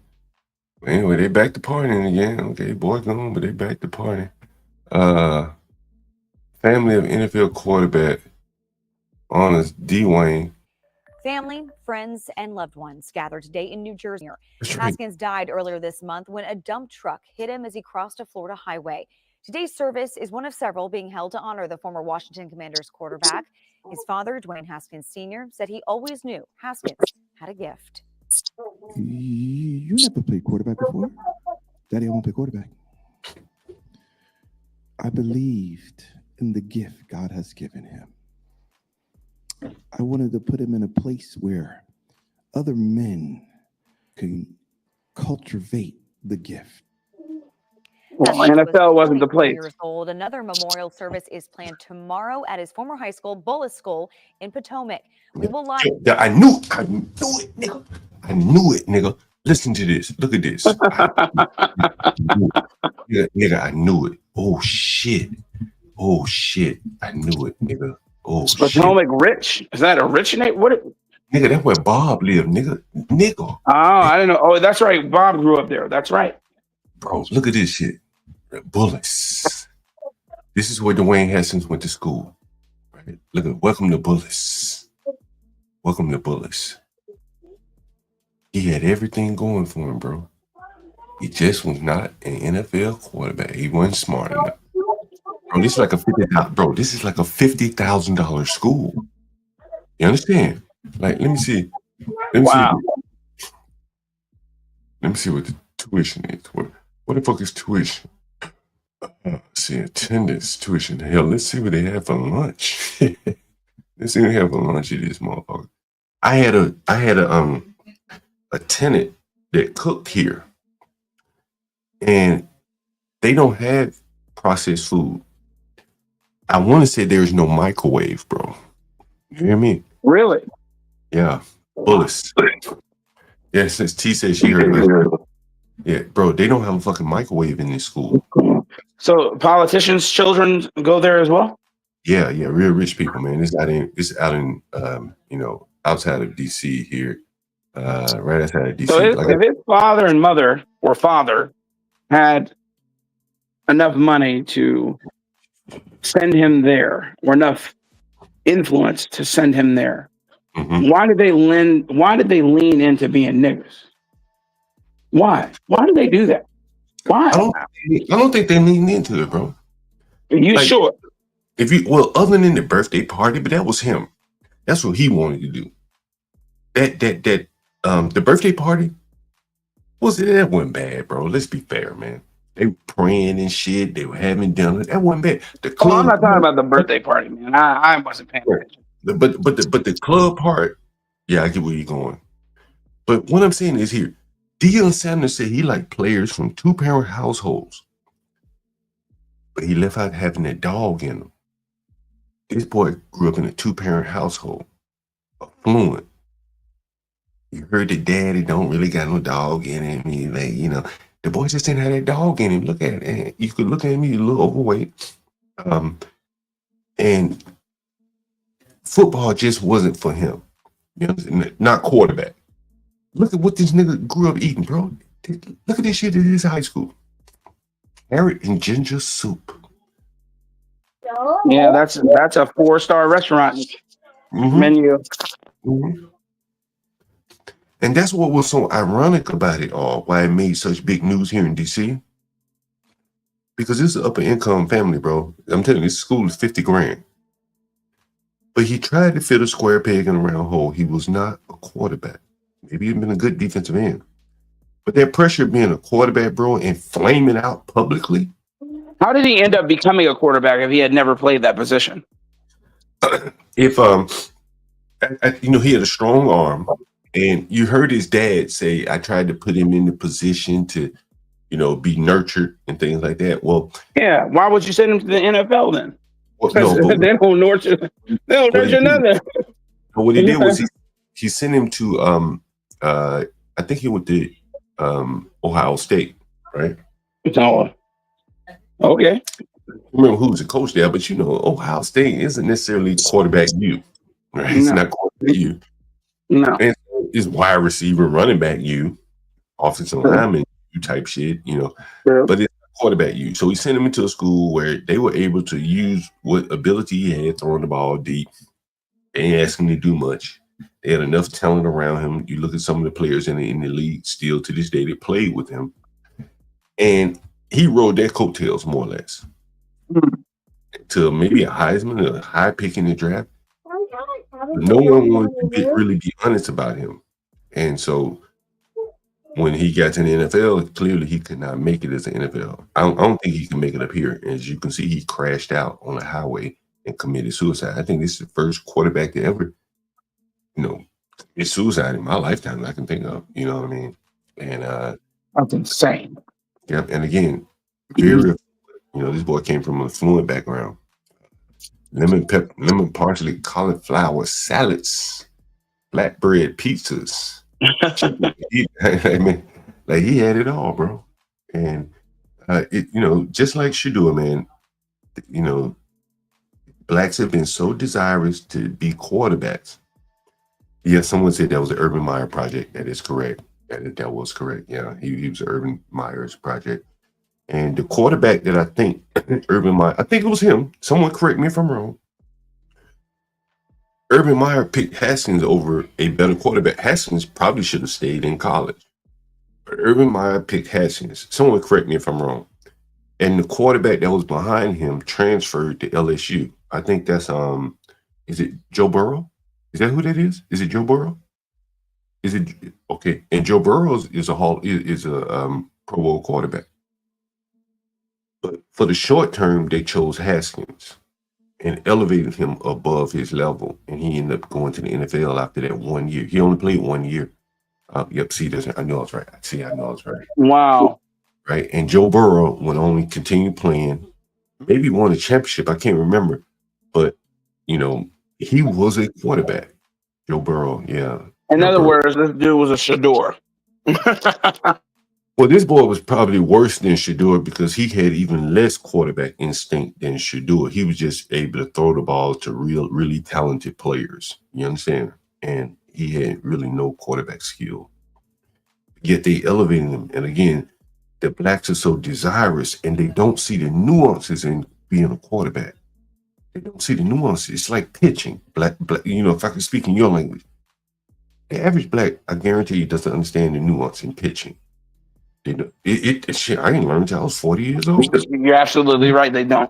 Speaker 1: Anyway, they back to partying again. Okay, boy gone, but they back to partying. Family of NFL quarterback honors Dwayne.
Speaker 22: Family, friends, and loved ones gathered today in New Jersey.
Speaker 1: That's right.
Speaker 22: Haskins died earlier this month when a dump truck hit him as he crossed a Florida highway. Today's service is one of several being held to honor the former Washington Commanders quarterback. His father, Dwayne Haskins Sr., said he always knew Haskins had a gift.
Speaker 23: You never played quarterback before? Daddy, I won't play quarterback. I believed in the gift God has given him. I wanted to put him in a place where other men can cultivate the gift.
Speaker 15: Well, NFL wasn't the place.
Speaker 22: Years old. Another memorial service is planned tomorrow at his former high school, Bullis School, in Potomac. We will live.
Speaker 1: I knew it, nigga. I knew it, nigga. Listen to this. Look at this. Nigga, I knew it. Oh shit. I knew it, nigga. Oh shit.
Speaker 15: Potomac Rich? Is that a rich name? What?
Speaker 1: Nigga, that's where Bob lived, nigga.
Speaker 15: Oh, I didn't know. Oh, that's right. Bob grew up there. That's right.
Speaker 1: Bro, look at this shit. Bullis. This is where Dwayne Haskins went to school. Right? Look at welcome to Bullis. Welcome to Bullis. He had everything going for him, bro. He just was not an NFL quarterback. He wasn't smart enough. Bro, this is like a $50,000 school. You understand? Like, let me see. Let me see what the tuition is. What the fuck is tuition? See, attendance, tuition. Hell, let's see what they have for lunch. Let's see what they have for lunch at this motherfucker. I had a tenant that cooked here, and they don't have processed food. I want to say there's no microwave, bro. You hear me?
Speaker 15: Really?
Speaker 1: Yeah. Bullis. Yeah, since T said she heard it. Yeah, bro, they don't have a fucking microwave in this school.
Speaker 15: So politicians' children go there as well?
Speaker 1: Yeah, real rich people, man. It's out in outside of DC here. Right outside of DC.
Speaker 15: So if his father and mother or father had enough money to send him there, or enough influence to send him there, why did they lean into being niggas? Why did they do that? Why?
Speaker 1: I don't think they leaned into it, bro.
Speaker 15: Are you sure?
Speaker 1: Other than the birthday party, but that was him. That's what he wanted to do. The birthday party that wasn't bad, bro. Let's be fair, man. They were praying and shit. They were having dinner. That wasn't bad. The club,
Speaker 15: I'm not talking about the birthday party, man. I wasn't paying attention.
Speaker 1: But the club part, yeah, I get where you're going. But what I'm saying is here, Deion Sanders said he liked players from 2-parent households, but he left out having that dog in him. This boy grew up in a 2-parent household, affluent. You heard that daddy don't really got no dog in him. He the boy just didn't have that dog in him. Look at it. And you could look at him, he's a little overweight. And football just wasn't for him. You know, not quarterback. Look at what this nigga grew up eating, bro. Look at this shit in his high school. Carrot and ginger soup.
Speaker 15: Yeah, that's a 4-star restaurant menu.
Speaker 1: And that's what was so ironic about it all, why it made such big news here in DC. Because this is an upper income family, bro. I'm telling you, this school is $50,000. But he tried to fit a square peg in a round hole. He was not a quarterback. Maybe he'd been a good defensive end. But that pressure of being a quarterback, bro, and flaming out publicly.
Speaker 15: How did he end up becoming a quarterback if he had never played that position?
Speaker 1: He had a strong arm, and you heard his dad say, I tried to put him in the position to, be nurtured and things like that. Well,
Speaker 15: yeah. Why would you send him to the NFL then?
Speaker 1: Well,
Speaker 15: they don't nurture. They don't nurture nothing.
Speaker 1: But what he did was he sent him to I think he went to Ohio State, right?
Speaker 15: Oh, okay.
Speaker 1: I remember who was the coach there, but Ohio State isn't necessarily quarterback you, right? It's not quarterback you.
Speaker 15: No.
Speaker 1: And it's wide receiver, running back you, offensive lineman you type shit, but it's quarterback you. So he sent him into a school where they were able to use what ability he had, throwing the ball deep. They ain't asking him to do much. They had enough talent around him. You look at some of the players in the league still to this day that played with him. And he rode their coattails more or less to maybe a Heisman, a high pick in the draft. No one wanted to really be honest about him. And so when he got to the NFL, clearly he could not make it as an NFL. I don't think he can make it up here. As you can see, he crashed out on a highway and committed suicide. I think this is the first quarterback to ever, commit suicide in my lifetime that I can think of. You know what I mean? And
Speaker 15: that's insane.
Speaker 1: Yeah, and again, very, this boy came from an affluent background. Lemon parsley, cauliflower salads, flatbread pizzas. I mean, like he had it all, bro. And just like Shedeur, man, blacks have been so desirous to be quarterbacks. Yes, someone said that was an Urban Meyer project. That is correct. That was correct. Yeah, he was Urban Meyer's project. And the quarterback that I think Urban Meyer, I think it was him. Someone correct me if I'm wrong. Urban Meyer picked Haskins over a better quarterback. Haskins probably should have stayed in college. But Urban Meyer picked Haskins. Someone correct me if I'm wrong. And the quarterback that was behind him transferred to LSU. I think that's is it Joe Burrow? Is that who that is? Is it Joe Burrow? Is it okay? And Joe Burrow is a Pro Bowl quarterback. But for the short term, they chose Haskins and elevated him above his level, and he ended up going to the NFL after that 1 year. He only played 1 year. Yep. See, I know I was right. I know I was right.
Speaker 15: Wow.
Speaker 1: Right. And Joe Burrow would only continue playing. Maybe won a championship. I can't remember, but he was a quarterback. Joe Burrow. Yeah.
Speaker 15: In
Speaker 1: Joe
Speaker 15: other
Speaker 1: Burrow.
Speaker 15: words, this dude was a Shedeur.
Speaker 1: Well, this boy was probably worse than Shedeur because he had even less quarterback instinct than Shedeur. He was just able to throw the ball to really talented players. You understand? And he had really no quarterback skill. Yet they elevated him. And again, the blacks are so desirous and they don't see the nuances in being a quarterback. They don't see the nuances. It's like pitching. Black, if I can speak in your language, the average black, I guarantee you, doesn't understand the nuance in pitching. Shit, I didn't learn until I was 40 years old.
Speaker 15: You're absolutely right. They don't.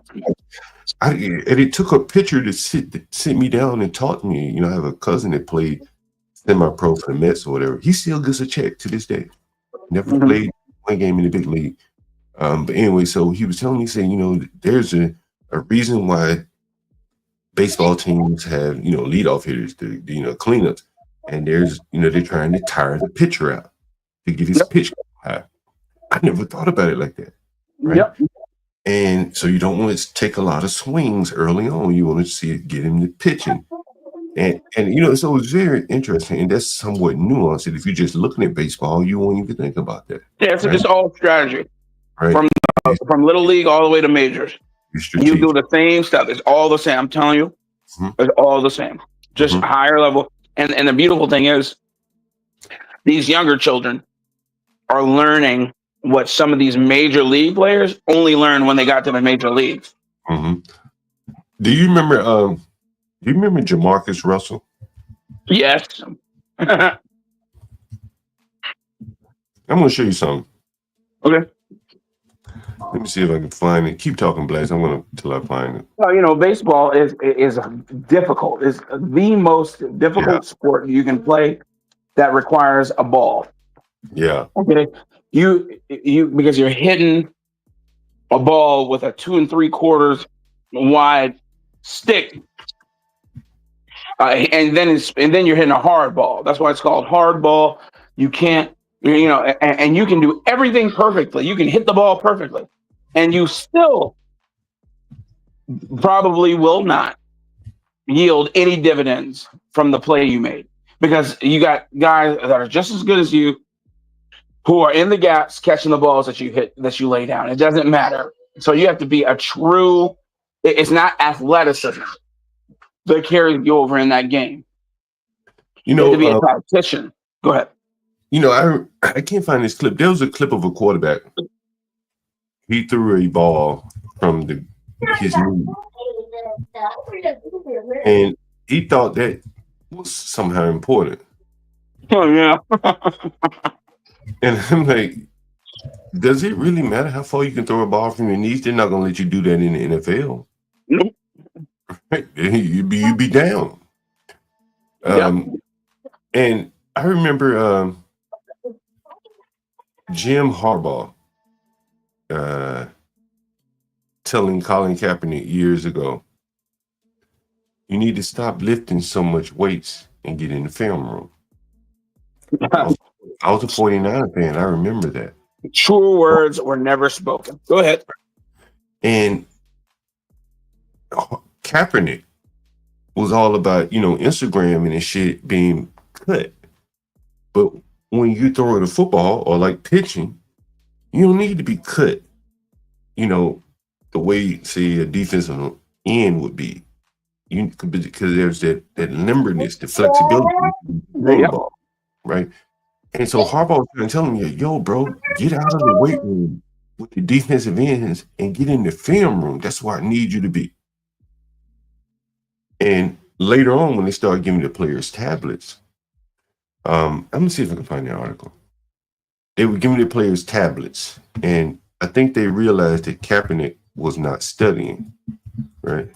Speaker 1: And it took a pitcher to sit me down and taught me. I have a cousin that played semi-pro for the Mets or whatever. He still gets a check to this day. Never played one game in the big league. But anyway, so he was telling me, saying, there's a reason why baseball teams have, leadoff hitters, the cleanups, and there's, they're trying to tire the pitcher out to get his pitch high. I never thought about it like that. Right?
Speaker 15: Yep.
Speaker 1: And so you don't want to take a lot of swings early on. You want to see it get him to pitching. And so it's very interesting. And that's somewhat nuanced. And if you're just looking at baseball, you won't even think about that.
Speaker 15: Yeah, it's all strategy.
Speaker 1: Right.
Speaker 15: From little league all the way to majors. You do the same stuff. It's all the same. I'm telling you, it's all the same. Just higher level. And the beautiful thing is, these younger children are learning what some of these major league players only learned when they got to the major leagues.
Speaker 1: Mm-hmm. Do you remember Jamarcus Russell?
Speaker 15: Yes.
Speaker 1: I'm going to show you something.
Speaker 15: Okay.
Speaker 1: Let me see if I can find it. Keep talking, Blaze. I'm going to till I find it.
Speaker 15: Well, baseball is difficult. It's the most difficult sport you can play that requires a ball.
Speaker 1: Yeah.
Speaker 15: Okay. You because you're hitting a ball with a 2 3/4 wide stick, and then you're hitting a hard ball. That's why it's called hard ball. You can't, and you can do everything perfectly. You can hit the ball perfectly, and you still probably will not yield any dividends from the play you made, because you got guys that are just as good as you who are in the gaps catching the balls that you lay down. It doesn't matter. So you have to be it's not athleticism that carries you over in that game. You have to be a tactician. Go ahead.
Speaker 1: I can't find this clip. There was a clip of a quarterback. He threw a ball from his knee, and he thought that was somehow important.
Speaker 15: Oh yeah.
Speaker 1: And I'm like, does it really matter how far you can throw a ball from your knees? They're not going to let you do that in the NFL.
Speaker 15: Nope.
Speaker 1: Right? You'd be down. And I remember Jim Harbaugh telling Colin Kaepernick years ago, you need to stop lifting so much weights and get in the film room. I was a 49er fan. I remember that.
Speaker 15: True words were never spoken. Go ahead.
Speaker 1: And Kaepernick was all about, Instagram and his shit being cut. But when you throw the football or like pitching, you don't need to be cut, the way, say, a defensive end would be. Because there's that limberness, the flexibility throwing the ball, right? And so Harbaugh's trying to tell him, yo, bro, get out of the weight room with the defensive ends and get in the film room. That's where I need you to be. And later on, when they started giving the players tablets, I'm gonna see if I can find the article. They were giving the players tablets, and I think they realized that Kaepernick was not studying, right?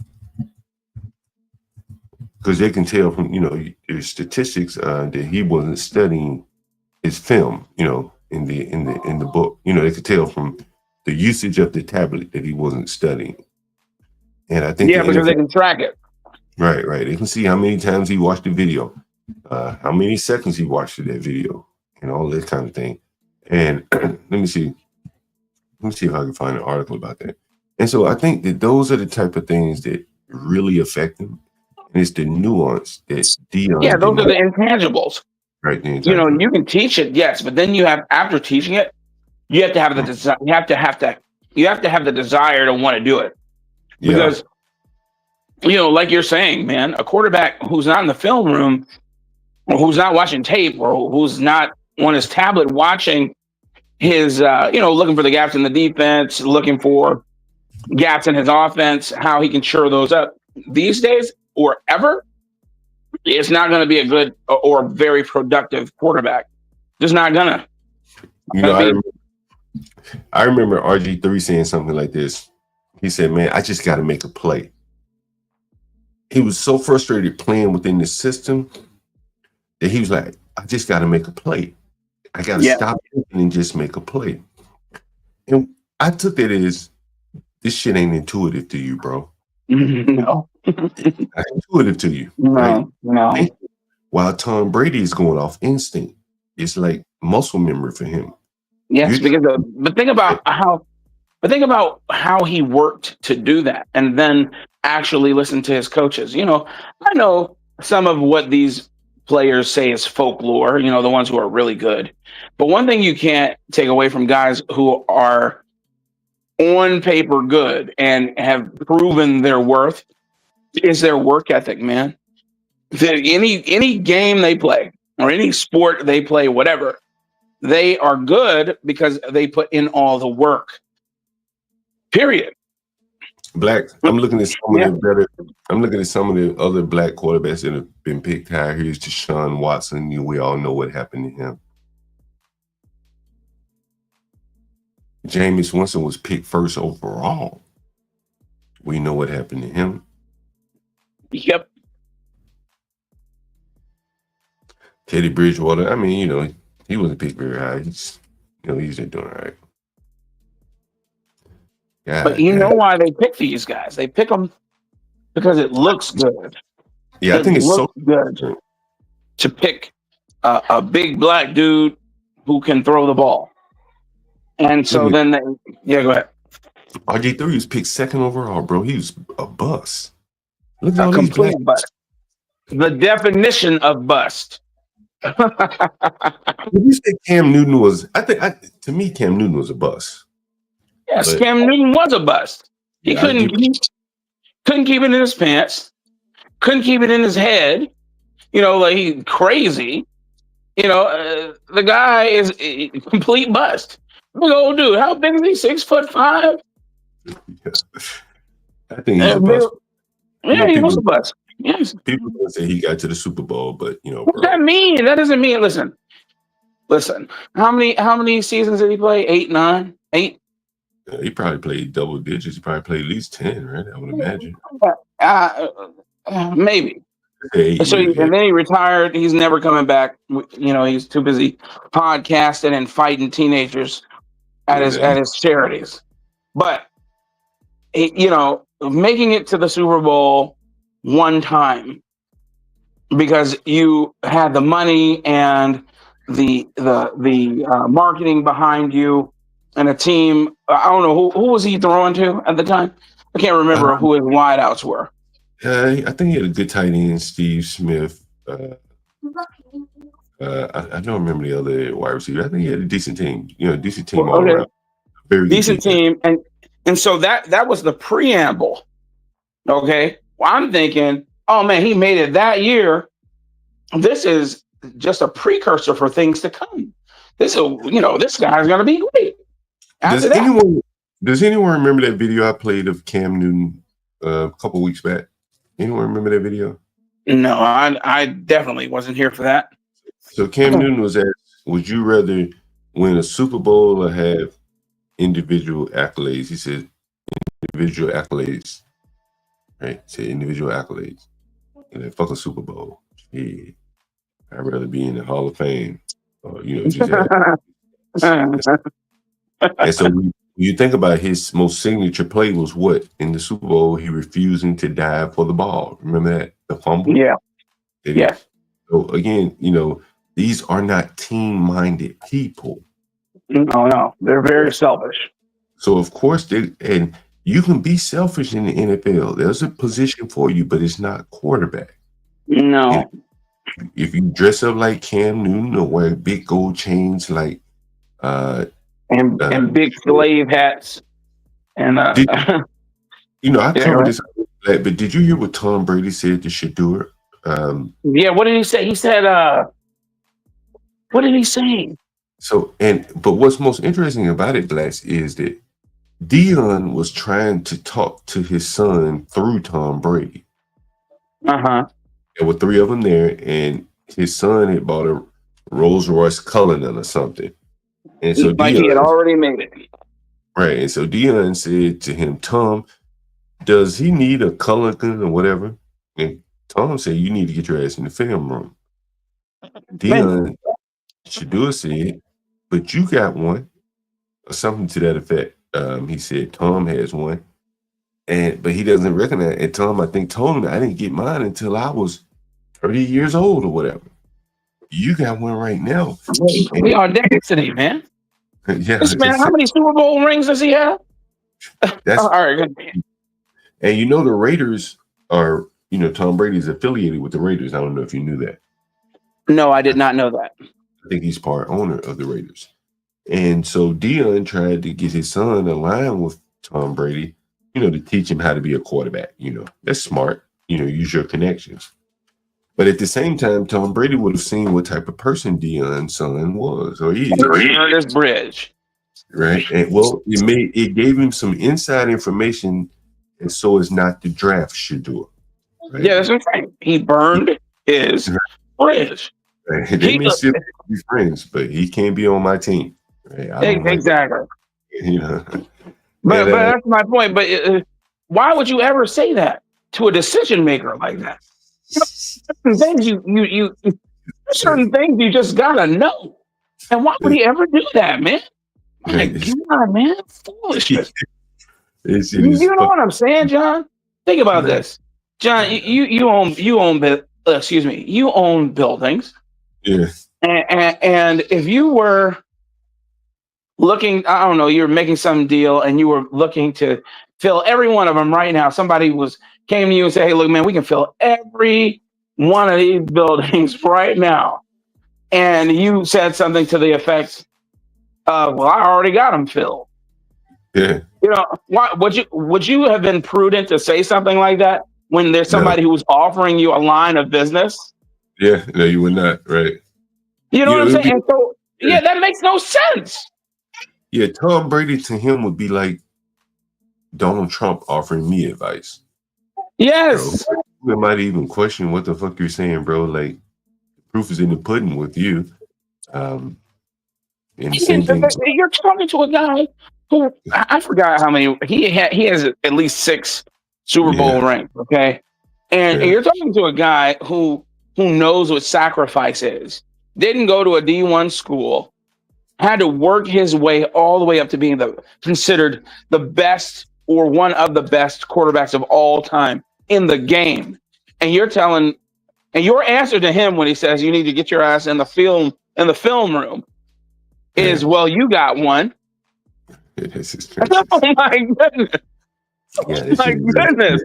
Speaker 1: Because they can tell from the statistics that he wasn't studying his film, in the book. They could tell from the usage of the tablet that he wasn't studying. And I think
Speaker 15: because they can track it.
Speaker 1: Right. They can see how many times he watched the video, how many seconds he watched that video, and all this kind of thing. And let me see if I can find an article about that. And so I think that those are the type of things that really affect him. And it's the nuance that Dion.
Speaker 15: Yeah, those are the intangibles.
Speaker 1: Right.
Speaker 15: You can teach it, yes, but then you have, after teaching it, you have to have the desire. You have to have the desire to want to do it. Because like you're saying, man, a quarterback who's not in the film room, or who's not watching tape, or who's not on his tablet watching his, looking for the gaps in the defense, looking for gaps in his offense, how he can shore those up. These days or ever, it's not going to be a good or very productive quarterback. Just not gonna.
Speaker 1: I remember RG3 saying something like this. He said, "Man, I just got to make a play." He was so frustrated playing within the system that he was like, "I just got to make a play. I got to stop thinking and just make a play." And I took that as, this shit ain't intuitive to you, bro.
Speaker 15: No.
Speaker 1: Not intuitive to you.
Speaker 15: No.
Speaker 1: While Tom Brady is going off instinct, it's like muscle memory for him.
Speaker 15: Yes, but think about how he worked to do that, and then actually listen to his coaches. I know some of what these players say is folklore, the ones who are really good. But one thing you can't take away from guys who are on paper good and have proven their worth is their work ethic, man. Any game they play or any sport they play, whatever, they are good because they put in all the work. Period.
Speaker 1: I'm looking at some of the other black quarterbacks that have been picked higher. Here's Deshaun Watson. We all know what happened to him. Jameis Winston was picked first overall. We know what happened to him.
Speaker 15: Yep.
Speaker 1: Teddy Bridgewater, he wasn't picked very high. He's just doing all right.
Speaker 15: But you know why they pick these guys? They pick them because it looks good.
Speaker 1: Yeah, I think it's so
Speaker 15: good to pick a big black dude who can throw the ball. And so then go ahead.
Speaker 1: RG3 was picked second overall, bro. He was a bust. Look at
Speaker 15: A
Speaker 1: all
Speaker 15: complete
Speaker 1: these
Speaker 15: bust. The definition of bust.
Speaker 1: When you say Cam Newton was, to me, Cam Newton was a bust.
Speaker 15: Yes, Cam Newton was a bust. He couldn't keep it in his pants, couldn't keep it in his head. Like he's crazy. The guy is a complete bust. Big old dude. How big is he? 6'5"?
Speaker 1: I think he's a bust.
Speaker 15: Yeah, he was a bust. Yes.
Speaker 1: People would say he got to the Super Bowl, but
Speaker 15: what does that mean? That doesn't mean. Listen. How many seasons did he play? 8, 9, 8.
Speaker 1: He probably played double digits. He probably played at least 10, right? I would imagine.
Speaker 15: Maybe.
Speaker 1: And
Speaker 15: then he retired. He's never coming back. He's too busy podcasting and fighting teenagers at his charities. But making it to the Super Bowl one time because you had the money and the marketing behind you and a team. I don't know who was he throwing to at the time. I can't remember who his wideouts were.
Speaker 1: I think he had a good tight end, Steve Smith. I don't remember the other wide receiver. I think he had a decent team. Decent team all
Speaker 15: Okay.
Speaker 1: around. Very good
Speaker 15: Decent
Speaker 1: defense.
Speaker 15: team, and so that was the preamble. Okay, well, I'm thinking, oh man, he made it that year. This is just a precursor for things to come. This guy's gonna be great. After
Speaker 1: Does anyone remember that video I played of Cam Newton a couple weeks back? Anyone remember that video?
Speaker 15: No, I definitely wasn't here for that.
Speaker 1: So Cam Newton was asked, would you rather win a Super Bowl or have individual accolades? He said individual accolades. Right? He said individual accolades. And then fuck a Super Bowl. Yeah. I'd rather be in the Hall of Fame. Just and so when you think about his most signature play was what? In the Super Bowl, he refusing to dive for the ball. Remember that? The fumble?
Speaker 15: Yeah. Yeah.
Speaker 1: So again, these are not team-minded people.
Speaker 15: No. They're very selfish.
Speaker 1: So of course and you can be selfish in the NFL. There's a position for you, but it's not quarterback.
Speaker 15: No.
Speaker 1: And if you dress up like Cam Newton or wear big gold chains like
Speaker 15: and big slave hats. And
Speaker 1: I covered this, but did you hear what Tom Brady said to Shedeur?
Speaker 15: Yeah, what did he say? He said, what did he say?
Speaker 1: But what's most interesting about it, Blacks, is that Dion was trying to talk to his son through Tom Brady.
Speaker 15: Uh-huh.
Speaker 1: There were 3 of them there, and his son had bought a Rolls Royce Cullinan or something. And so
Speaker 15: he had already made it.
Speaker 1: Right. And so Dion said to him, Tom, does he need a Cullinan or whatever? And Tom said, you need to get your ass in the film room. Dion Shedeur said, but you got one, or something to that effect. He said Tom has one, but he doesn't recognize it. And Tom, I think, told him I didn't get mine until I was 30 years old or whatever. You got one right now.
Speaker 15: We are destiny, man.
Speaker 1: Yeah.
Speaker 15: This man, how many Super Bowl rings does he have?
Speaker 1: That's
Speaker 15: all right. Good.
Speaker 1: And the Raiders are, Tom Brady's affiliated with the Raiders. I don't know if you knew that.
Speaker 15: No, I did not know that.
Speaker 1: I think he's part owner of the Raiders. And so Dion tried to get his son aligned with Tom Brady, to teach him how to be a quarterback. That's smart. Use your connections. But at the same time, Tom Brady would have seen what type of person Dion's son was or is.
Speaker 15: This bridge.
Speaker 1: Right. And it gave him some inside information, and so as not to draft Shedeur. Right?
Speaker 15: Yeah, that's what I'm saying. He burned his bridge.
Speaker 1: Right. They may still be friends, but he can't be on my team. Right?
Speaker 15: Exactly.
Speaker 1: But
Speaker 15: that's my point. But why would you ever say that to a decision maker like that? Certain things you just gotta know. And why would he ever do that, man? My God, man, foolishness. You know what I'm saying, John? Think about this, John. You own buildings.
Speaker 1: Yeah.
Speaker 15: And if you were looking, I don't know, you're making some deal and you were looking to fill every one of them right now. Somebody came to you and said, hey, look, man, we can fill every one of these buildings right now. And you said something to the effect of, well, I already got them filled.
Speaker 1: Yeah.
Speaker 15: Why would you have been prudent to say something like that when there's somebody who was offering you a line of business?
Speaker 1: Yeah, no, you would not, right?
Speaker 15: You know what I'm saying? And so, that makes no sense.
Speaker 1: Yeah, Tom Brady to him would be like Donald Trump offering me advice.
Speaker 15: Yes.
Speaker 1: We might even question what the fuck you're saying, bro. Like, proof is in the pudding with you. And the same thing.
Speaker 15: You're talking to a guy who I forgot how many he has at least 6 Super Bowl rings. Okay, and you're talking to a guy who knows what sacrifice is. Didn't go to a D1 school, had to work his way all the way up to being considered the best or one of the best quarterbacks of all time in the game. And your answer to him when he says you need to get your ass in the film room is, well, you got one. Oh my goodness.
Speaker 1: Yeah, my goodness.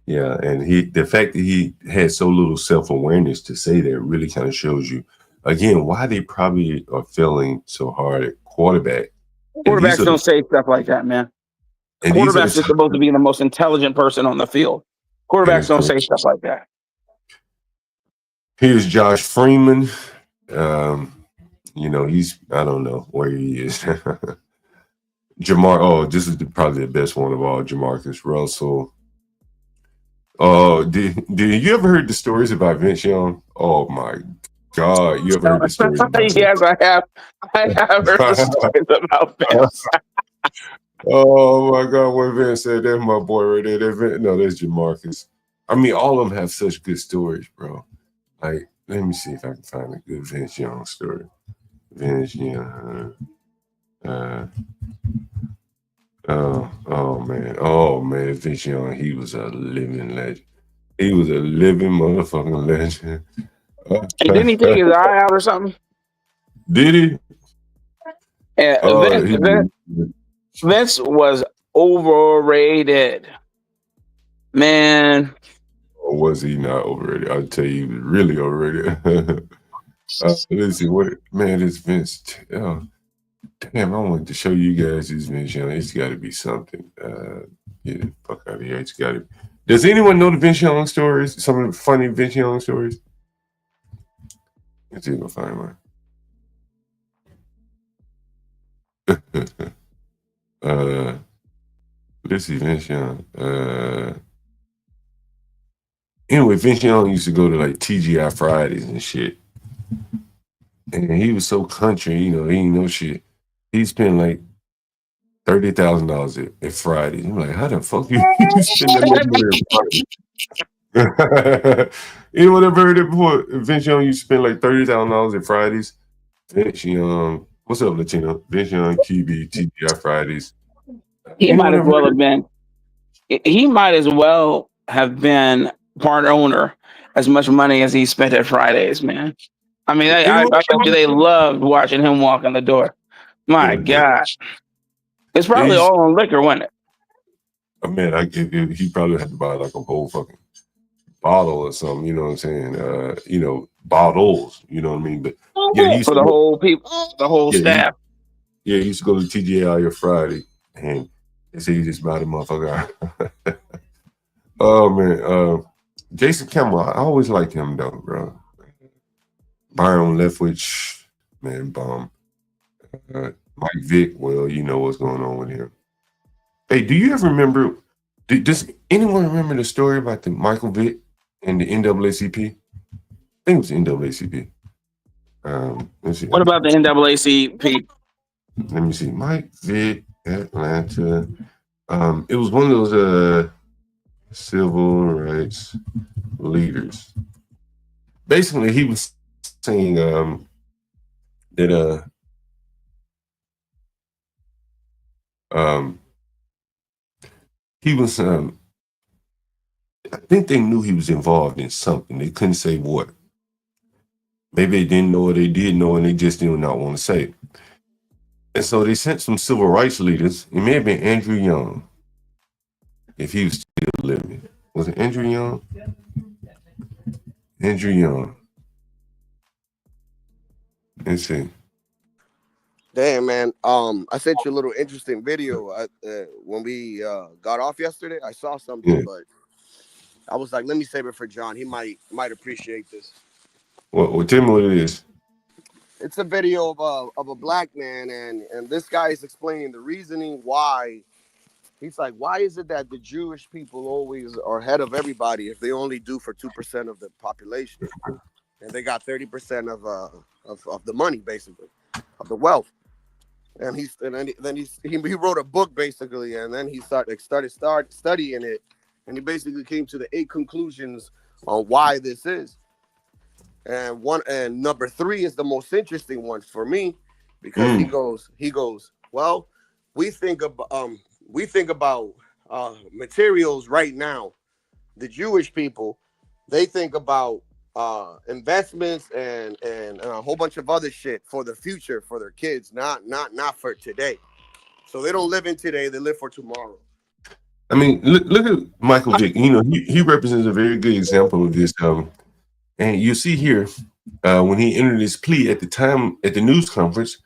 Speaker 1: Yeah, and the fact that he had so little self-awareness to say that really kind of shows you again, why they probably are failing so hard at quarterback.
Speaker 15: Quarterbacks don't say stuff like that, man. Quarterbacks are supposed to be the most intelligent person on the field. Quarterbacks don't say stuff like that.
Speaker 1: Here's Josh Freeman. You know, I don't know where he is. This is probably the best one of all, Jamarcus Russell. Did you ever heard the stories about Vince Young? Oh my God, you ever heard the stories about
Speaker 15: Yes, I have. I have heard the stories about Vince.
Speaker 1: Oh my God, what Vince said, that's my boy right there. No, that's Jamarcus. I mean, all of them have such good stories, bro. Like, let me see if I can find a good Vince Young story. Vince Young. Oh man, Vince Young, he was a living legend. He was a living motherfucking legend.
Speaker 15: Hey, didn't he take his eye out or something?
Speaker 1: Did he?
Speaker 15: Yeah, Vince was overrated. Man.
Speaker 1: Or was he not overrated? I'll tell you, he was really overrated. Let's see, this Vince? Damn, I wanted to show you guys this Vince Young. It's got to be something. Get the fuck out of here. It's got to. Does anyone know the Vince Young stories? Some of the funny Vince Young stories? Let's see if I find one. Let's see, Vince Young. Anyway, Vince Young used to go to like TGI Fridays and shit. And he was so country, you know, he ain't know shit. He spent like $30,000 at Fridays. I'm like, how the fuck you spend that much money at Fridays? Anyone ever heard it before? Vince Young used to spend like $30,000 at Fridays. Vince Young, what's up, Latino? Vince Young, QB, TGI Fridays.
Speaker 15: He might as well have been. He might as well have been part owner as much money as he spent at Fridays, man. I mean, I bet you they loved watching him walk in the door. My gosh. It's probably all on liquor, wasn't it?
Speaker 1: I mean, he probably had to buy like a whole fucking bottle or something, you know what I'm saying? You know, bottles, you know what I mean? But yeah, he used
Speaker 15: for the whole people, the whole staff.
Speaker 1: He used to go to TGI every Friday, and they say he just bought a motherfucker. Oh man, Jason Campbell, I always liked him though, bro. Byron Leftwich, man, bomb. Mike Vick, well, you know what's going on with him. Hey, do you ever remember? Does anyone remember the story about the Michael Vick and the NAACP? I think it was NAACP. Let's see.
Speaker 15: What about the NAACP?
Speaker 1: Let me see. Mike Vick, Atlanta. It was one of those civil rights leaders. Basically, he was saying that he was I think they knew he was involved in something. They couldn't say what. Maybe they didn't know, or they did know, and they just did not want to say it. And so they sent some civil rights leaders. It may have been Andrew Young, if he was still living. Was it Andrew Young? Andrew Young. Let's see.
Speaker 5: Damn, man. I sent you a little interesting video when we got off yesterday. I saw something, but I was like, let me save it for John. He might appreciate this.
Speaker 1: Well, tell me what it is.
Speaker 5: It's a video of a black man, and this guy is explaining the reasoning why. He's like, why is it that the Jewish people always are ahead of everybody if they only do for 2% of the population, and they got 30% of the money, basically, of the wealth. And he wrote a book basically, and then he started studying it, and he basically came to the 8 conclusions on why this is. And number 3 is the most interesting one for me, because he goes, well, we think about materials right now. The Jewish people, they think about investments and a whole bunch of other shit for the future, for their kids, not for today. So they don't live in today, they live for tomorrow.
Speaker 1: I mean, look at Michael Vick. You know, he represents a very good example of this. And you see here, when he entered his plea at the time at the news conference,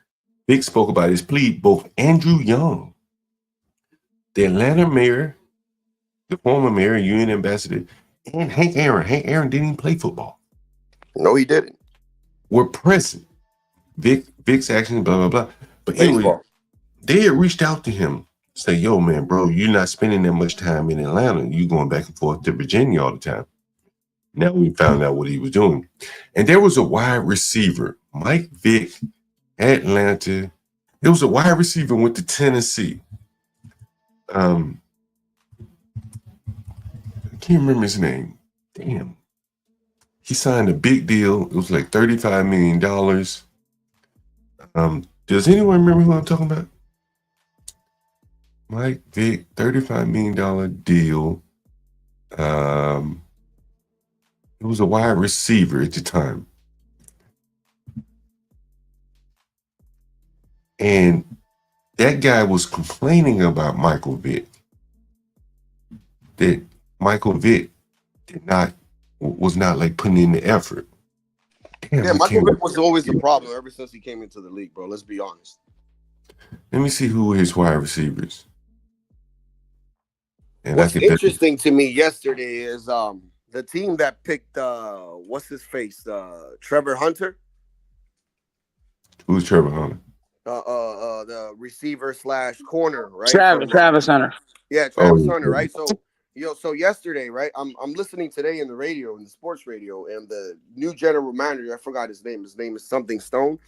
Speaker 1: Vic spoke about his plea. Both Andrew Young, the Atlanta mayor, the former mayor, UN ambassador, and Hank Aaron didn't even play football.
Speaker 5: No, he didn't.
Speaker 1: Were present. Vic's actions, blah, blah, blah. But
Speaker 5: Baseball.
Speaker 1: anyway, they had reached out to him, say, yo, man, bro, you're not spending that much time in Atlanta. You going back and forth to Virginia all the time. Now we found out what he was doing. And there was a wide receiver, Mike Vick, Atlanta. There was a wide receiver went to Tennessee. I can't remember his name. Damn. He signed a big deal. It was like $35 million. Does anyone remember who I'm talking about? Mike Vick, $35 million deal. It was a wide receiver at the time. And that guy was complaining about Michael Vick. That Michael Vick was not like putting in the effort. Damn,
Speaker 5: Yeah, Michael Vick was always the problem ever since he came into the league, bro. Let's be honest.
Speaker 1: Let me see who were his wide receivers. And
Speaker 5: what's interesting to me yesterday is the team that picked what's his face? Trevor Hunter.
Speaker 1: Who's Trevor Hunter?
Speaker 5: The receiver / corner, right?
Speaker 15: Travis Hunter.
Speaker 5: Yeah, Travis Hunter, right? So yesterday, right? I'm listening today in the radio, in the sports radio, and the new general manager, I forgot his name. His name is something Stone.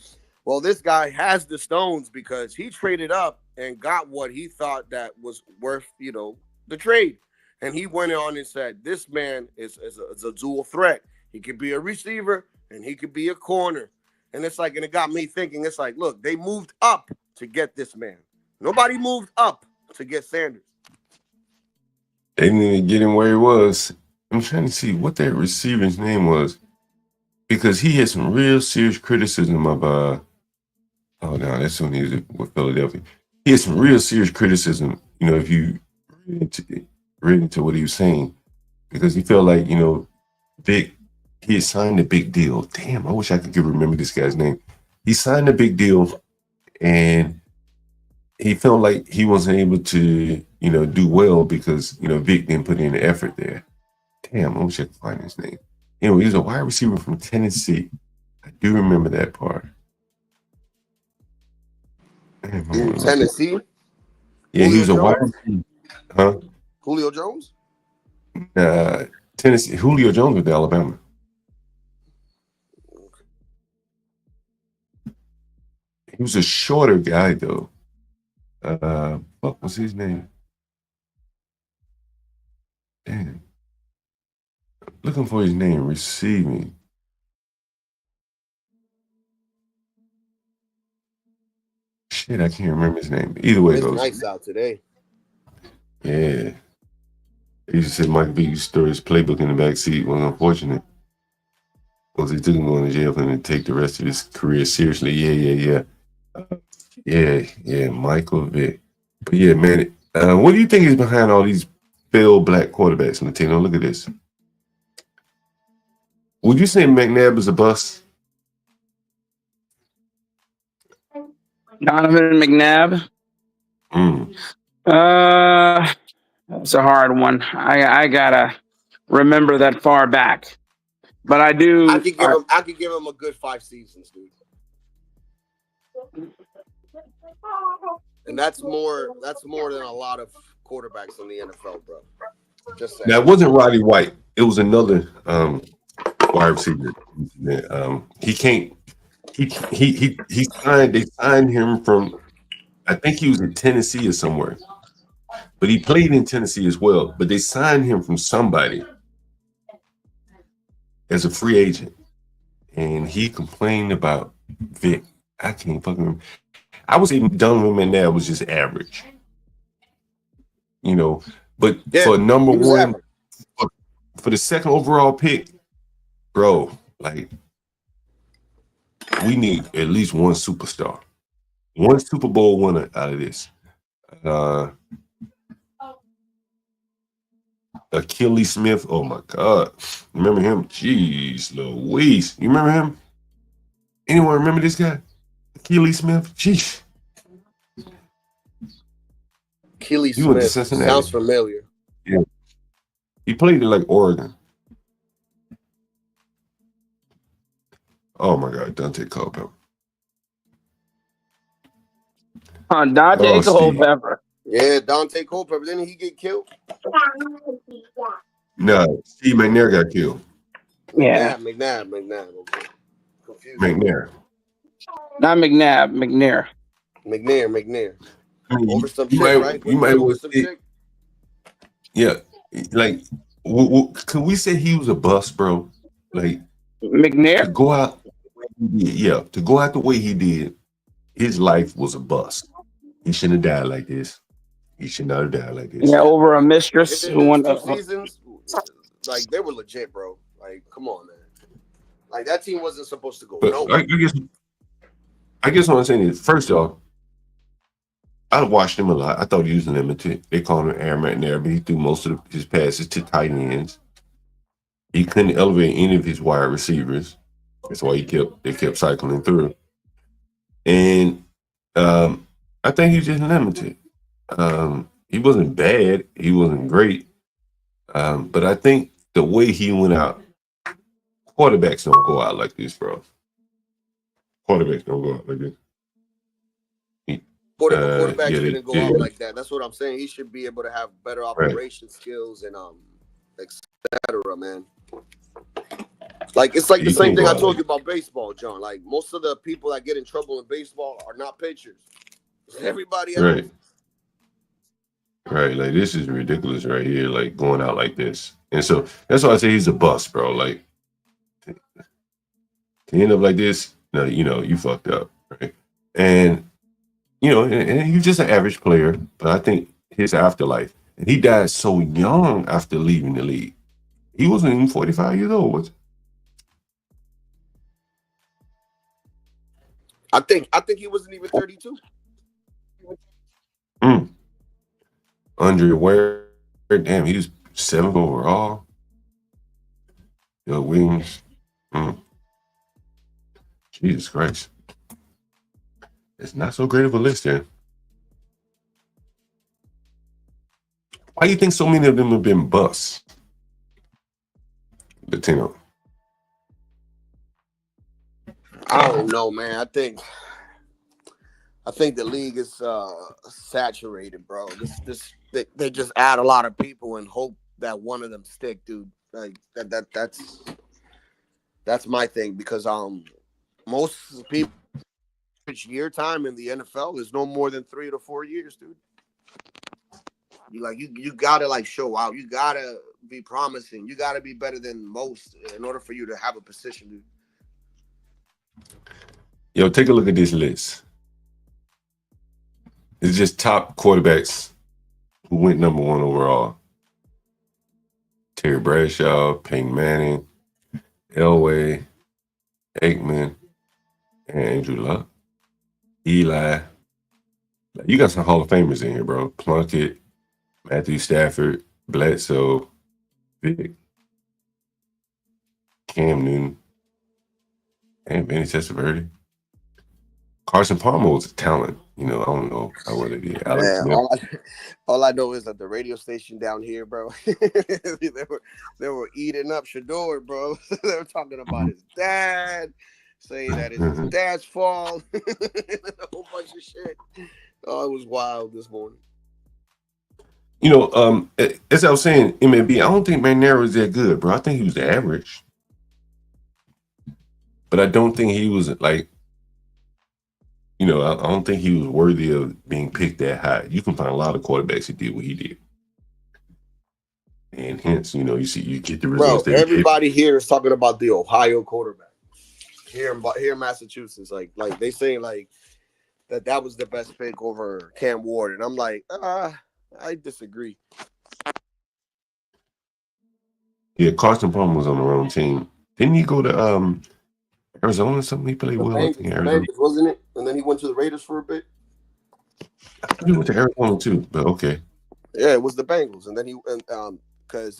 Speaker 5: Well, this guy has the stones because he traded up and got what he thought that was worth, the trade. And he went on and said, this man is a dual threat. He could be a receiver and he could be a corner. And it's like, and it got me thinking, it's like, look, they moved up to get this man. Nobody moved up to get Sanders.
Speaker 1: They didn't even get him where he was. I'm trying to see what that receiver's name was. Because he had some real serious criticism of that's when he was with Philadelphia. He had some real serious criticism, if you read into what he was saying. Because he felt like, Vic, he had signed a big deal. Damn, I wish I could remember this guy's name. He signed a big deal and he felt like he wasn't able to, do well because, Vic didn't put in the effort there. Damn, I wish I could find his name. Anyway, he was a wide receiver from Tennessee. I do remember that part.
Speaker 5: In Tennessee?
Speaker 1: Yeah, he was a wide receiver. Huh?
Speaker 5: Julio Jones?
Speaker 1: Tennessee. Julio Jones with Alabama. He was a shorter guy, though. What was his name? Damn. Looking for his name. Receiving. Shit, I can't remember his name. Either way it
Speaker 5: It's
Speaker 1: goes.
Speaker 5: nice out today.
Speaker 1: Yeah. He used to say Mike V used to throw his playbook in the back seat. Was unfortunate. Because he took him going to jail for him to take the rest of his career seriously. Yeah, Michael Vick. But yeah, man, what do you think is behind all these failed black quarterbacks, Latino? Look at this. Would you say McNabb is a bust?
Speaker 15: Donovan McNabb. That's a hard one. I gotta remember that far back, but I do.
Speaker 5: I could give him a good 5 seasons, dude. And that's more than a lot of quarterbacks in the NFL, bro. Just saying.
Speaker 1: Now it wasn't Roddy White. It was another wide receiver. He can't. He signed. They signed him from. I think he was in Tennessee or somewhere, but he played in Tennessee as well. But they signed him from somebody as a free agent, and he complained about Vic. I can't fucking remember. I was even Donovan McNabb was just average, But for number one, for the second overall pick, bro, like we need at least one superstar, one Super Bowl winner out of this. Achilles Smith. Oh my God. Remember him? Jeez Louise. You remember him? Anyone remember this guy? Achilles Smith? Jeez.
Speaker 5: Achilles
Speaker 1: He went to
Speaker 5: Smith.
Speaker 1: Cincinnati.
Speaker 5: Sounds familiar.
Speaker 1: Yeah. He played at like Oregon. Oh my God, Dante Culpepper.
Speaker 15: Dante Culpepper.
Speaker 5: Yeah, Dante Culpepper. Didn't he get killed?
Speaker 1: No, Steve McNair got killed.
Speaker 15: Yeah.
Speaker 5: McNabb. Okay. Confused.
Speaker 1: McNair.
Speaker 15: Not McNabb, McNair.
Speaker 5: McNair.
Speaker 1: I mean,
Speaker 5: Over some
Speaker 1: you
Speaker 5: chick,
Speaker 1: might,
Speaker 5: right?
Speaker 1: you
Speaker 5: Was
Speaker 1: might
Speaker 5: it over
Speaker 1: want
Speaker 5: some
Speaker 1: to
Speaker 5: chick?
Speaker 1: yeah, like, can we say he was a bust, bro? Like
Speaker 15: McNair?
Speaker 1: to go out, to go out the way he did, his life was a bust. He shouldn't have died like this. He should not have died like this.
Speaker 15: Yeah, over a mistress who
Speaker 5: His
Speaker 15: went
Speaker 5: 2 seasons, like they were legit, bro. Like, come on, man. Like that team wasn't supposed to go
Speaker 1: But
Speaker 5: nowhere.
Speaker 1: I guess what I'm saying is, first off, I watched him a lot. I thought he was limited. They called him Air McNair, but he threw most of his passes to tight ends. He couldn't elevate any of his wide receivers. That's why they kept cycling through. And I think he's just limited. He wasn't bad. He wasn't great. But I think the way he went out, quarterbacks don't go out like this, bro. Quarterbacks don't go out like this.
Speaker 5: Quarterbacks
Speaker 1: yeah,
Speaker 5: didn't go out like that. That's what I'm saying. He should be able to have better operation skills and etc. Man. Like it's like the same thing I told you about baseball, John. Like most of the people that get in trouble in baseball are not pitchers. Everybody else.
Speaker 1: Right, like this is ridiculous right here, like going out like this. And so that's why I say he's a bust, bro. Like to end up like this, no, you fucked up, right? And and he's just an average player, but I think his afterlife, and he died so young after leaving the league. He wasn't even 45 years old, was he?
Speaker 5: I think he wasn't even 32.
Speaker 1: Andre Ware, damn, he was 7th overall. Bill Williams. Jesus Christ. It's not so great of a list there. Why do you think so many of them have been busts? Latino.
Speaker 5: I don't know, man. I think the league is saturated, bro. They just add a lot of people and hope that one of them stick, dude. Like that's my thing, because most people year time in the NFL is no more than 3 to 4 years, dude. You gotta like show out. You gotta be promising. You gotta be better than most in order for you to have a position, dude.
Speaker 1: Yo, take a look at this list. It's just top quarterbacks who went number 1 overall. Terry Bradshaw, Peyton Manning, Elway, Aikman, and Andrew Luck. Eli. You got some Hall of Famers in here, bro. Plunkett, Matthew Stafford, Bledsoe, Vic, Cam Newton, and Benny Testaverde. Carson Palmer was a talent. I don't know how well they did. Alex Smith.
Speaker 5: All I know is that the radio station down here, bro, they were eating up Shedeur, bro. They were talking about his dad, saying that it's his dad's fault, a whole bunch of shit. Oh, it was wild this morning.
Speaker 1: As I was saying, MLB, I don't think McNair was that good, bro. I think he was average. But I don't think he was like, I don't think he was worthy of being picked that high. You can find a lot of quarterbacks who did what he did. And hence, you get the results.
Speaker 5: Bro, everybody here is talking about the Ohio quarterback. Here in Massachusetts, like they saying like that was the best pick over Cam Ward. And I'm like, I disagree.
Speaker 1: Yeah, Carson Palmer was on the wrong team. Didn't he go to Arizona or something? He played well in Arizona.
Speaker 5: Bengals, wasn't it? And then he went to the Raiders for a bit.
Speaker 1: I thought he went to Arizona too, but okay.
Speaker 5: Yeah, it was the Bengals. And then Because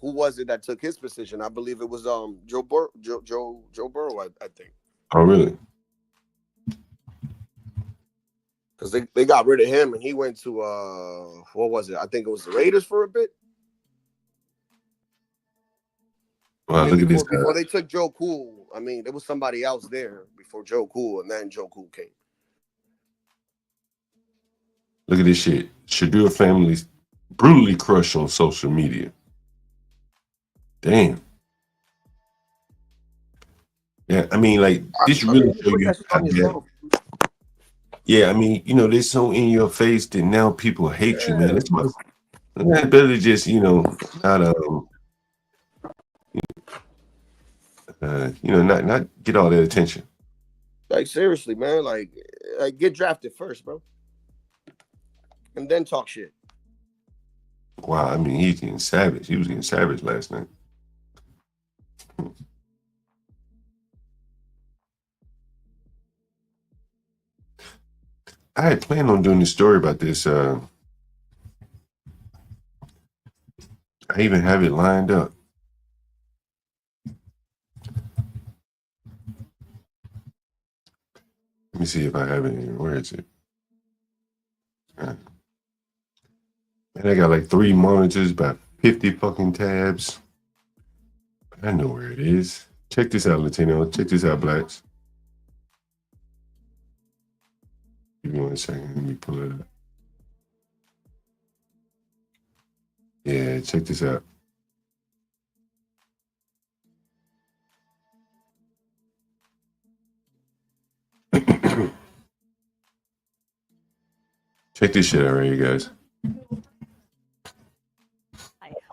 Speaker 5: who was it that took his position? I believe it was Joe Burrow, I think.
Speaker 1: Oh, really?
Speaker 5: Because they got rid of him and he went to what was it? I think it was the Raiders for a bit.
Speaker 1: Wow, look at this.
Speaker 5: Before they took Joe Cool, I mean, there was somebody else there before Joe Cool, and then Joe Cool came.
Speaker 1: Look at this shit. Shedeur families brutally crushed on social media. Damn. Yeah, I mean, like, this really show you how bad. Yeah, I mean, you know, they're so in your face that now people hate you, man. It's better to just, you know, not not get all that attention.
Speaker 5: Like, seriously, man, like get drafted first, bro, and then talk shit.
Speaker 1: Wow, I mean, he's getting savage. He was getting savage last night. I had planned on doing this story about this. I even have it lined up. Let me see if I have it here. Where is it? Man, I got like 3 monitors, about 50 fucking tabs. I know where it is. Check this out, Latino. Check this out, Blacks. Give me 1 second. Let me pull it up. Yeah, check this out. Check this shit out right here, guys.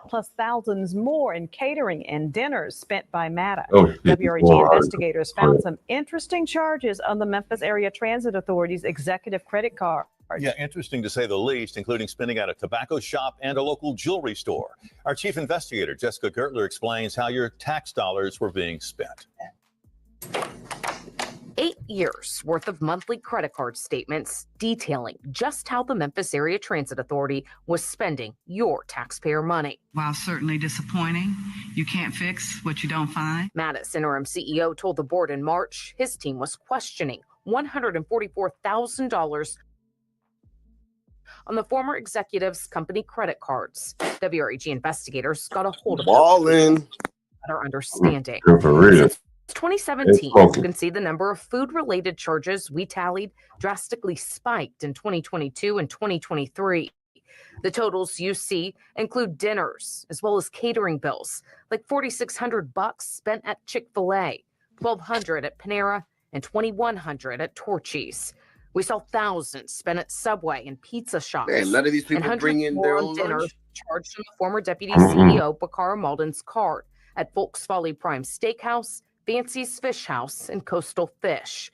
Speaker 3: Plus thousands more in catering and dinners spent by MATA.
Speaker 1: Oh,
Speaker 3: WRG investigators found some interesting charges on the Memphis Area Transit Authority's executive credit card.
Speaker 6: Yeah, interesting to say the least, including spending at a tobacco shop and a local jewelry store. Our chief investigator, Jessica Gertler, explains how your tax dollars were being spent.
Speaker 7: 8 years worth of monthly credit card statements detailing just how the Memphis Area Transit Authority was spending your taxpayer money.
Speaker 24: While certainly disappointing, you can't fix what you don't find.
Speaker 7: MATA's interim CEO told the board in March his team was questioning $144,000 on the former executive's company credit cards. WREG investigators got a hold of better understanding.
Speaker 1: For real.
Speaker 7: 2017, you can see the number of food-related charges we tallied drastically spiked in 2022 and 2023. The totals you see include dinners as well as catering bills, like $4,600 spent at Chick-fil-A, $1,200 at Panera, and $2,100 at Torchy's. We saw thousands spent at Subway and pizza shops.
Speaker 5: Damn, none of these people
Speaker 7: and
Speaker 5: bring in their own
Speaker 7: dinners
Speaker 5: lunch.
Speaker 7: charged on the former deputy CEO Bakara Malden's card at Volks Folly Prime Steakhouse, Fancy's Fish House, and Coastal Fish.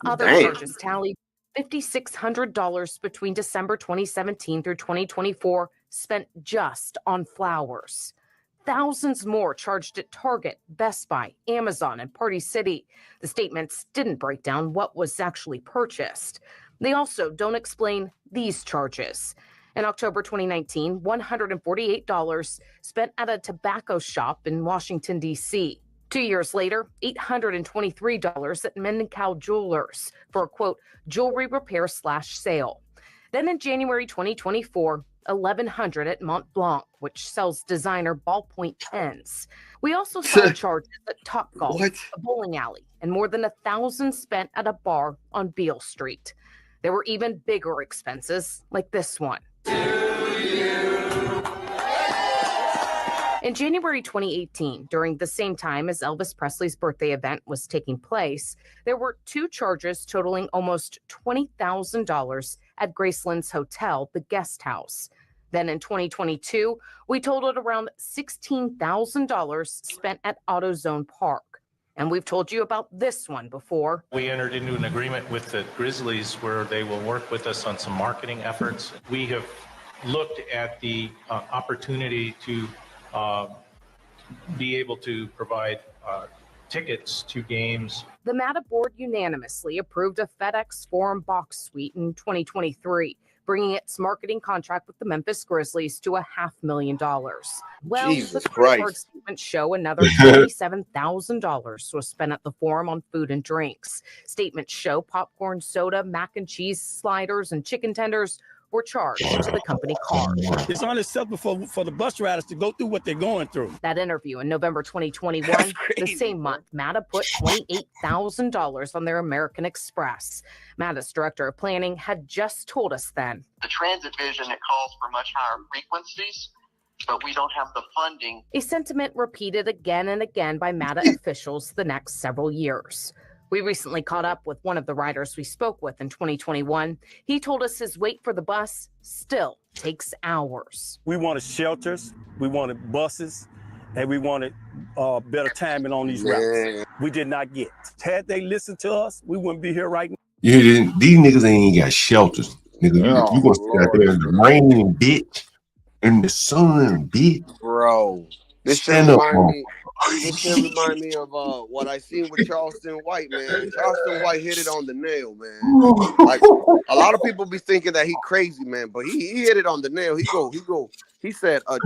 Speaker 7: Other charges tallied $5,600 between December 2017 through 2024 spent just on flowers. Thousands more charged at Target, Best Buy, Amazon, and Party City. The statements didn't break down what was actually purchased. They also don't explain these charges. In October 2019, $148 spent at a tobacco shop in Washington, D.C. 2 years later, $823 at Mendenkow Jewelers for a, quote, jewelry repair / sale. Then in January 2024, $1,100 at Mont Blanc, which sells designer ballpoint pens. We also saw charges at Topgolf, a bowling alley, and more than $1,000 spent at a bar on Beale Street. There were even bigger expenses, like this one. In January 2018, during the same time as Elvis Presley's birthday event was taking place, there were 2 charges totaling almost $20,000 at Graceland's Hotel, the Guest House. Then in 2022, we totaled around $16,000 spent at AutoZone Park. And we've told you about this one before.
Speaker 25: We entered into an agreement with the Grizzlies where they will work with us on some marketing efforts. We have looked at the opportunity to be able to provide tickets to games.
Speaker 7: The MATA board unanimously approved a FedEx Forum box suite in 2023, bringing its marketing contract with the Memphis Grizzlies to $500,000. Well,
Speaker 5: Jesus
Speaker 7: the credit card
Speaker 5: Christ.
Speaker 7: statements show another $27,000 was spent at the forum on food and drinks. Statements show popcorn, soda, mac and cheese sliders, and chicken tenders were charged to the company card.
Speaker 19: It's unacceptable for the bus riders to go through what they're going through.
Speaker 7: That interview in November 2021, the same month, MATA put $28,000 on their American Express. MATA's director of planning had just told us then.
Speaker 2: The transit vision, it calls for much higher frequencies, but we don't have the funding.
Speaker 7: A sentiment repeated again and again by MATA officials the next several years. We recently caught up with one of the riders we spoke with in 2021. He told us his wait for the bus still takes hours.
Speaker 19: We wanted shelters, we wanted buses, and we wanted better timing on these routes. We did not get. Had they listened to us, we wouldn't be here right now.
Speaker 1: Yeah, these niggas ain't got shelters. Nigga, you gonna sit out there in the rain, bitch, in the sun, bitch.
Speaker 5: Bro, this shit remind me of what I seen with Charleston White, man. Charleston White hit it on the nail, man. Like a lot of people be thinking that he crazy, man, but he hit it on the nail. He said a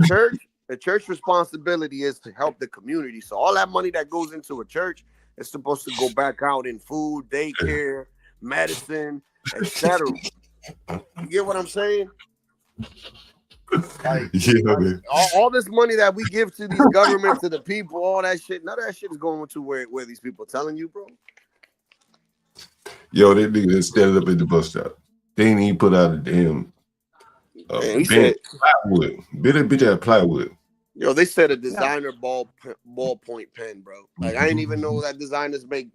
Speaker 5: church responsibility is to help the community. So all that money that goes into a church is supposed to go back out in food, daycare, medicine, etc. You get what I'm saying? Like,
Speaker 1: man.
Speaker 5: all this money that we give to these governments, to the people, all that shit, none of that shit is going to where these people telling you, bro.
Speaker 1: Yo, that nigga that standing up at the bus stop. They ain't even put out a damn plywood. Bit a bitch out plywood.
Speaker 5: Yo, they said a designer ballpoint pen, bro. Like I didn't even know that designers make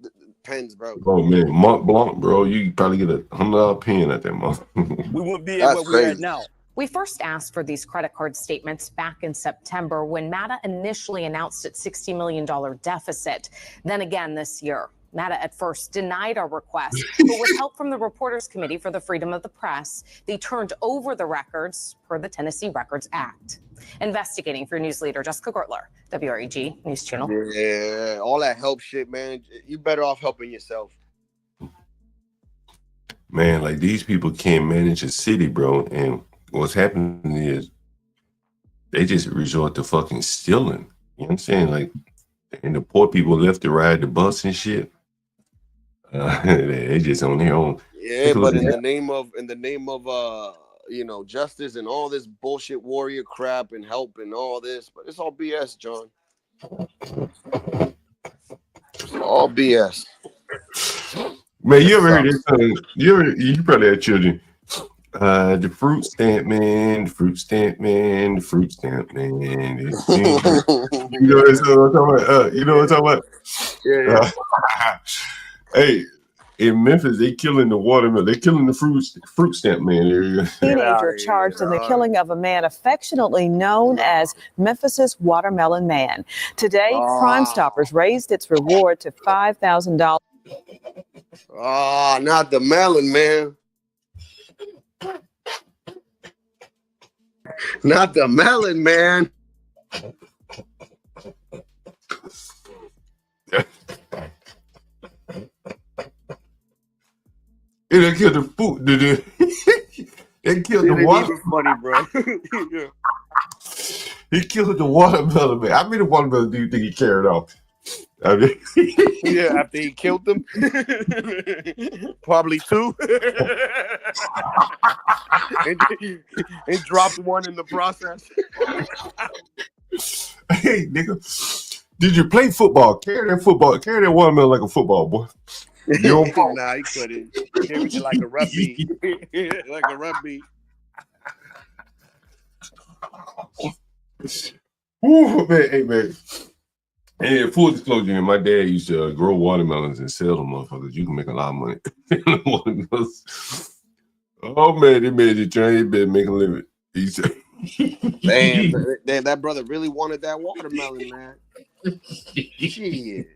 Speaker 5: pens, bro.
Speaker 1: Oh man, Mont Blanc, bro. You probably get $100 pen at that month.
Speaker 19: We wouldn't be at what we're at now.
Speaker 7: We first asked for these credit card statements back in September when MATA initially announced its $60 million deficit. Then again this year. MATA at first denied our request, but with help from the Reporters Committee for the Freedom of the Press, they turned over the records per the Tennessee Records Act. Investigating for news leader Jessica Gertler, WREG News Channel.
Speaker 5: Yeah, all that help shit, man. You better off helping yourself.
Speaker 1: Man, like these people can't manage a city, bro. And what's happening is they just resort to fucking stealing. You know what I'm saying? Like, and the poor people left to ride the bus and shit. They just on their own.
Speaker 5: Yeah, but in the name of justice and all this bullshit warrior crap and help and all this, but it's all BS, John. It's all BS.
Speaker 1: Man, you ever heard this? You probably had children. The fruit stamp man, the fruit stamp man, the fruit stamp man. You know what I'm talking about? You know what I'm talking about?
Speaker 5: Yeah.
Speaker 1: Hey, in Memphis, they killing the watermelon. They killing the fruit stamp man area.
Speaker 3: Teenager charged in the killing of a man affectionately known as Memphis's Watermelon Man. Today, Crime Stoppers raised its reward to $5,000.
Speaker 5: Oh, not the melon man. Not the melon man.
Speaker 1: They killed the food. They killed the water.
Speaker 5: Funny, bro. Yeah.
Speaker 1: He killed the watermelon man. How many watermelons do you think he carried off? I mean,
Speaker 5: yeah, after he killed them, probably 2, and dropped one in the process.
Speaker 1: Hey, nigga, did you play football? Carry that watermelon like a football, boy.
Speaker 5: Nah, he couldn't. Carried it like a rugby, like a rugby.
Speaker 1: Ooh, man, hey, man. And full disclosure, my dad used to grow watermelons and sell them motherfuckers. You can make a lot of money. Oh, man, they made it try. They better make a living. He said,
Speaker 5: man, that brother really wanted that watermelon, man. Shit.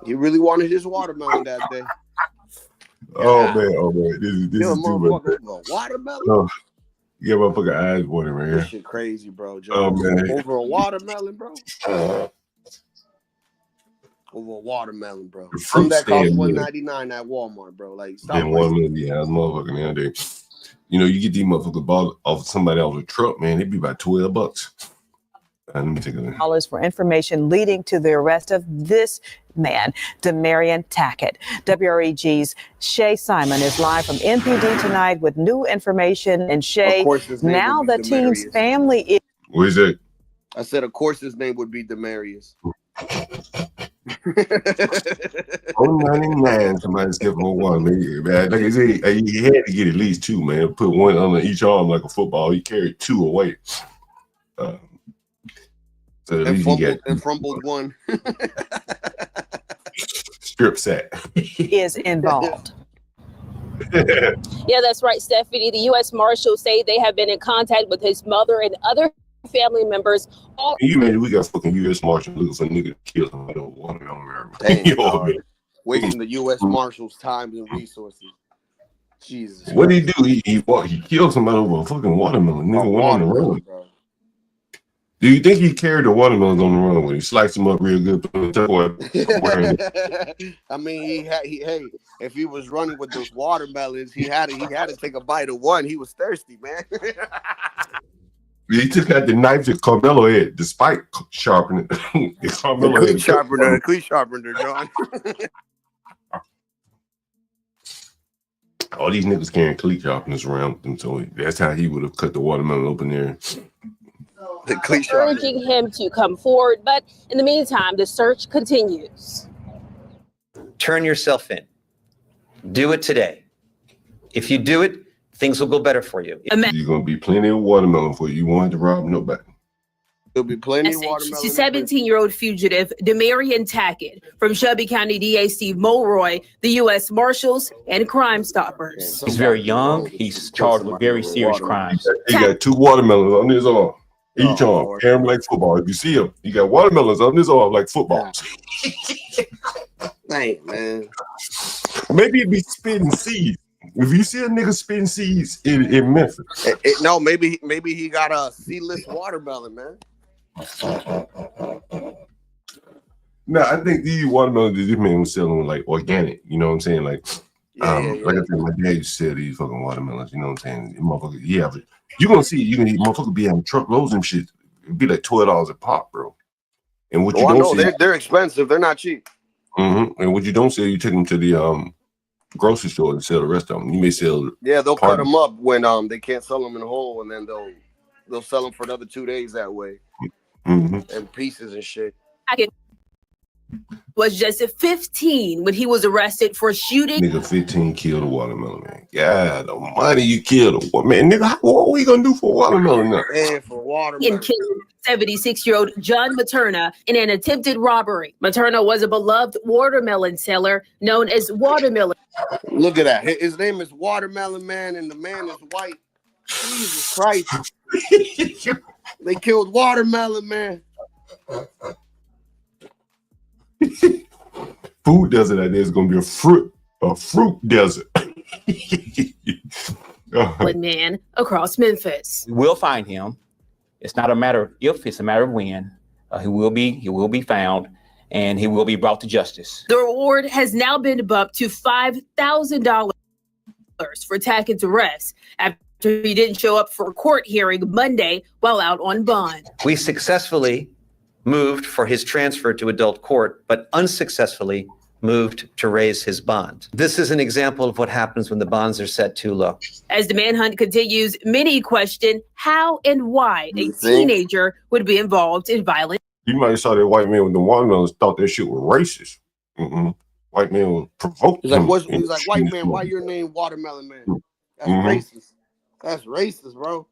Speaker 5: He really wanted his watermelon that day.
Speaker 1: Oh, man. This is too much.
Speaker 5: Watermelon?
Speaker 1: Oh. Yeah, motherfucker eyes watering right here.
Speaker 5: This shit crazy, bro. Joe.
Speaker 1: Oh, man.
Speaker 5: Over a watermelon, bro. over a watermelon, bro.
Speaker 1: The
Speaker 5: Some
Speaker 1: fruit
Speaker 5: that cost
Speaker 1: stand,
Speaker 5: $1.99 at Walmart, bro. Like, stop.
Speaker 1: Man, watermelon, yeah, that's motherfucking nowadays. You know, you get these motherfuckers bought off somebody off a truck, man. It'd be about $12. Let me take a look.
Speaker 3: For information leading to the arrest of this man, Demarion Tackett. WREG's Shay Simon is live from MPD tonight with new information. And Shay, now the teen's family is.
Speaker 1: What is that?
Speaker 5: I said, of course, his name would be Demarius.
Speaker 1: $1.99. Somebody's giving him one, man. Like I said, he had to get at least two, man. Put one on each arm like a football. He carried two away. So at least he
Speaker 5: fumbled one.
Speaker 1: Strip sack.
Speaker 3: Is involved.
Speaker 4: Yeah, that's right, Stephanie. The U.S. Marshals say they have been in contact with his mother and other family members.
Speaker 1: You man, we got fucking U.S. Marshals looking for nigga to kill somebody over watermelon.
Speaker 5: Damn, wasting the U.S. Marshals' time and resources. Jesus.
Speaker 1: What did he do? He killed somebody over a fucking watermelon. Nigga went on the road. Bro. Do you think he carried the watermelons on the run when he sliced them up real good?
Speaker 5: I mean, hey, if he was running with those watermelons, he had to take a bite of one. He was thirsty, man.
Speaker 1: He took out the knife that Carmelo had, despite sharpening it.
Speaker 5: The cleat sharpener, John.
Speaker 1: All these niggas carrying cleat sharpeners around with them, so that's how he would have cut the watermelon open there.
Speaker 4: Urging him to come forward, but in the meantime, the search continues.
Speaker 8: Turn yourself in. Do it today. If you do it, things will go better for you.
Speaker 1: You're gonna be plenty of watermelon for you. You want to rob nobody.
Speaker 5: There'll be plenty of watermelon.
Speaker 10: To 17-year-old fugitive Demarion Tackett from Shelby County DA Steve Mulroy, the U.S. Marshals, and Crime Stoppers.
Speaker 8: He's very young. He's charged with very serious crimes.
Speaker 1: He got two watermelons on his arm. Each arm, carry him like football. If you see him, he got watermelons on his arm like footballs.
Speaker 5: Dang, man.
Speaker 1: Maybe it'd be spitting seeds. If you see a nigga spitting seeds in Memphis.
Speaker 5: No, maybe he got a seedless watermelon, man.
Speaker 1: No, I think these watermelons that this man was selling like organic. You know what I'm saying? Like, like I said, my dad used to sell these fucking watermelons. You know what I'm saying? Motherfucker, yeah, but you gonna see, you can motherfucker be having truckloads and shit. It'd be like $12 a pop, bro. And what you don't see,
Speaker 5: they're expensive. They're not cheap.
Speaker 1: And what you don't sell, you take them to the grocery store and sell the rest of them. You may sell.
Speaker 5: Yeah, they'll cut them up when they can't sell them in whole, and then they'll sell them for another 2 days that way, and pieces and shit.
Speaker 10: Was just 15 when he was arrested for shooting.
Speaker 1: Nigga, 15 killed a watermelon, man. God almighty, you killed a watermelon. Man, nigga, what are we gonna do for watermelon now?
Speaker 5: Man, for watermelon.
Speaker 10: And killed 76-year-old John Materna in an attempted robbery. Materna was a beloved watermelon seller known as Watermelon.
Speaker 5: Look at that. His name is Watermelon Man, and the man is white. Jesus Christ. They killed Watermelon Man.
Speaker 1: Food desert out there is gonna be a fruit desert.
Speaker 10: One man across Memphis.
Speaker 8: We'll find him. It's not a matter of if, it's a matter of when. He will be found, and he will be brought to justice.
Speaker 10: The reward has now been bumped to $5,000 for Tackett's arrest after he didn't show up for a court hearing Monday while out on bond.
Speaker 8: We successfully moved for his transfer to adult court, but unsuccessfully moved to raise his bond. This is an example of what happens when the bonds are set too low.
Speaker 10: As the manhunt continues, many question how and why a teenager would be involved in violence.
Speaker 1: You might have saw that white man with the watermelons, thought that shit was racist. White man was provoked.
Speaker 5: He's like, white man, why your name Watermelon Man? That's racist. That's racist, bro.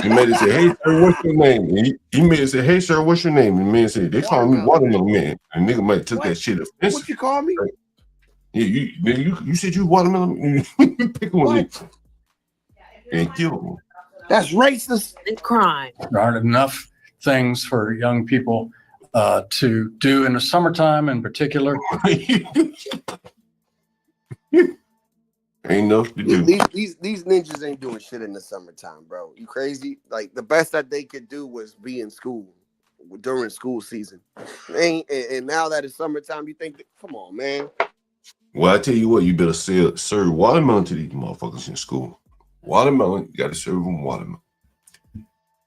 Speaker 1: He made it say, hey, sir, what's your name? And he made it say, hey, sir, what's your name? And the man said, they call me Watermelon Man. And nigga might took that shit offensive.
Speaker 5: What you call me?
Speaker 1: Yeah, you said you Watermelon. Pick one and kill him.
Speaker 5: That's racist.
Speaker 10: And crime.
Speaker 11: There aren't enough things for young people to do in the summertime in particular.
Speaker 1: Ain't enough to do.
Speaker 5: These ninjas ain't doing shit in the summertime, bro. You crazy? Like, the best that they could do was be in school. during school season. And now that it's summertime, you think, come on, man.
Speaker 1: Well, I tell you what, you better serve watermelon to these motherfuckers in school. Watermelon, you got to serve them watermelon.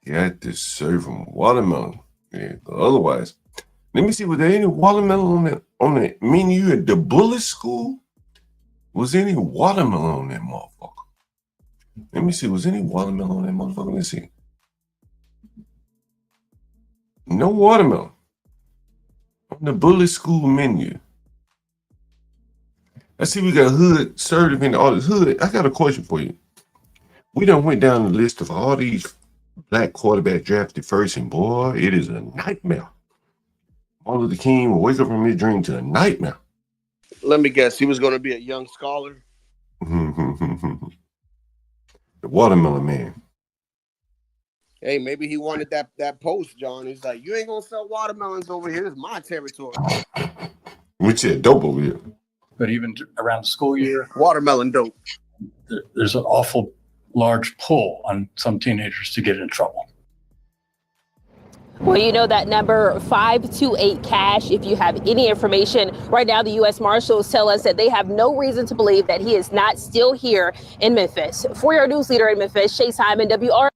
Speaker 1: You got to serve them watermelon. Yeah, otherwise, let me see, was there any watermelon on the menu at the Bullet School? Was there any watermelon on that motherfucker? Let me see, was any watermelon on that motherfucker? Let's see. No watermelon on the Bullet School menu. I see we got hood served in all this hood. I got a question for you. We done went down the list of all these black quarterback drafted first, and boy, it is a nightmare. Martin Luther King will wake up from his dream to a nightmare.
Speaker 5: Let me guess, he was going to be a young scholar.
Speaker 1: The watermelon man.
Speaker 5: Hey, maybe he wanted that post, John. He's like, you ain't gonna sell watermelons over here. It's my territory.
Speaker 1: We said dope over here.
Speaker 11: But even around the school year,
Speaker 5: watermelon dope.
Speaker 11: There's an awful large pull on some teenagers to get in trouble.
Speaker 4: Well, you know that number 528 cash. If you have any information right now, the U.S. Marshals tell us that they have no reason to believe that he is not still here in Memphis. For your news leader in Memphis, Shay Simon, WR.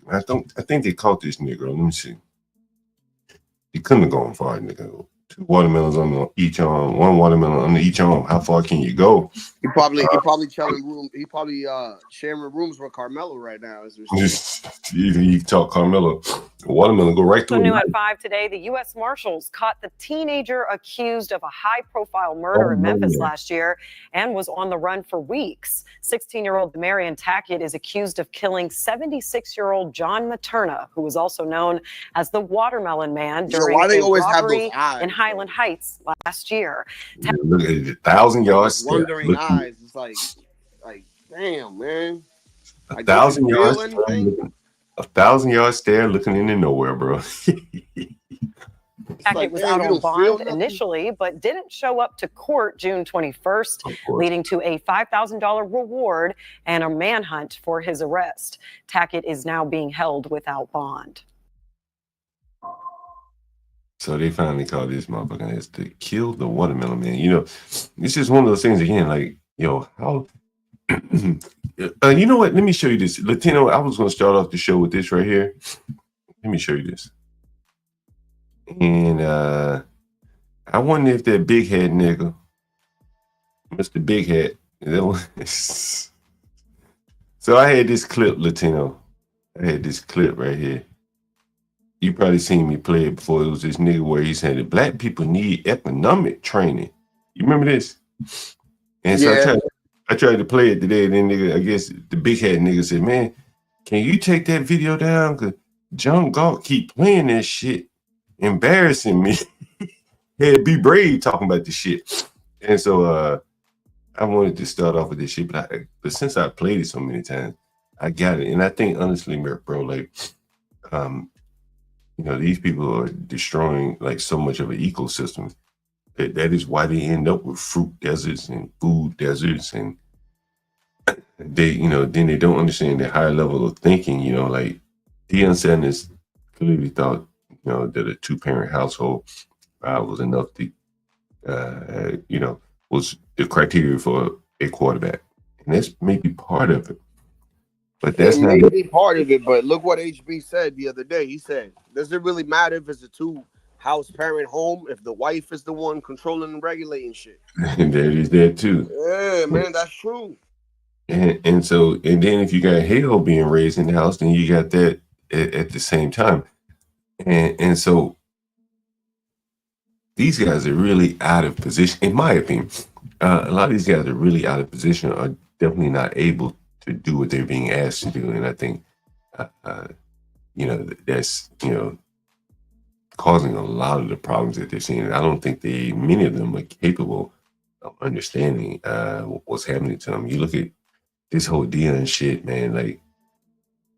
Speaker 1: I think they caught this nigga. Let me see. He couldn't have gone far, nigga. 2 watermelons on each arm, 1 watermelon on each arm. How far can you go?
Speaker 5: He probably sharing rooms with Carmelo right now.
Speaker 1: You talk Carmelo. Watermelon go right through.
Speaker 12: New at 5 today, the U.S. Marshals caught the teenager accused of a high-profile murder in Memphis last year and was on the run for weeks. 16-year-old Demarion Tackett is accused of killing 76-year-old John Materna, who was also known as the Watermelon Man during a robbery in Highland Heights last year.
Speaker 1: Look at it, 1,000-yard stare.
Speaker 5: Wondering eyes. It's like, damn, man.
Speaker 1: 1,000-yard stare. 1,000-yard stare looking into nowhere, bro.
Speaker 12: Tackett was out on bond initially, but didn't show up to court June 21st, leading to a $5,000 reward and a manhunt for his arrest. Tackett is now being held without bond.
Speaker 1: So they finally called this motherfucker as to kill the watermelon man. You know, it's just one of those things again, like, yo, how you know what? Let me show you this. Latino, I was gonna start off the show with this right here. Let me show you this. And I wonder if that big head nigga, Mr. Big Head, so I had this clip, Latino. I had this clip right here. You probably seen me play it before. It was this nigga where he said that black people need economic training. You remember this? And so I tried to play it today. And then nigga, I guess the big head nigga said, man, can you take that video down? Because John Galt keep playing that shit, embarrassing me. Had Be Brave talking about this shit. And so I wanted to start off with this shit, but since I played it so many times, I got it. And I think honestly, bro, like, you know, these people are destroying like so much of an ecosystem. That is why they end up with fruit deserts and food deserts, and they, you know, then they don't understand the higher level of thinking. You know, like Deion Sanders clearly thought, you know, that a 2-parent household was enough to, you know, was the criteria for a quarterback, and that's maybe part of it. But that's not
Speaker 5: maybe part of it. But look what HB said the other day. He said, does it really matter if it's a 2-house parent home if the wife is the one controlling and regulating shit?
Speaker 1: And that is that too.
Speaker 5: Yeah, man, that's true.
Speaker 1: And so, and then if you got hell being raised in the house, then you got that at the same time. And so these guys are really out of position, in my opinion. A lot of these guys are really out of position, are definitely not able to do what they're being asked to do. And I think, you know, that's, you know, causing a lot of the problems that they're seeing. I don't think many of them are capable of understanding what's happening to them. You look at this whole Deion shit, man, like,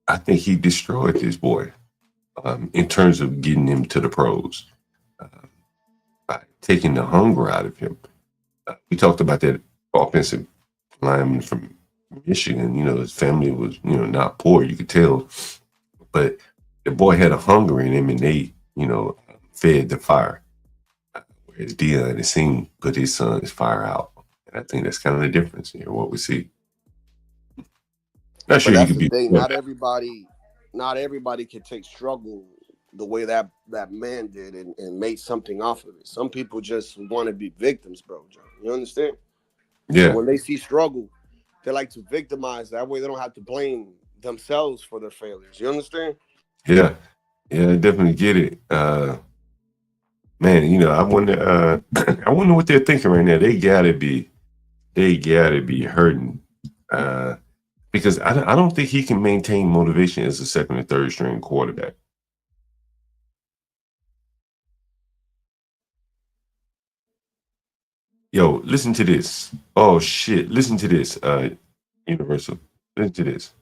Speaker 1: I think he destroyed this boy in terms of getting him to the pros, by taking the hunger out of him. We talked about that offensive lineman from Michigan. You know, his family was, you know, not poor, you could tell, but the boy had a hunger in him, and they, fed the fire. Whereas Dion, it seemed, put his son's fire out. And I think that's kind of the difference here, what we see. Not sure
Speaker 5: But
Speaker 1: he
Speaker 5: that's
Speaker 1: could
Speaker 5: the
Speaker 1: be.
Speaker 5: thing. Not everybody can take struggle the way that man did and make something off of it. Some people just want to be victims, bro. John. You understand?
Speaker 1: Yeah.
Speaker 5: So when they see struggle, they like to victimize. That way they don't have to blame themselves for their failures. You understand?
Speaker 1: Yeah. Yeah, I definitely get it. Man, I wonder I wonder what they're thinking right now. They gotta be hurting. Because I don't think he can maintain motivation as a second or third string quarterback. Yo, listen to this. Oh shit, listen to this. Universal. Listen to this.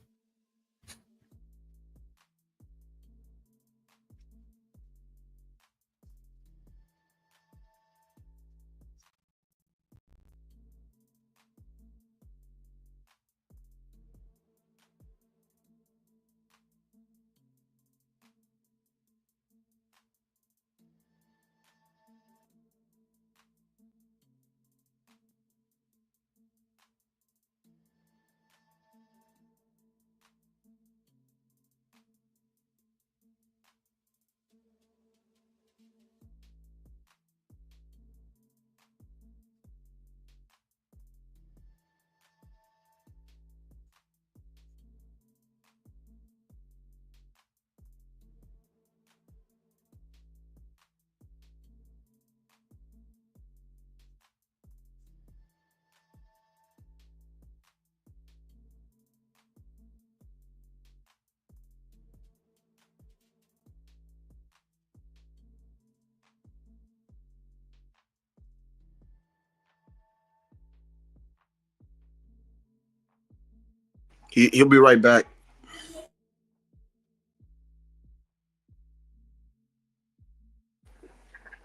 Speaker 5: He'll be right back.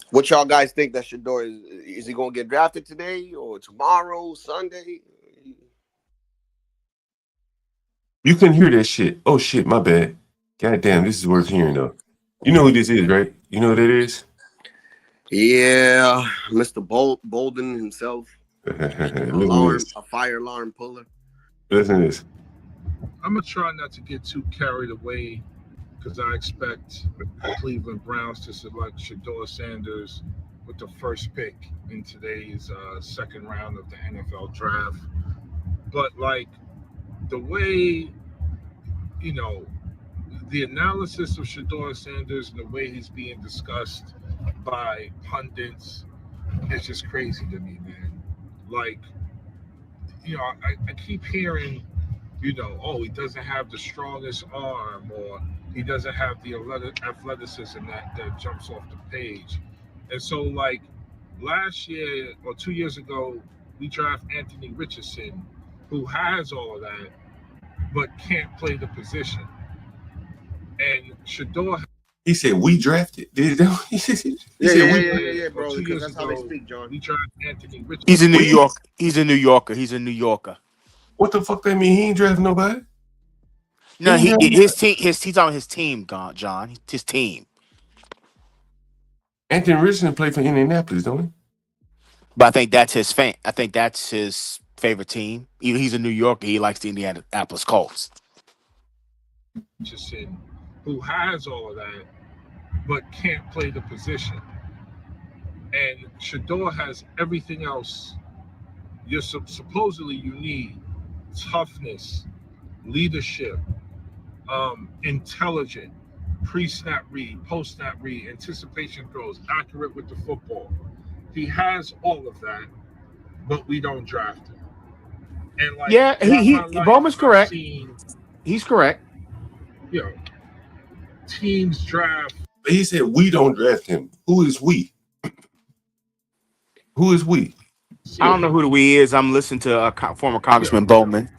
Speaker 5: What y'all guys think that Shedeur is he gonna get drafted today or tomorrow, Sunday?
Speaker 1: You couldn't hear that shit. Oh shit, my bad. God damn, this is worth hearing though. You know who this is, right? You know who that is?
Speaker 5: Yeah, Mr. Bolden himself.
Speaker 1: A
Speaker 5: fire alarm puller.
Speaker 1: Listen to this.
Speaker 9: I'm gonna try not to get too carried away because I expect the Cleveland Browns to select Shedeur Sanders with the first pick in today's second round of the NFL draft. But like the way, the analysis of Shedeur Sanders and the way he's being discussed by pundits is just crazy to me, man. Like, I keep hearing, oh, he doesn't have the strongest arm, or he doesn't have the athleticism that jumps off the page. And so, like, last year or 2 years ago, we draft Anthony Richardson, who has all of that, but can't play the position. And Shedeur.
Speaker 1: He said we drafted. He said
Speaker 5: Yeah, bro. Because that's how they speak, John.
Speaker 9: We drafted Anthony Richardson.
Speaker 13: He's a New York. He's a New Yorker. He's a New Yorker.
Speaker 1: What the fuck that mean? He ain't drafting nobody.
Speaker 13: No, his team. He's on his team, John. His team.
Speaker 1: Anthony Richardson played for Indianapolis, don't he?
Speaker 13: But I think that's his fan. I think that's his favorite team. He's a New Yorker. He likes the Indianapolis Colts.
Speaker 9: Richardson, who has all of that, but can't play the position. And Shedeur has everything else supposedly you need: toughness, leadership, intelligent, pre-snap read, post-snap read, anticipation throws, accurate with the football. He has all of that, but we don't draft him. And like,
Speaker 13: yeah, Bowman's correct. He's correct.
Speaker 9: Teams draft.
Speaker 1: He said we don't draft him. Who is we? Who is we?
Speaker 13: I don't know who the we is. I'm listening to former Congressman Bowman.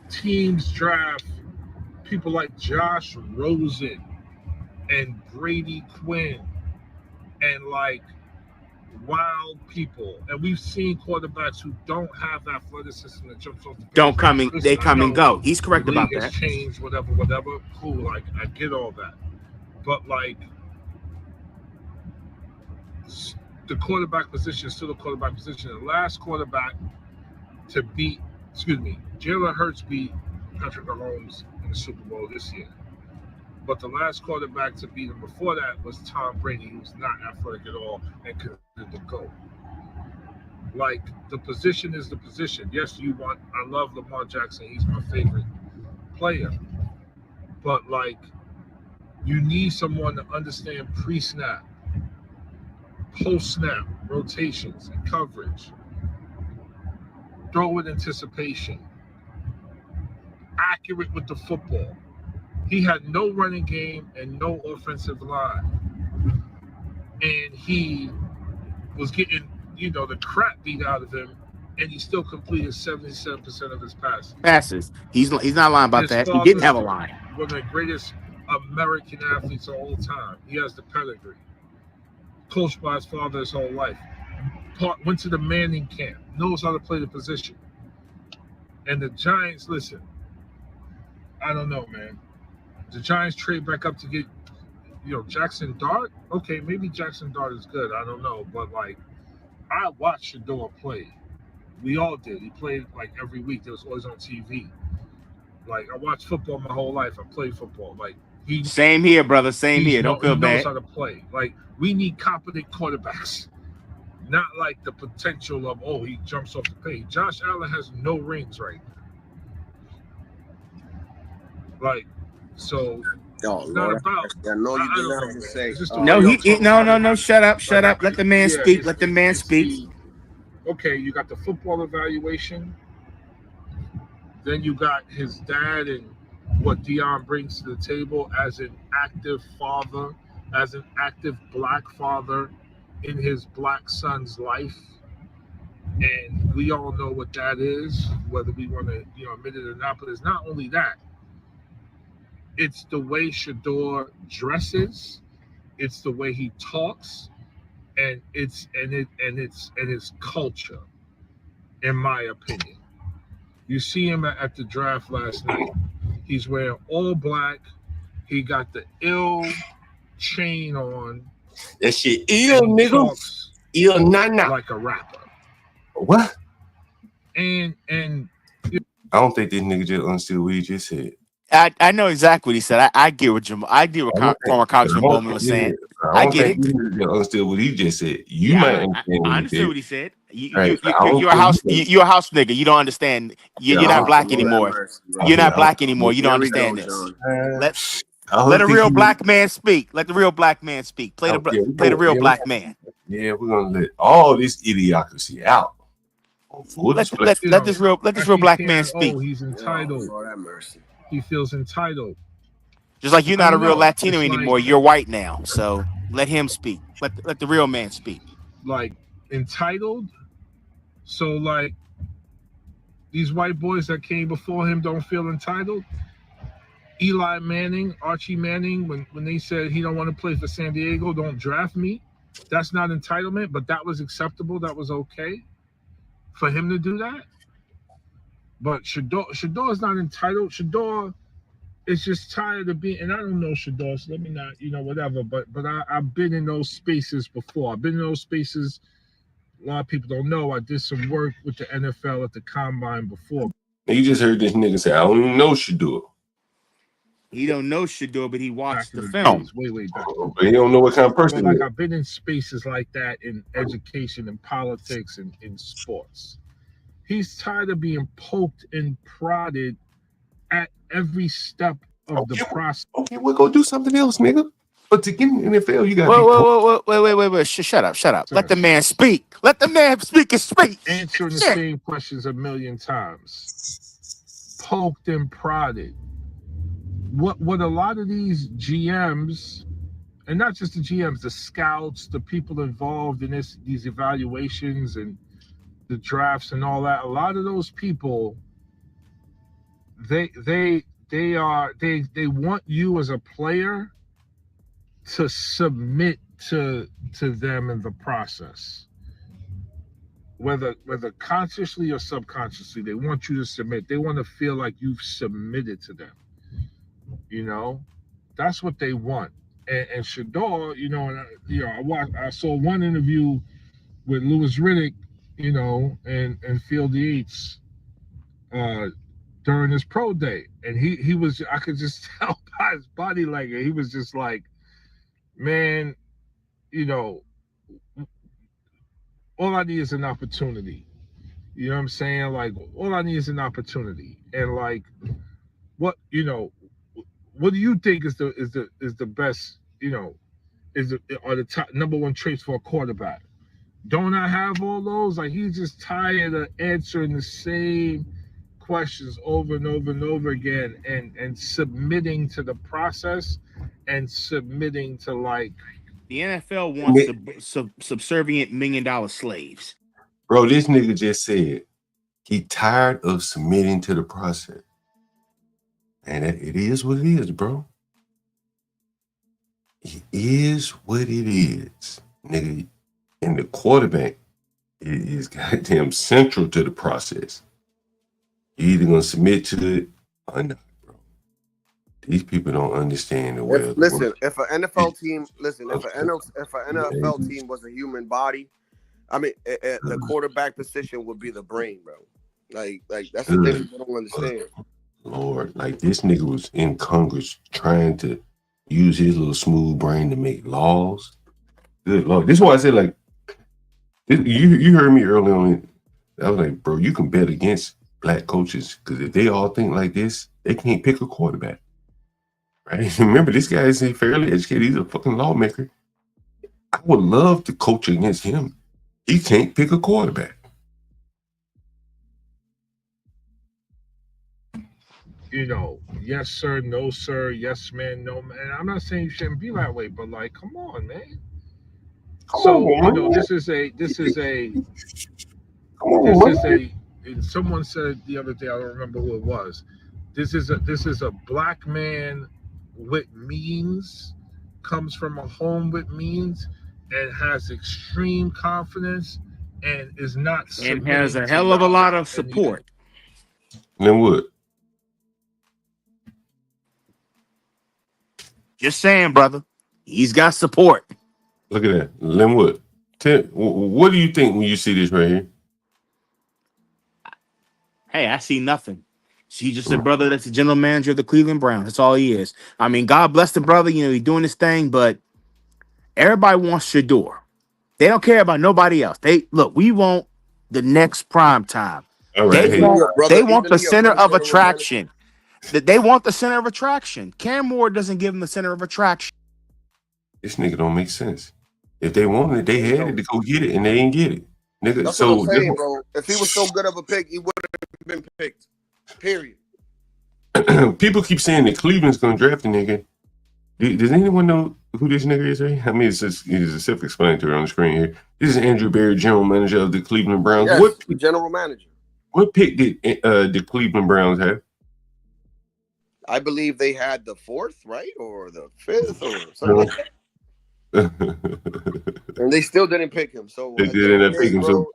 Speaker 9: Teams draft people like Josh Rosen and Brady Quinn and like wild people. And we've seen quarterbacks who don't have that athleticism that jumps off the page.
Speaker 13: They come and go. He's correct about that.
Speaker 9: Change, whatever. Cool. Like, I get all that. But like, the quarterback position is still the quarterback position. The last quarterback to beat, Jalen Hurts beat Patrick Mahomes in the Super Bowl this year. But the last quarterback to beat him before that was Tom Brady, who's not athletic at all and considered the GOAT. Like, the position is the position. Yes, I love Lamar Jackson. He's my favorite player. But, like, you need someone to understand pre-snap, post-snap, rotations, and coverage. Throw with anticipation. Accurate with the football. He had no running game and no offensive line. And he was getting, the crap beat out of him, and he still completed 77% of his
Speaker 13: passes. He's not lying about that. He didn't have a line.
Speaker 9: One of the greatest American athletes of all time. He has the pedigree. Coached by his father his whole life. Went to the Manning camp. Knows how to play the position. And the Giants, listen, I don't know, man. The Giants trade back up to get, Jackson Dart. Okay, maybe Jackson Dart is good. I don't know. But, like, I watched Shedeur play. We all did. He played, like, every week. It was always on TV. Like, I watched football my whole life. I played football. Like,
Speaker 13: Same here, brother. Same here. Don't feel
Speaker 9: he
Speaker 13: bad.
Speaker 9: knows how to play. Like, we need competent quarterbacks. Not like the potential of, he jumps off the page. Josh Allen has no rings right now. Like, so it's not about.
Speaker 5: I know you
Speaker 9: I
Speaker 5: didn't
Speaker 9: don't
Speaker 5: have
Speaker 9: know,
Speaker 5: to say.
Speaker 13: No. Shut up. Let the man speak. Let the man speak.
Speaker 9: Okay, you got the football evaluation. Then you got his dad and what Dion brings to the table as an active father, as an active black father in his black son's life. And we all know what that is, whether we want to, admit it or not. But it's not only that. It's the way Shedeur dresses. It's the way he talks, and it's his culture, in my opinion. You see him at the draft last night. He's wearing all black. He got the ill chain on.
Speaker 1: That shit ill, nigga. Ill nana.
Speaker 9: Like a rapper.
Speaker 1: What?
Speaker 9: And
Speaker 1: I don't think this nigga just understood what he just said.
Speaker 13: I know exactly what he said. I get what former Congressman Bowman was saying. I get it.
Speaker 1: You understood what he just said. You might understand what
Speaker 13: I
Speaker 1: he
Speaker 13: understood
Speaker 1: said.
Speaker 13: what he said. You're a house nigga. You don't understand. You're not black anymore. You're not black anymore. You don't understand this. Let a real black man speak. Let the real black man speak. Play the real black man.
Speaker 1: Yeah, we're gonna let all this idiocracy out.
Speaker 13: Let this real black man speak.
Speaker 9: Oh, he's entitled.
Speaker 5: Lord have mercy.
Speaker 9: He feels entitled.
Speaker 13: Just like you're not a real Latino anymore. You're white now. So let him speak. Let the real man speak.
Speaker 9: Like, entitled. So, like, these white boys that came before him don't feel entitled. Eli Manning, Archie Manning, when they said he don't want to play for San Diego, don't draft me. That's not entitlement, but that was acceptable. That was okay for him to do that. But Shedeur is not entitled. Shedeur is just tired of being, and I don't know Shedeur, so let me not, whatever. But I've been in those spaces before. I've been in those spaces. A lot of people don't know. I did some work with the NFL at the Combine before.
Speaker 1: You just heard this nigga say, I don't even know Shedeur.
Speaker 13: He don't know Shedeur, but he watched the film.
Speaker 9: Way back.
Speaker 1: But he don't know what kind of person he is.
Speaker 9: I've been in spaces like that in education and politics and in sports. He's tired of being poked and prodded at every step of the process.
Speaker 1: Okay, we'll go do something else, nigga. But to get in the NFL, you got to
Speaker 13: wait. Shut up. Let the man speak. Let the man speak and speak.
Speaker 9: Answering the same questions a million times. Poked and prodded. What a lot of these GMs, and not just the GMs, the scouts, the people involved in these evaluations and the drafts and all that, a lot of those people, they want you as a player to submit to them in the process, whether consciously or subconsciously. They want you to submit. They want to feel like you've submitted to them. That's what they want. and Shedeur, I saw one interview with Louis Riddick, and Field Yates during his pro day, and he was, I could just tell by his body language, he was just like, man, all I need is an opportunity. You know what I'm saying? Like, all I need is an opportunity. And like, what do you think is the best, are the top number one traits for a quarterback? Don't I have all those? Like, he's just tired of answering the same questions over and over and over again, and submitting to the process, and submitting to, like,
Speaker 13: The NFL wants subservient $1 million slaves.
Speaker 1: Bro, this nigga just said he tired of submitting to the process. And it is what it is, bro. It is what it is, nigga. And the quarterback is goddamn central to the process. You're either gonna submit to it or not, bro. These people don't understand the way.
Speaker 5: If an NFL team was a human body, I mean, the quarterback position would be the brain, bro. Like that's the thing people don't understand.
Speaker 1: Lord, like, this nigga was in Congress trying to use his little smooth brain to make laws. Good Lord. This is why I said, like, you heard me early on. I was like, bro, you can bet against black coaches, because if they all think like this, they can't pick a quarterback. Right? Remember, this guy is fairly educated. He's a fucking lawmaker. I would love to coach against him. He can't pick a quarterback.
Speaker 9: Yes sir, no sir, yes man, no man. I'm not saying you shouldn't be that way, but like, come on, man. This is a someone said the other day, I don't remember who it was. This is a black man with means, comes from a home with means, and has extreme confidence, and is not,
Speaker 13: and has a hell of a lot of support.
Speaker 1: Then what?
Speaker 13: Just saying, brother. He's got support.
Speaker 1: Look at that. Linwood. What do you think when you see this right here?
Speaker 13: Hey, I see nothing. He's just a brother that's the general manager of the Cleveland Browns. That's all he is. I mean, God bless the brother. He's doing his thing, but everybody wants Shedeur. They don't care about nobody else. We want the next prime time.
Speaker 1: All right.
Speaker 13: They want the center of attraction. They want the center of attraction. Cam Moore doesn't give them the center of attraction.
Speaker 1: This nigga don't make sense. If they wanted it, they had it to go get it, and they ain't get it. Nigga,
Speaker 5: that's what I'm saying, bro. If he was so good of a pick, he would have been picked. Period.
Speaker 1: People keep saying that Cleveland's gonna draft a nigga. Does anyone know who this nigga is? Right? I mean, it's a self-explanatory on the screen here. This is Andrew Berry, general manager of the Cleveland Browns.
Speaker 5: Yes, general manager.
Speaker 1: What pick did the Cleveland Browns have?
Speaker 5: I believe they had the 4th, right, or the 5th, or something like that. And they still didn't pick him. So
Speaker 1: they didn't pick him. So,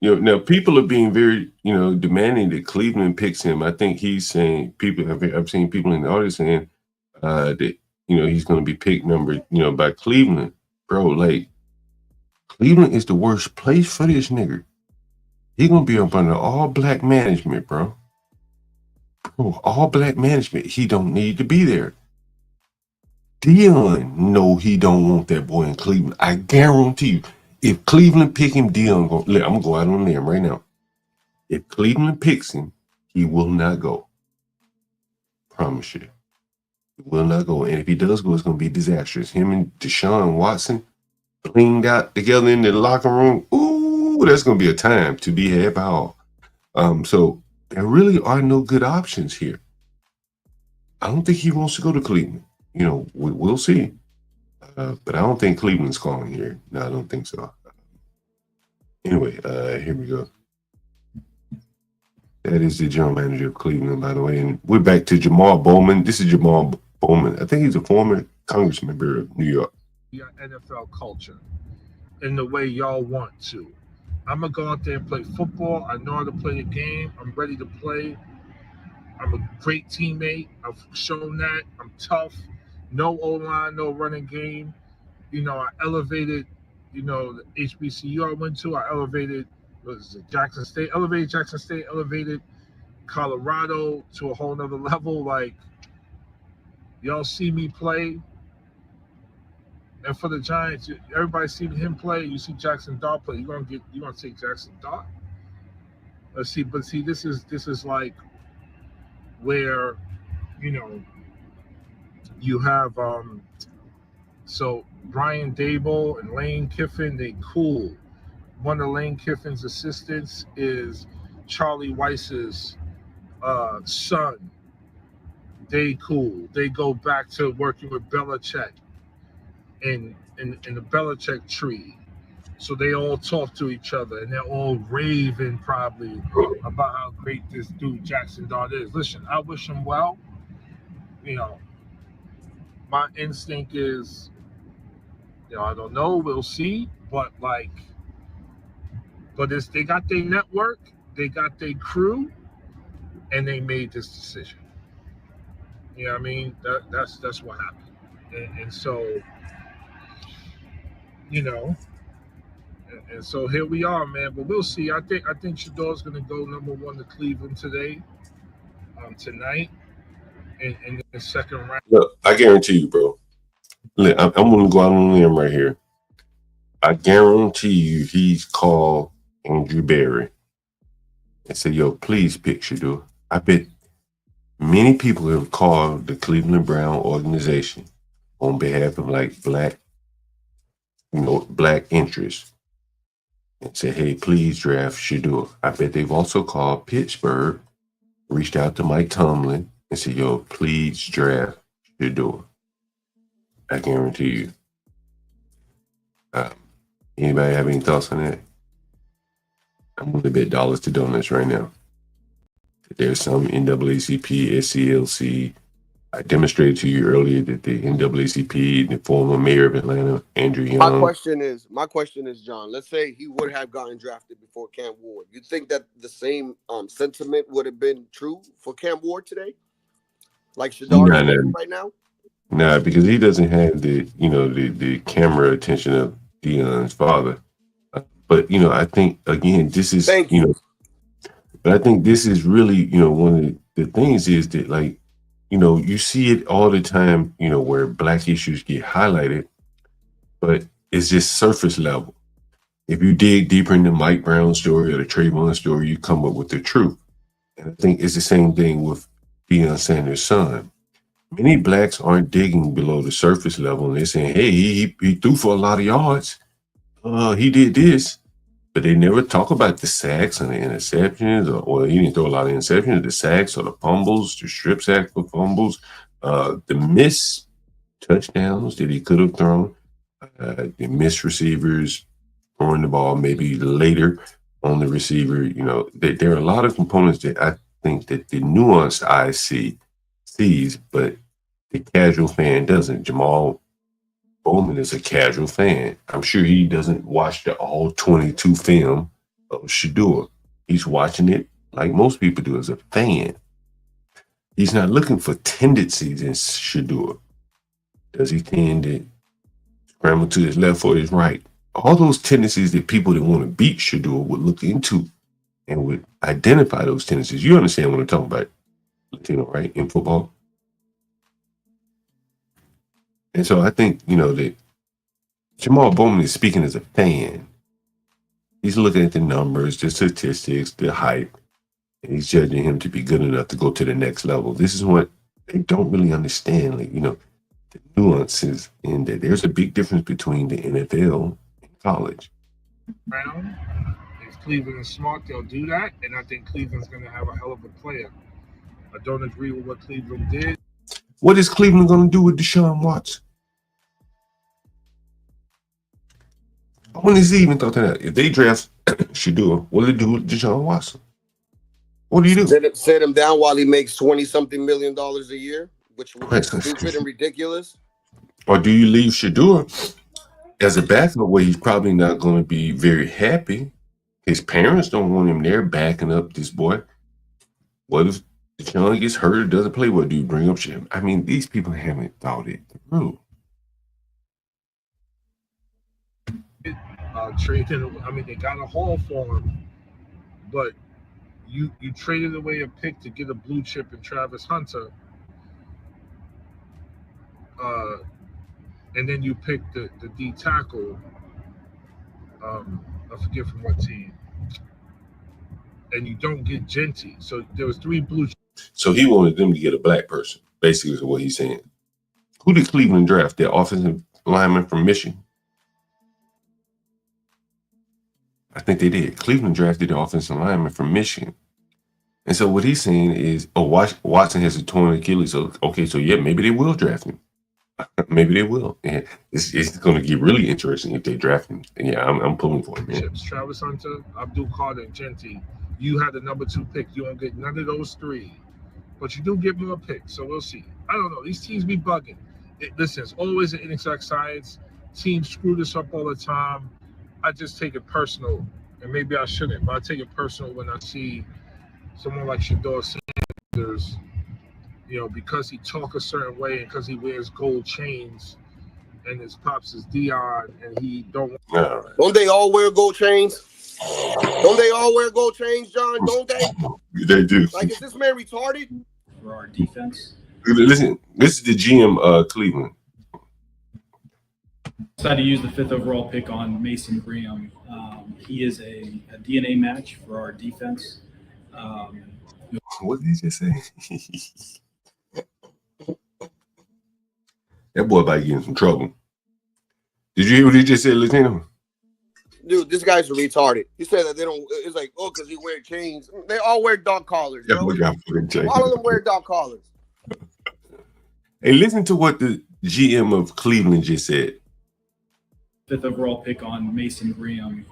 Speaker 1: now people are being very, demanding that Cleveland picks him. I think he's saying I've seen people in the audience saying that he's going to be picked by Cleveland, bro. Like, Cleveland is the worst place for this nigga. He's gonna be up under all black management, bro. All black management. He don't need to be there. Dion, no, he don't want that boy in Cleveland. I guarantee you, if Cleveland pick him, I'm gonna go out on a limb right now. If Cleveland picks him, he will not go. Promise you. He will not go. And if he does go, it's gonna be disastrous. Him and Deshaun Watson cleaned out together in the locker room. Ooh, that's gonna be a time to be had by all. So there really are no good options here. I don't think he wants to go to Cleveland. We'll see. But I don't think Cleveland's calling here. No, I don't think so. Anyway, here we go. That is the general manager of Cleveland, by the way. And we're back to Jamal Bowman. This is Jamal Bowman. I think he's a former congressman of New York.
Speaker 9: Your NFL culture in the way y'all want to. I'm going to go out there and play football. I know how to play the game. I'm ready to play. I'm a great teammate. I've shown that. I'm tough. no O-line, no running game. You know, I elevated, you know, the HBCU I went to. I elevated, Jackson State, elevated Colorado to a whole nother level. Like, y'all see me play. And for the Giants, everybody see him play. You see Jackson Dart play. You're gonna take Jackson Dart. Let's see, but see, this is like where, you know, you have so Brian Dable and Lane Kiffin, they cool. One of Lane Kiffin's assistants is Charlie Weiss's son. They cool. They go back to working with Belichick in the Belichick tree. So they all talk to each other, and they're all raving probably about how great this dude Jackson Dart is. Listen, I wish him well. You know, my instinct is, you know, I don't know, we'll see. But they got their network, they got their crew, and they made this decision. You know what I mean? That's what happened. And so, you know. And so here we are, man. But we'll see. I think Shedeur's going to go number 1 to Cleveland today, tonight, in the second round.
Speaker 1: Look, I guarantee you, bro. Look, I'm going to go out on a limb right here. I guarantee you he's called Andrew Berry and said, yo, please pick Shedeur. I bet many people have called the Cleveland Brown organization on behalf of like black interests and said, hey, please draft Shedeur. I bet they've also called Pittsburgh, reached out to Mike Tomlin and said, yo, please draft Shedeur. I guarantee you. Anybody have any thoughts on that? I'm going to bet dollars to donuts right now. There's some NAACP, SCLC. I demonstrated to you earlier that the NAACP, the former mayor of Atlanta, Andrew Young.
Speaker 5: My question is, John, let's say he would have gotten drafted before Cam Ward. You think that the same sentiment would have been true for Cam Ward today? Like Shedeur is right now?
Speaker 1: Nah, because he doesn't have the camera attention of Deion's father. But, I think, again, this is, but I think this is really, one of the things is that, like, you see it all the time, where black issues get highlighted, but it's just surface level. If you dig deeper into Mike Brown's story or the Trayvon story, you come up with the truth. And I think it's the same thing with Deion Sanders' son. Many blacks aren't digging below the surface level and they're saying, hey, he threw for a lot of yards. He did this. But they never talk about the sacks and the interceptions, or he didn't throw a lot of interceptions, the sacks or the fumbles, the strip sacks for fumbles, the missed touchdowns that he could have thrown, the missed receivers throwing the ball maybe later on the receiver. There are a lot of components that I think that the nuanced eye sees, but the casual fan doesn't. Jamal Bowman is a casual fan. I'm sure he doesn't watch the all 22 film of Shedeur. He's watching it like most people do as a fan. He's not looking for tendencies in Shedeur. Does he tend to scramble to his left or his right? All those tendencies that people that want to beat Shedeur would look into and would identify those tendencies. You understand what I'm talking about, Latino, right? In football. And so I think, that Jamal Bowman is speaking as a fan. He's looking at the numbers, the statistics, the hype, and he's judging him to be good enough to go to the next level. This is what they don't really understand, the nuances in that there's a big difference between the NFL and college.
Speaker 9: Brown, if Cleveland is smart, they'll do that, and I think Cleveland's going to have a hell of a player. I don't agree with what Cleveland did.
Speaker 1: What is Cleveland going to do with Deshaun Watson? When has he even thought that? If they draft Shedeur, what do they do with Deshaun Watson? What do you do?
Speaker 5: Set him down while he makes $20-something million a year, which would be stupid and ridiculous.
Speaker 1: Or do you leave Shedeur as a backup where he's probably not going to be very happy? His parents don't want him there backing up this boy. What if Sean gets hurt, doesn't play well. Do you bring up Shannon? I mean, these people haven't thought it through.
Speaker 9: Trading. I mean, they got a haul for him, but you traded away a pick to get a blue chip in Travis Hunter, and then you picked the D tackle. I forget from what team. And you don't get Genty. So there was 3 blue.
Speaker 1: So he wanted them to get a black person, basically is what he's saying. Who did Cleveland draft? Their offensive lineman from Michigan? I think they did. Cleveland drafted the offensive lineman from Michigan. And so what he's saying is, Watson has a torn Achilles. So, okay, so yeah, maybe they will draft him. Maybe they will. And it's going to get really interesting if they draft him. And yeah, I'm pulling for him.
Speaker 9: Chips, Travis Hunter, Abdul Carter, and Genty. You had the number 2 pick. You don't get none of those 3. But you do get more picks. So we'll see. I don't know. These teams be bugging. Listen, it's always an inexact science. Teams screw this up all the time. I just take it personal. And maybe I shouldn't, but I take it personal when I see someone like Shedeur Sanders, because he talk a certain way and because he wears gold chains and his pops is Dion and he don't.
Speaker 5: Don't they all wear gold chains? Don't they all wear gold chains, John? Don't they?
Speaker 1: They do.
Speaker 5: Like, is this man retarded?
Speaker 14: For our defense.
Speaker 1: Listen, this is the GM Cleveland.
Speaker 14: Decided to use the 5th overall pick on Mason Graham. He is a DNA match for our defense.
Speaker 1: What did he just say? That boy about to get in some trouble. Did you hear what he just said, Latino?
Speaker 5: Dude, this guy's retarded. He said that they don't. It's like, because he wear chains. They all wear dog collars.
Speaker 1: Yeah,
Speaker 5: All of them wear dog collars.
Speaker 1: Hey, listen to what the GM of Cleveland just said.
Speaker 14: 5th overall pick on Mason Graham.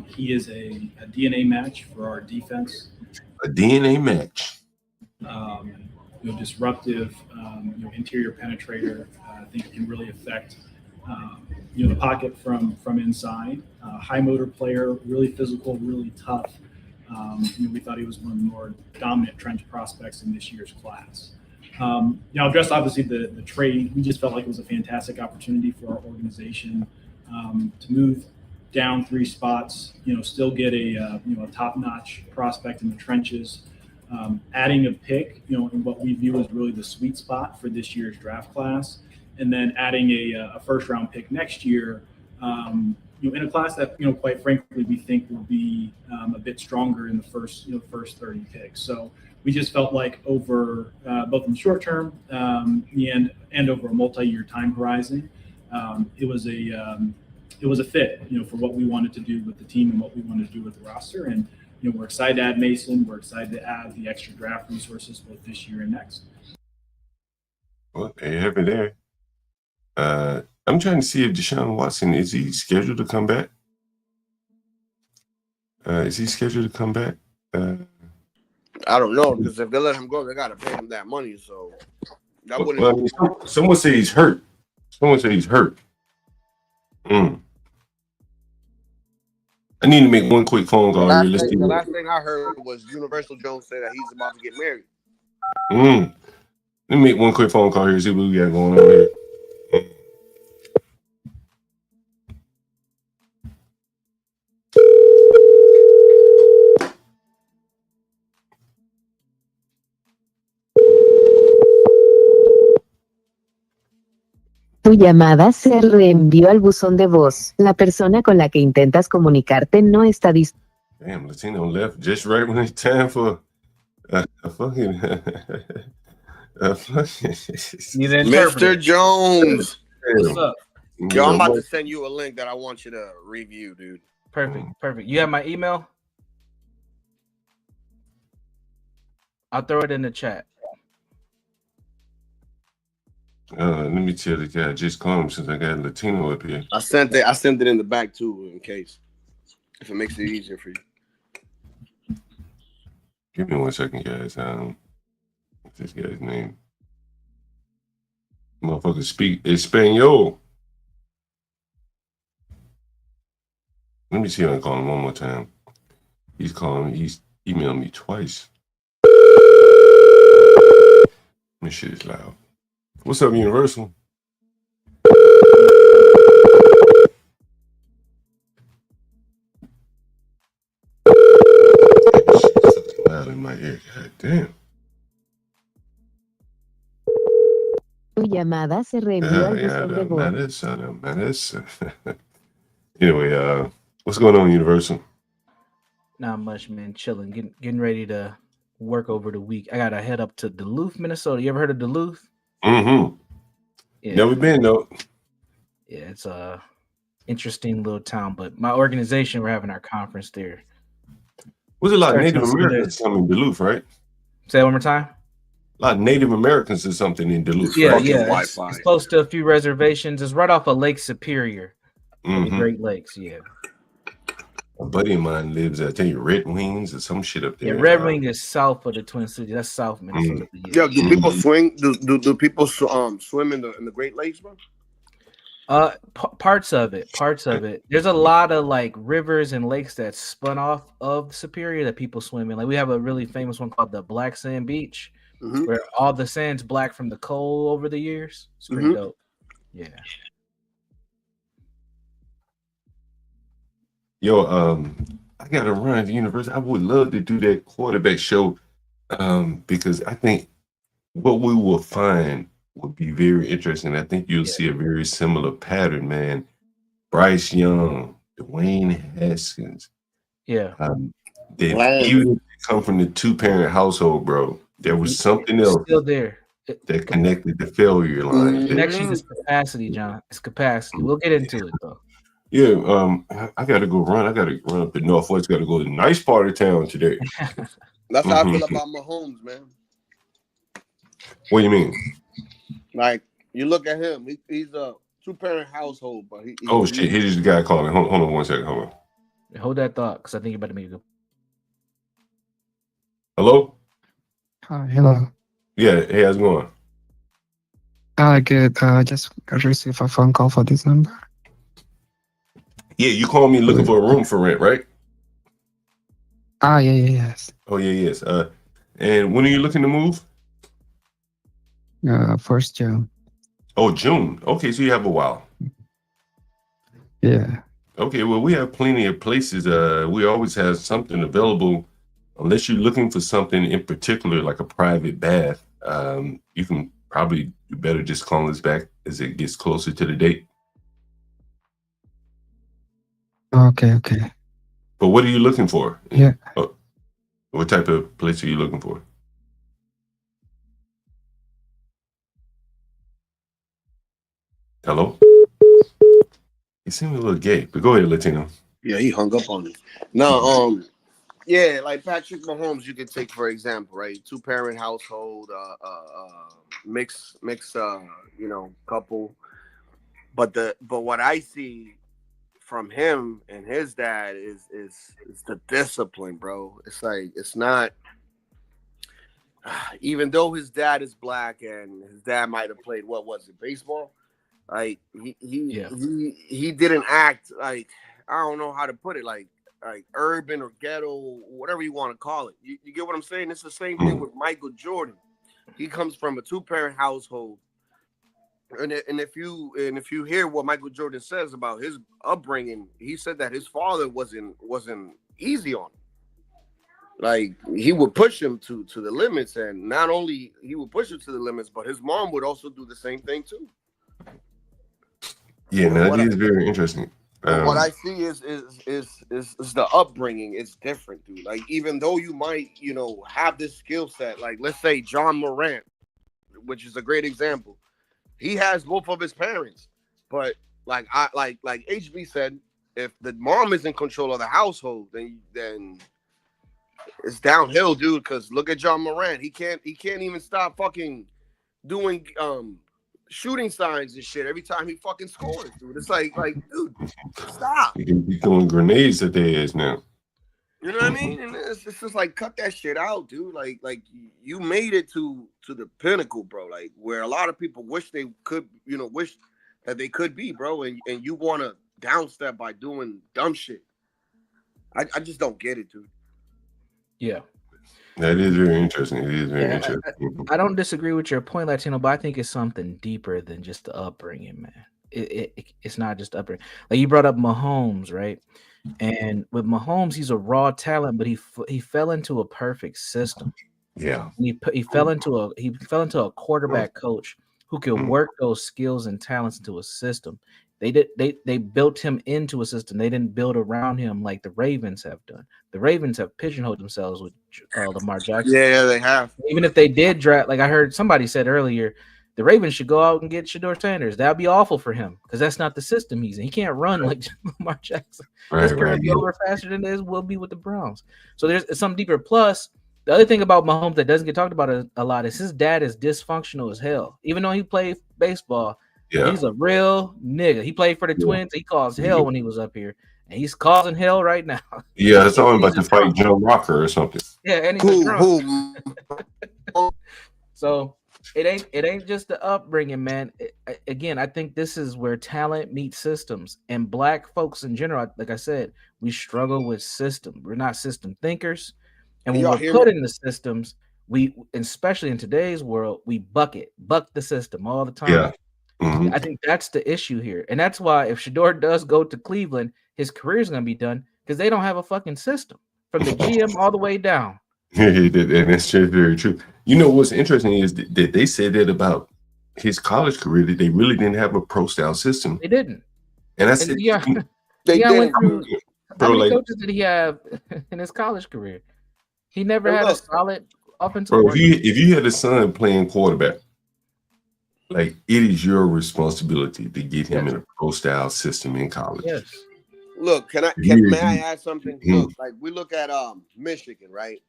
Speaker 14: He is a DNA match for our defense.
Speaker 1: A DNA match.
Speaker 14: Disruptive, interior penetrator. I think can really affect, the pocket from inside. High motor player, really physical, really tough. We thought he was one of the more dominant trench prospects in this year's class. I'll address obviously the trade. We just felt like it was a fantastic opportunity for our organization to move down 3 spots. Still get a top-notch prospect in the trenches. Adding a pick, in what we view as really the sweet spot for this year's draft class, and then adding a first-round pick next year. In a class that, quite frankly, we think will be a bit stronger in the first 30 picks. So we just felt like over both in the short term and over a multi-year time horizon, it was a fit, for what we wanted to do with the team and what we wanted to do with the roster. And we're excited to add Mason. We're excited to add the extra draft resources both this year and next.
Speaker 1: Well, they have it there. I'm trying to see if Deshaun Watson, is he scheduled to come back? Is he scheduled to come back?
Speaker 5: I don't know, because if they let him go, they got to pay him that money. So that wouldn't.
Speaker 1: Well, I mean, someone say he's hurt. Someone say he's hurt. I need to make one quick phone call.
Speaker 5: The last thing I heard was Universal Jones say that he's about to get married.
Speaker 1: Let me make one quick phone call here, see what we got going on here.
Speaker 16: Tu llamada se reenvió al buzón de voz. La persona con la que intentas comunicarte no está disponible.
Speaker 1: Damn, Latino left just right when it's time for a fucking
Speaker 5: Mr. Jones.
Speaker 21: What's up?
Speaker 5: Yo, I'm about to send you a link that I want you to review, dude.
Speaker 21: Perfect. You have my email? I'll throw it in the chat.
Speaker 1: Let me tell the guy just call him since I got Latino up here.
Speaker 5: I sent it in the back too, in case, if it makes it easier for you.
Speaker 1: Give me 1 second, guys. What's this guy's name? Motherfucker speak Espanol. Let me see if I can call him one more time. He's calling me. He's emailed me twice. this shit is loud. What's up, Universal? Loud in my ear. God damn.
Speaker 16: Tu llamada se reenvió al buzón de voz.
Speaker 1: Anyway, what's going on, Universal?
Speaker 17: Not much, man. Chilling, getting ready to work over the week. I gotta head up to Duluth, Minnesota. You ever heard of Duluth?
Speaker 1: Mm-hmm.
Speaker 17: Yeah.
Speaker 1: Never been though.
Speaker 17: Yeah, it's a interesting little town. But my organization, we're having our conference there.
Speaker 1: Was a lot of Native Americans come in Duluth, right?
Speaker 17: Say that one more time.
Speaker 1: A lot of Native Americans or something in Duluth.
Speaker 17: Yeah,
Speaker 1: right?
Speaker 17: yeah. It's close to a few reservations. It's right off of Lake Superior, the Great Lakes. Yeah.
Speaker 1: A buddy of mine lives, I tell you, Red Wings or some shit up there.
Speaker 17: Yeah, Red Wing is south of the Twin Cities. That's South Minnesota.
Speaker 5: Yo, do people swing? Do people swim in the Great Lakes, bro?
Speaker 17: Parts of it. There's a lot of like rivers and lakes that spun off of Superior that people swim in. Like we have a really famous one called the Black Sand Beach, where all the sand's black from the coal over the years. It's pretty dope. Yeah.
Speaker 1: Yo, I gotta run to university. I would love to do that quarterback show, because I think what we will find would be very interesting. I think you'll see a very similar pattern, man. Bryce Young, Dwayne Haskins.
Speaker 17: Yeah.
Speaker 1: They even come from the 2-parent household, bro. There was something else
Speaker 17: still there
Speaker 1: that connected the failure line.
Speaker 17: Connection is capacity, John. It's capacity. We'll get into it though.
Speaker 1: Yeah, I gotta go run. I gotta run up to Northwest. Gotta go to the nice part of town today.
Speaker 5: That's how I feel about Mahomes, man.
Speaker 1: What do you mean?
Speaker 5: Like you look at him, he's a 2-parent household, but he
Speaker 1: Oh shit! Here's the guy calling. Hold on 1 second. Hold on.
Speaker 17: Hold that thought, because I think you're about to make it go.
Speaker 1: Hello.
Speaker 18: Hi, hello.
Speaker 1: Yeah. Hey, how's it going?
Speaker 18: Good. Just received a phone call for this number.
Speaker 1: Yeah, you called me looking for a room for rent, right?
Speaker 18: Yes.
Speaker 1: Oh yeah, yes. And when are you looking to move?
Speaker 18: 1st June.
Speaker 1: Oh, June. Okay, so you have a while.
Speaker 18: Yeah.
Speaker 1: Okay, well, we have plenty of places. We always have something available. Unless you're looking for something in particular, like a private bath, you can probably do better just calling us back as it gets closer to the date.
Speaker 18: Okay.
Speaker 1: But what are you looking for?
Speaker 18: Yeah.
Speaker 1: Oh, what type of place are you looking for? Hello? He seemed a little gay, but go ahead, Latino.
Speaker 5: Yeah, he hung up on me. No, yeah, like Patrick Mahomes, you could take for example, right? 2-parent household, mix, couple. But what I see from him and his dad is the discipline, bro. It's like it's not. Even though his dad is black and his dad might have played baseball, like he didn't act like, I don't know how to put it, like urban or ghetto, whatever you want to call it. You get what I'm saying? It's the same thing with Michael Jordan. He comes from a 2-parent household. And if you hear what Michael Jordan says about his upbringing, he said that his father wasn't easy on him. Like he would push him to the limits, and not only he would push him to the limits, but his mom would also do the same thing too.
Speaker 1: Yeah, that is very interesting.
Speaker 5: What I see is the upbringing is different, dude. Like even though you might have this skill set, like let's say John Morant, which is a great example. He has both of his parents, but like HB said, if the mom is in control of the household, then it's downhill, dude. Because look at John Morant, he can't even stop fucking doing shooting signs and shit every time he fucking scores, dude. It's like dude, stop.
Speaker 1: He's throwing grenades at their ass now.
Speaker 5: You know what I mean? And it's just like, cut that shit out, dude. Like you made it to the pinnacle, bro. Like where a lot of people wish they could, wish that they could be, bro. And you want to downstep by doing dumb shit. I just don't get it, dude.
Speaker 17: Yeah.
Speaker 1: That is very interesting. It is very
Speaker 17: Yeah,
Speaker 1: interesting.
Speaker 17: I don't disagree with your point, Latino, but I think it's something deeper than just the upbringing, man. It's not just upbringing. Like you brought up Mahomes, right? And with Mahomes, he's a raw talent, but he fell into a perfect system.
Speaker 1: Yeah.
Speaker 17: And he fell into a quarterback coach who could work those skills and talents into a system. They built him into a system. They didn't build around him like the Ravens have done. The Ravens have pigeonholed themselves with Lamar Jackson.
Speaker 5: Yeah, they have.
Speaker 17: Even if they did draft, like I heard somebody said earlier, the Ravens should go out and get Shedeur Sanders. That'd be awful for him because that's not the system he's in. He can't run like Lamar Jackson. His career will be over faster than his will be with the Browns. So there's something deeper. Plus, the other thing about Mahomes that doesn't get talked about a lot is his dad is dysfunctional as hell. Even though he played baseball, he's a real nigga. He played for the Twins. He caused hell when he was up here, and he's causing hell right now.
Speaker 1: Yeah, it's all about to fight Joe Rocker or something.
Speaker 17: Yeah, and he's a drunk. So it ain't just the upbringing, man. Again, I think this is where talent meets systems, and black folks in general, like I said, we struggle with system. We're not system thinkers, and when we're put in the systems, we, especially in today's world, we buck the system all the time.
Speaker 1: Yeah.
Speaker 17: I think that's the issue here, and that's why if Shedeur does go to Cleveland, his career is going to be done because they don't have a fucking system from the GM all the way down.
Speaker 1: Yeah, and that's just very true. You know what's interesting is that they said that about his college career that they really didn't have a pro style system.
Speaker 17: They didn't.
Speaker 1: And I said,
Speaker 5: they
Speaker 17: went through,
Speaker 1: bro,
Speaker 17: how many
Speaker 1: like,
Speaker 17: coaches did he have in his college career? He never had a solid offensive.
Speaker 1: bro, if you had a son playing quarterback, like it is your responsibility to get him in a pro style system in college.
Speaker 17: Yes.
Speaker 5: Look, may I add something? Look, like we look at Michigan, right?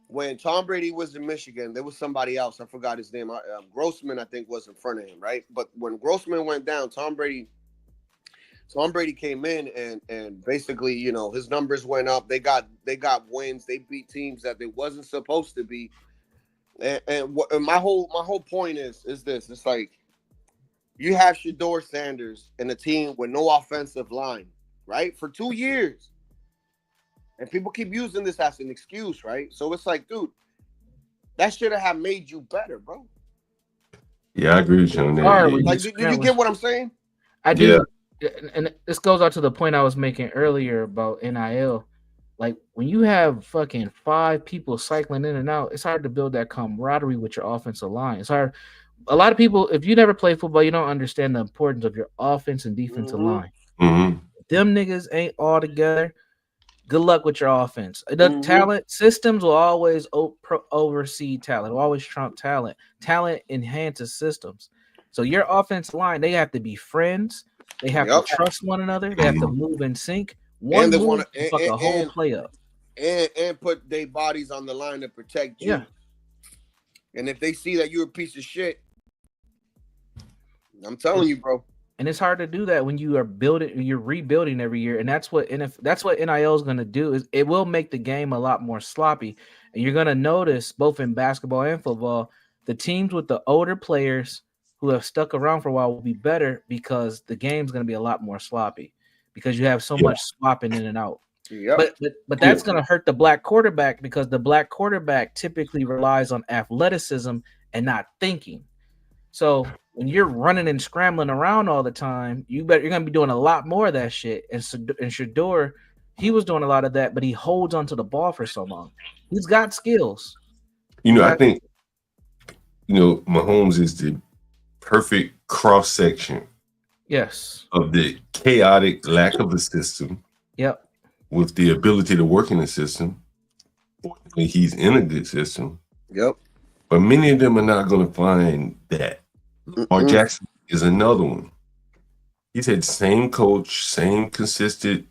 Speaker 5: When Tom Brady was in Michigan, there was somebody else. I forgot his name. Grossman, I think, was in front of him, right? But when Grossman went down, Tom Brady came in and basically, you know, his numbers went up. They got wins. They beat teams that they wasn't supposed to be. And my whole point is this. It's like you have Shedeur Sanders and a team with no offensive line, right? For 2 years. And people keep using this as an excuse, right? So it's like, dude, that should have made you better, bro.
Speaker 1: Yeah, I agree with you on that.
Speaker 5: Like, did you get what I'm saying?
Speaker 17: I do. Yeah. And this goes out to the point I was making earlier about NIL. Like, when you have fucking 5 people cycling in and out, it's hard to build that camaraderie with your offensive line. It's hard. A lot of people, if you never play football, you don't understand the importance of your offense and defensive line. Them niggas ain't all together. Good luck with your offense. The talent systems will always oversee talent, will always trump talent. Talent enhances systems. So your offense line, they have to be friends. They have to trust one another. They have to move in sync. One move can fuck a whole play up.
Speaker 5: And put their bodies on the line to protect you. Yeah. And if they see that you're a piece of shit, I'm telling you, bro.
Speaker 17: And it's hard to do that when you are you're rebuilding every year. And that's what NIL is going to do, is it will make the game a lot more sloppy. And you're going to notice both in basketball and football, the teams with the older players who have stuck around for a while will be better because the game's going to be a lot more sloppy because you have so much swapping in and out. But that's going to hurt the black quarterback because the black quarterback typically relies on athleticism and not thinking. So when you're running and scrambling around all the time, you're going to be doing a lot more of that shit. And Shedeur, he was doing a lot of that, but he holds onto the ball for so long. He's got skills.
Speaker 1: You know, I think, you know, Mahomes is the perfect cross section.
Speaker 17: Yes.
Speaker 1: Of the chaotic lack of a system.
Speaker 17: Yep.
Speaker 1: With the ability to work in the system. Fortunately, he's in a good system.
Speaker 5: Yep.
Speaker 1: But many of them are not going to find that. Lamar Jackson is another one. He's had same coach, same consistent,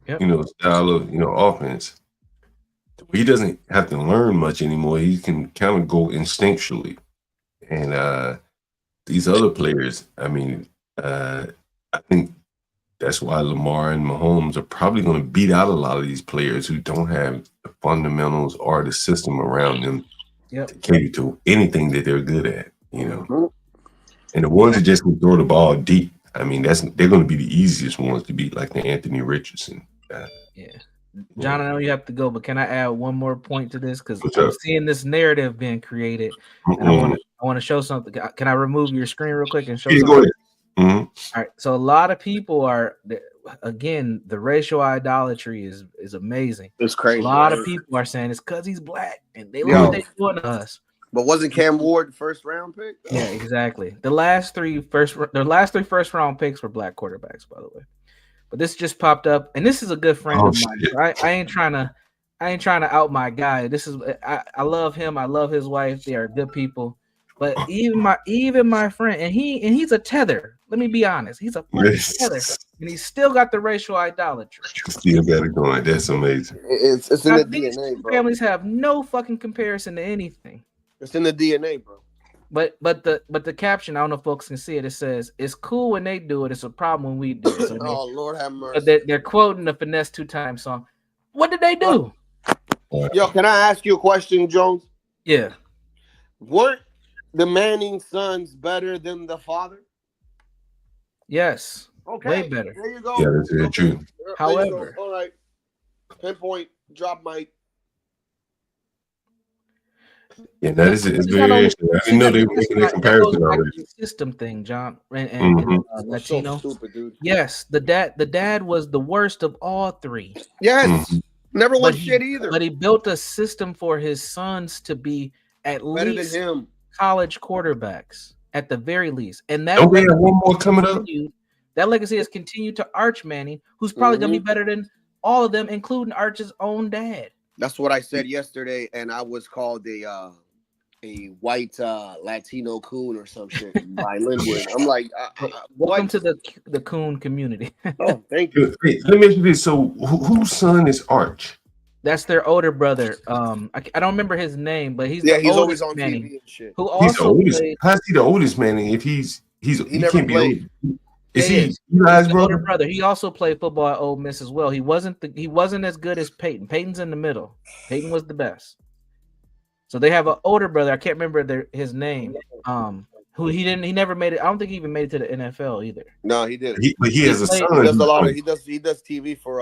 Speaker 1: you know, style of, you know, offense. He doesn't have to learn much anymore. He can kind of go instinctually. And these other players, I mean, I think that's why Lamar and Mahomes are probably going to beat out a lot of these players who don't have the fundamentals or the system around them to cater to anything that they're good at, you know. And the ones that just can throw the ball deep, I mean, they're going to be the easiest ones to beat, like the Anthony Richardson.
Speaker 17: Yeah. John, I know you have to go, but can I add one more point to this? Because
Speaker 1: What's
Speaker 17: I'm
Speaker 1: up?
Speaker 17: seeing this narrative being created, and I want to show something. Can I remove your screen real quick and show
Speaker 1: Yeah,
Speaker 17: something?
Speaker 1: go ahead.
Speaker 17: All right. So a lot of people are, again, the racial idolatry is amazing.
Speaker 5: It's crazy.
Speaker 17: A lot of people are saying it's because he's black, and they look
Speaker 5: Yo.
Speaker 17: what they're doing to us.
Speaker 5: But wasn't Cam Ward the first round pick?
Speaker 17: Yeah, exactly. The last three first round picks were black quarterbacks, by the way. But this just popped up, and this is a good friend of mine. So I ain't trying to out my guy. This is I love him. I love his wife. They are good people. But even my friend, and he's a tether. Let me be honest. He's a fucking tether, and he's still got the racial idolatry.
Speaker 1: Still got it going. That's amazing.
Speaker 5: It's in the DNA, bro.
Speaker 17: Families have no fucking comparison to anything.
Speaker 5: It's in the DNA, bro.
Speaker 17: But the caption, I don't know if folks can see it. It says, "It's cool when they do it. It's a problem when we do it." So
Speaker 5: Oh, Lord have mercy.
Speaker 17: they're quoting the Finesse 2 Times song. What did they do?
Speaker 5: Yo, can I ask you a question, Jones?
Speaker 17: Yeah.
Speaker 5: Weren't the Manning sons better than the father?
Speaker 17: Yes.
Speaker 5: Okay.
Speaker 17: Way better.
Speaker 5: There you go.
Speaker 1: Yeah, that's very true.
Speaker 17: However,
Speaker 5: all right. Pinpoint, drop mic.
Speaker 1: Yeah, that is it's very interesting. I didn't know they were making that comparison already.
Speaker 17: System thing, John, and Latino.
Speaker 5: So stupid, dude.
Speaker 17: Yes, the dad was the worst of all three.
Speaker 5: Yes, never won shit either.
Speaker 17: But he built a system for his sons to be at
Speaker 5: Better
Speaker 17: least
Speaker 5: than him.
Speaker 17: college quarterbacks, at the very least. And that
Speaker 1: Don't we have one more coming up?
Speaker 17: That legacy has continued to Arch Manning, who's probably going to be better than all of them, including Arch's own dad.
Speaker 5: That's what I said yesterday, and I was called a white Latino coon or some shit by Linwood. I'm like,
Speaker 17: welcome to the coon community.
Speaker 5: Oh, thank you.
Speaker 1: Hey, let me ask you this: so, whose son is Arch?
Speaker 17: That's their older brother. I don't remember his name, but he's
Speaker 5: always on
Speaker 17: Manning,
Speaker 5: TV and shit.
Speaker 17: Who
Speaker 1: He's the
Speaker 17: also
Speaker 1: oldest.
Speaker 17: played,
Speaker 1: How's he the oldest Manning? If he
Speaker 5: never
Speaker 1: can't be
Speaker 5: played.
Speaker 1: old. Is
Speaker 17: Yeah,
Speaker 1: he Eli's
Speaker 17: older
Speaker 1: brother?
Speaker 17: brother? He also played football at Ole Miss as well. He wasn't as good as Peyton. Peyton's in the middle. Peyton was the best. So they have an older brother. I can't remember his name. Who he never made it. I don't think he even made it to the NFL either.
Speaker 5: No, he didn't.
Speaker 1: But he has a
Speaker 5: He
Speaker 1: son.
Speaker 5: does a lot of he does TV for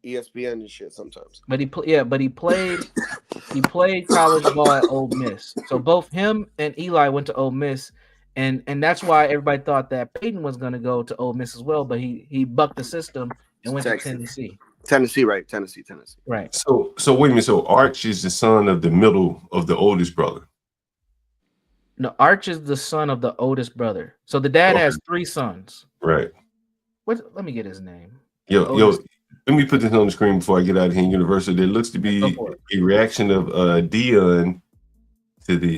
Speaker 5: ESPN and shit sometimes.
Speaker 17: But he played college ball at Ole Miss. So both him and Eli went to Ole Miss, and that's why everybody thought that Peyton was going to go to Ole Miss as well. But he bucked the system and went
Speaker 5: Texas.
Speaker 17: to Tennessee.
Speaker 5: Tennessee, right? Tennessee.
Speaker 17: Right.
Speaker 1: So wait a minute. So Arch is the son of the middle of the oldest brother.
Speaker 17: No, Arch is the son of the oldest brother. So the dad has 3 sons.
Speaker 1: Right.
Speaker 17: Let me get his name.
Speaker 1: Yo, let me put this on the screen before I get out of here. Universal. There looks to be a reaction of Dion to the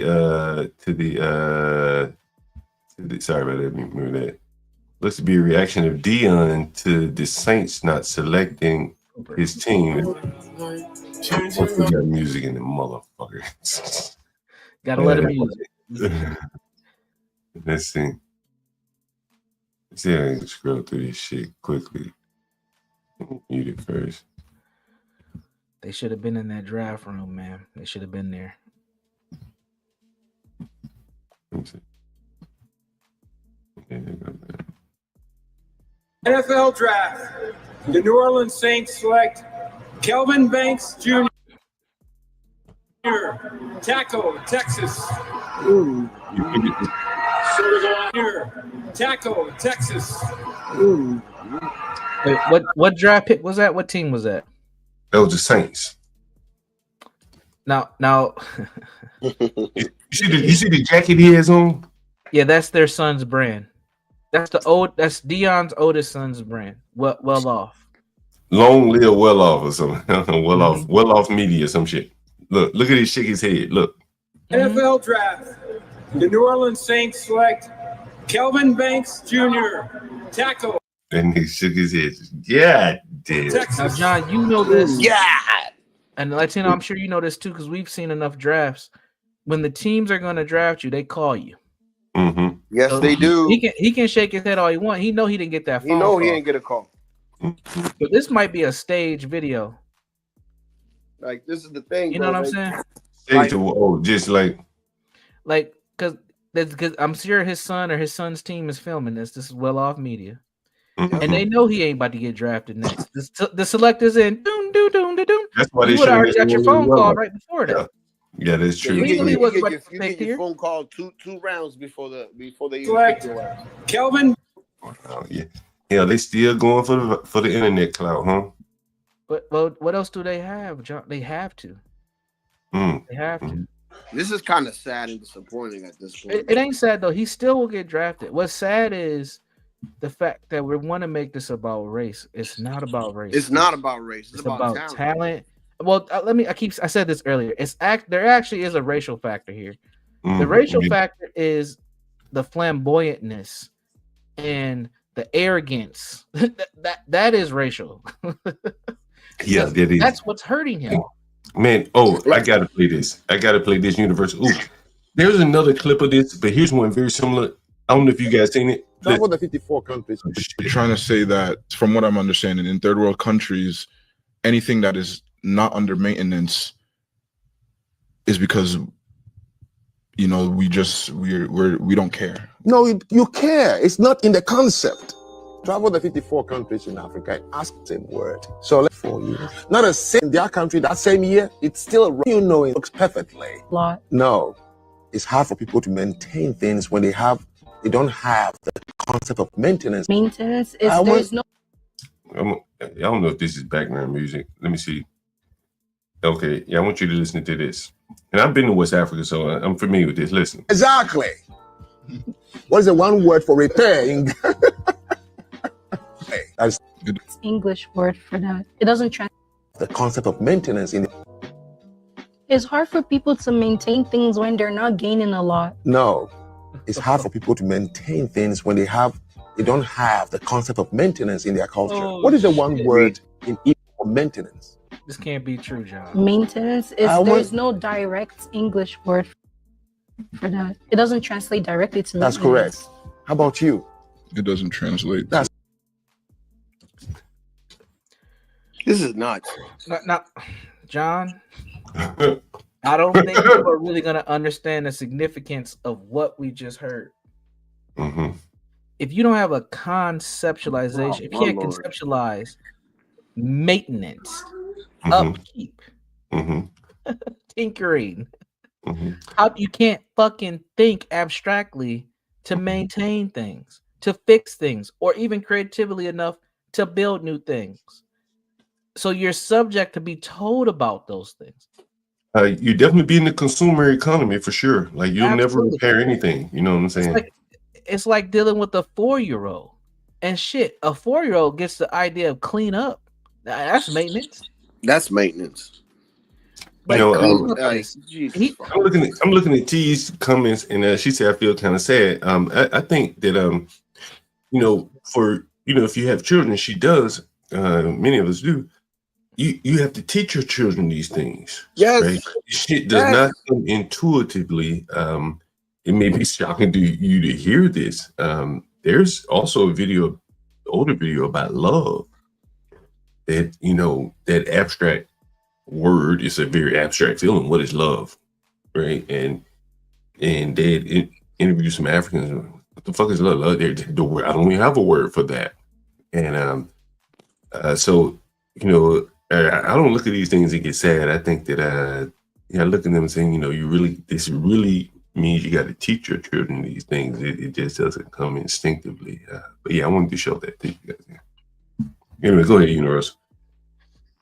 Speaker 1: sorry about that. Let me move that. Looks to be a reaction of Dion to the Saints not selecting his team. We got music in the motherfucker.
Speaker 17: Gotta let him use it.
Speaker 1: Let's see. See, I can scroll through this shit quickly. Mute it first.
Speaker 17: They should have been in that draft room, man. They should have been there.
Speaker 19: NFL draft. The New Orleans Saints select Kelvin Banks Jr. Tackle, Texas.
Speaker 5: Ooh.
Speaker 19: Tackle, Texas.
Speaker 5: Ooh.
Speaker 17: Wait, what draft pick was that? What team was that?
Speaker 1: That was the Saints.
Speaker 17: Now
Speaker 1: you see the jacket he has on?
Speaker 17: Yeah, that's their son's brand. That's Dion's oldest son's brand. Well off.
Speaker 1: Long live well off or something. well off media or some shit. Look at his shake his head. Look.
Speaker 19: NFL draft. The New Orleans Saints select Kelvin Banks Jr. Tackle.
Speaker 1: And he shook his head. Yeah, damn.
Speaker 17: Now, John, you know this.
Speaker 5: Yeah.
Speaker 17: And Latino, I'm sure you know this too, because we've seen enough drafts. When the teams are going to draft you, they call you.
Speaker 1: Mm-hmm.
Speaker 5: Yes,
Speaker 17: So
Speaker 5: they do.
Speaker 17: He can shake his head all he wants. He know he didn't get that phone
Speaker 5: He know
Speaker 17: call.
Speaker 5: he ain't get a call.
Speaker 17: But this might be a stage video.
Speaker 5: Like, this is the thing.
Speaker 17: You know
Speaker 5: bro.
Speaker 17: what I'm
Speaker 5: Like,
Speaker 17: saying?
Speaker 1: Just like
Speaker 17: because I'm sure his son or his son's team is filming this. This is well off media.
Speaker 1: Mm-hmm.
Speaker 17: And they know he ain't about to get drafted next. The selector's in. Dun,
Speaker 1: That's why
Speaker 17: You
Speaker 1: they
Speaker 17: would have
Speaker 1: should
Speaker 17: already got your phone call right before that.
Speaker 1: Yeah, that's
Speaker 5: Yeah,
Speaker 1: true.
Speaker 5: you
Speaker 17: was
Speaker 5: get
Speaker 17: about
Speaker 5: your,
Speaker 17: to
Speaker 5: you
Speaker 17: take
Speaker 5: get your
Speaker 17: here.
Speaker 5: phone call two rounds before they even
Speaker 19: Select.
Speaker 5: pick your ass.
Speaker 19: Kelvin.
Speaker 1: Yeah, they still going for the internet cloud, huh?
Speaker 17: But what else do they have, John? They have to. They have to.
Speaker 5: This is kind of sad and disappointing at this point.
Speaker 17: It ain't sad though. He still will get drafted. What's sad is the fact that we want to make this about race. It's not about race.
Speaker 5: It's not about race. It's about
Speaker 17: talent. Well, I said this earlier. There actually is a racial factor here. The racial factor is the flamboyantness and the arrogance. that is racial.
Speaker 1: Yeah, that is.
Speaker 17: That's what's hurting him.
Speaker 1: Man, I gotta play this. Universal. Ooh, there's another clip of this, but here's one very similar. I don't know if you guys seen it.
Speaker 6: Travel the 54 countries.
Speaker 15: You're trying to say that, from what I'm understanding, in third world countries, anything that is not under maintenance is because, you know, we don't care.
Speaker 6: No, you care. It's not in the concept. Travel the 54 countries in Africa and ask the same word. So let's 4 years. Not a same in their country that same year. It's still, you know, it looks perfectly. No, it's hard for people to maintain things when they don't have the concept of maintenance.
Speaker 20: Maintenance is
Speaker 1: I don't know if this is background music. Let me see. Okay, yeah, I want you to listen to this. And I've been to West Africa, so I'm familiar with this. Listen.
Speaker 6: Exactly. What is the one word for repair?
Speaker 20: It's English word for that. It doesn't translate.
Speaker 6: The concept of maintenance in
Speaker 20: It's hard for people to maintain things when they're not gaining a lot.
Speaker 6: No, it's hard for people to maintain things when they don't have the concept of maintenance in their culture. What is the one word in for maintenance?
Speaker 17: This can't be true, John.
Speaker 20: Maintenance is there's no direct English word for that. It doesn't translate directly to
Speaker 6: That's
Speaker 20: maintenance.
Speaker 6: correct. How about you?
Speaker 15: It doesn't translate.
Speaker 5: This is nuts.
Speaker 17: Now, John, I don't think people are really going to understand the significance of what we just heard. If you don't have a conceptualization, if you can't conceptualize maintenance, upkeep, tinkering, how you can't fucking think abstractly to maintain things, to fix things, or even creatively enough to build new things. So you're subject to be told about those things.
Speaker 1: You definitely be in the consumer economy for sure. Like you'll never repair anything. You know what I'm saying?
Speaker 17: It's like dealing with a 4-year-old. And shit, a 4-year-old gets the idea of clean up. That's maintenance.
Speaker 5: That's maintenance.
Speaker 1: You know, I'm
Speaker 17: I'm
Speaker 1: looking at T's comments, and she said I feel kind of sad. I think that you know, if you have children, she does. Many of us do. You have to teach your children these things.
Speaker 5: Yes.
Speaker 1: Right? Shit does not come intuitively. It may be shocking to you to hear this. There's also a older video about love. That, you know, that abstract word is a very abstract feeling. What is love? Right? And they interview some Africans. What the fuck is love? I don't even have a word for that. And so, you know, I don't look at these things and get sad. I think that I look at them and saying, you know, this really means you got to teach your children these things. It just doesn't come instinctively. But yeah, I wanted to show that to you guys. Yeah. Anyway, go ahead, Universe.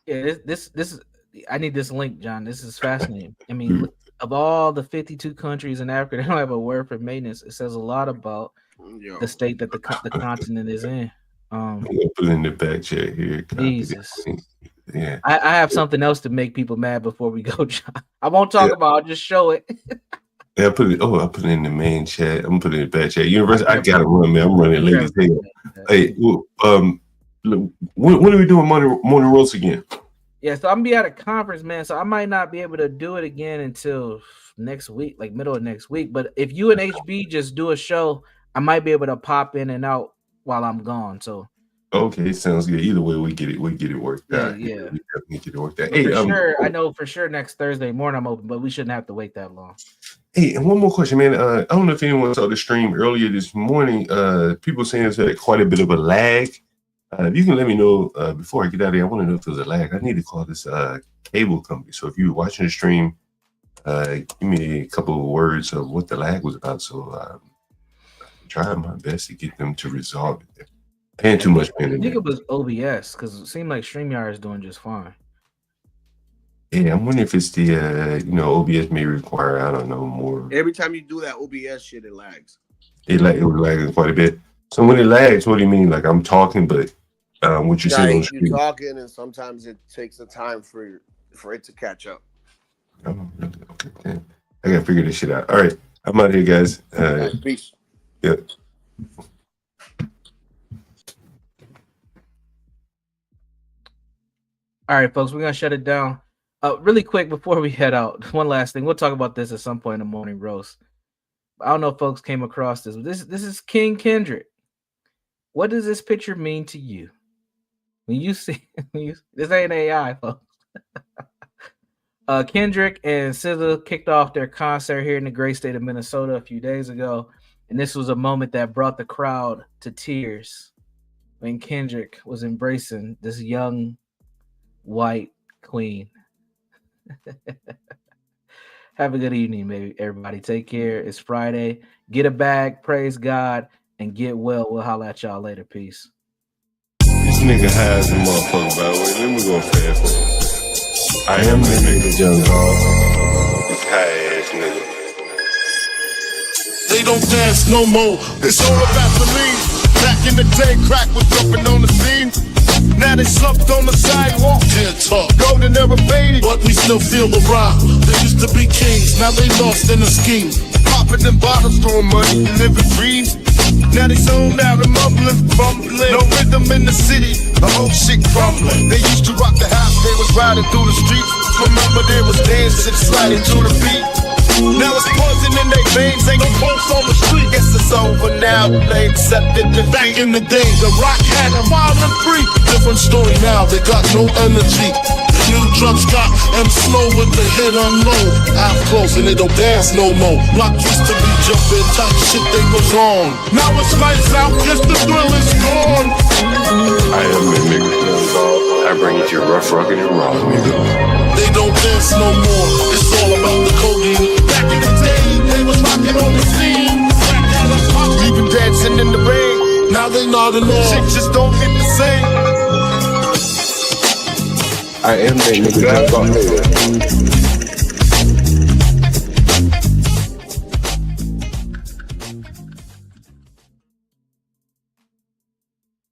Speaker 17: Yeah, this is. I need this link, John. This is fascinating. I mean, of all the 52 countries in Africa, they don't have a word for maintenance. It says a lot about the state that the continent is in.
Speaker 1: I'm gonna put it in the back chat here.
Speaker 17: Jesus.
Speaker 1: Yeah.
Speaker 17: I have something else to make people mad before we go, John. I won't talk about it, I'll just show it.
Speaker 1: Yeah, I put it in the main chat. I'm gonna put it in the back chat. Universe, I gotta run, man. I'm running late as hell. Hey, when are we doing morning roast again?
Speaker 17: Yeah, so I'm gonna be at a conference, man. So I might not be able to do it again until next week, like middle of next week. But if you and HB just do a show, I might be able to pop in and out while I'm gone. So
Speaker 1: okay, sounds good. Either way, we get it worked out.
Speaker 17: Yeah.
Speaker 1: We definitely get it worked out.
Speaker 17: Hey, for sure, I know for sure next Thursday morning I'm open, but we shouldn't have to wait that long.
Speaker 1: Hey, and one more question, man. I don't know if anyone saw the stream earlier this morning. People saying there's quite a bit of a lag If you can let me know before I get out of here, I want to know if there's a lag. I need to call this cable company. So if you're watching the stream, give me a couple of words of what the lag was about. So I'm trying my best to get them to resolve it. They're paying too much.
Speaker 17: I think it was OBS because it seemed like StreamYard is doing just fine.
Speaker 1: Yeah, I'm wondering if it's the OBS may require, I don't know, more.
Speaker 5: Every time you do that OBS shit, it lags.
Speaker 1: It was lagging quite a bit. So when it lags, what do you mean? Like I'm talking, but what you say?
Speaker 5: You're talking, and sometimes it takes a time for it to catch up.
Speaker 1: Oh, okay. I gotta figure this shit out. All right, I'm out here, guys.
Speaker 5: Peace.
Speaker 1: Yeah.
Speaker 17: All right, folks, we're gonna shut it down. Really quick before we head out, one last thing. We'll talk about this at some point in the morning roast. I don't know if folks came across this. This is King Kendrick. What does this picture mean to you? When you see this ain't AI, folks. Kendrick and SZA kicked off their concert here in the great state of Minnesota a few days ago, and this was a moment that brought the crowd to tears when Kendrick was embracing this young white queen. Have a good evening, baby. Everybody, take care. It's Friday. Get a bag, praise God, and get well. We'll holler at y'all later. Peace.
Speaker 1: This nigga has a motherfucker, by the way. Let me go fast. I am the nigga, young dog. This high ass nigga.
Speaker 2: They don't dance no more. It's all about Vaseline. Back in the day, crack was jumping on the scene. Now they slumped on the sidewalk. Can't talk. Golden era faded, but we still feel the rock. They used to be kings, now they lost in a scheme. Popping them bottles, throwing money, living dreams. Now they zoned out and mumbling, fumbling. No rhythm in the city, the whole shit crumbling. They used to rock the house, they was riding through the streets. Remember there was dancing, sliding to the beat. Now it's poison in their veins, ain't no folks on the street. Guess it's over now, they accepted defeat. Back in the day, the rock had them wild and free. Different story now, they got no energy. The new drums got them slow with the hit unload. Half close and they don't dance no more. Rock used to be jumping, type shit they was on. Now it's lights out, guess the thrill is gone.
Speaker 1: I am the nigga, young dog. I bring it to your rough, rugged, and raw, nigga.
Speaker 2: They don't dance no more, it's all about the codeine. Back in the day, they was rocking on the scene. Even dancing in the rain, now they nodding off. Shit just don't hit the same.
Speaker 1: I am that nigga, young dog.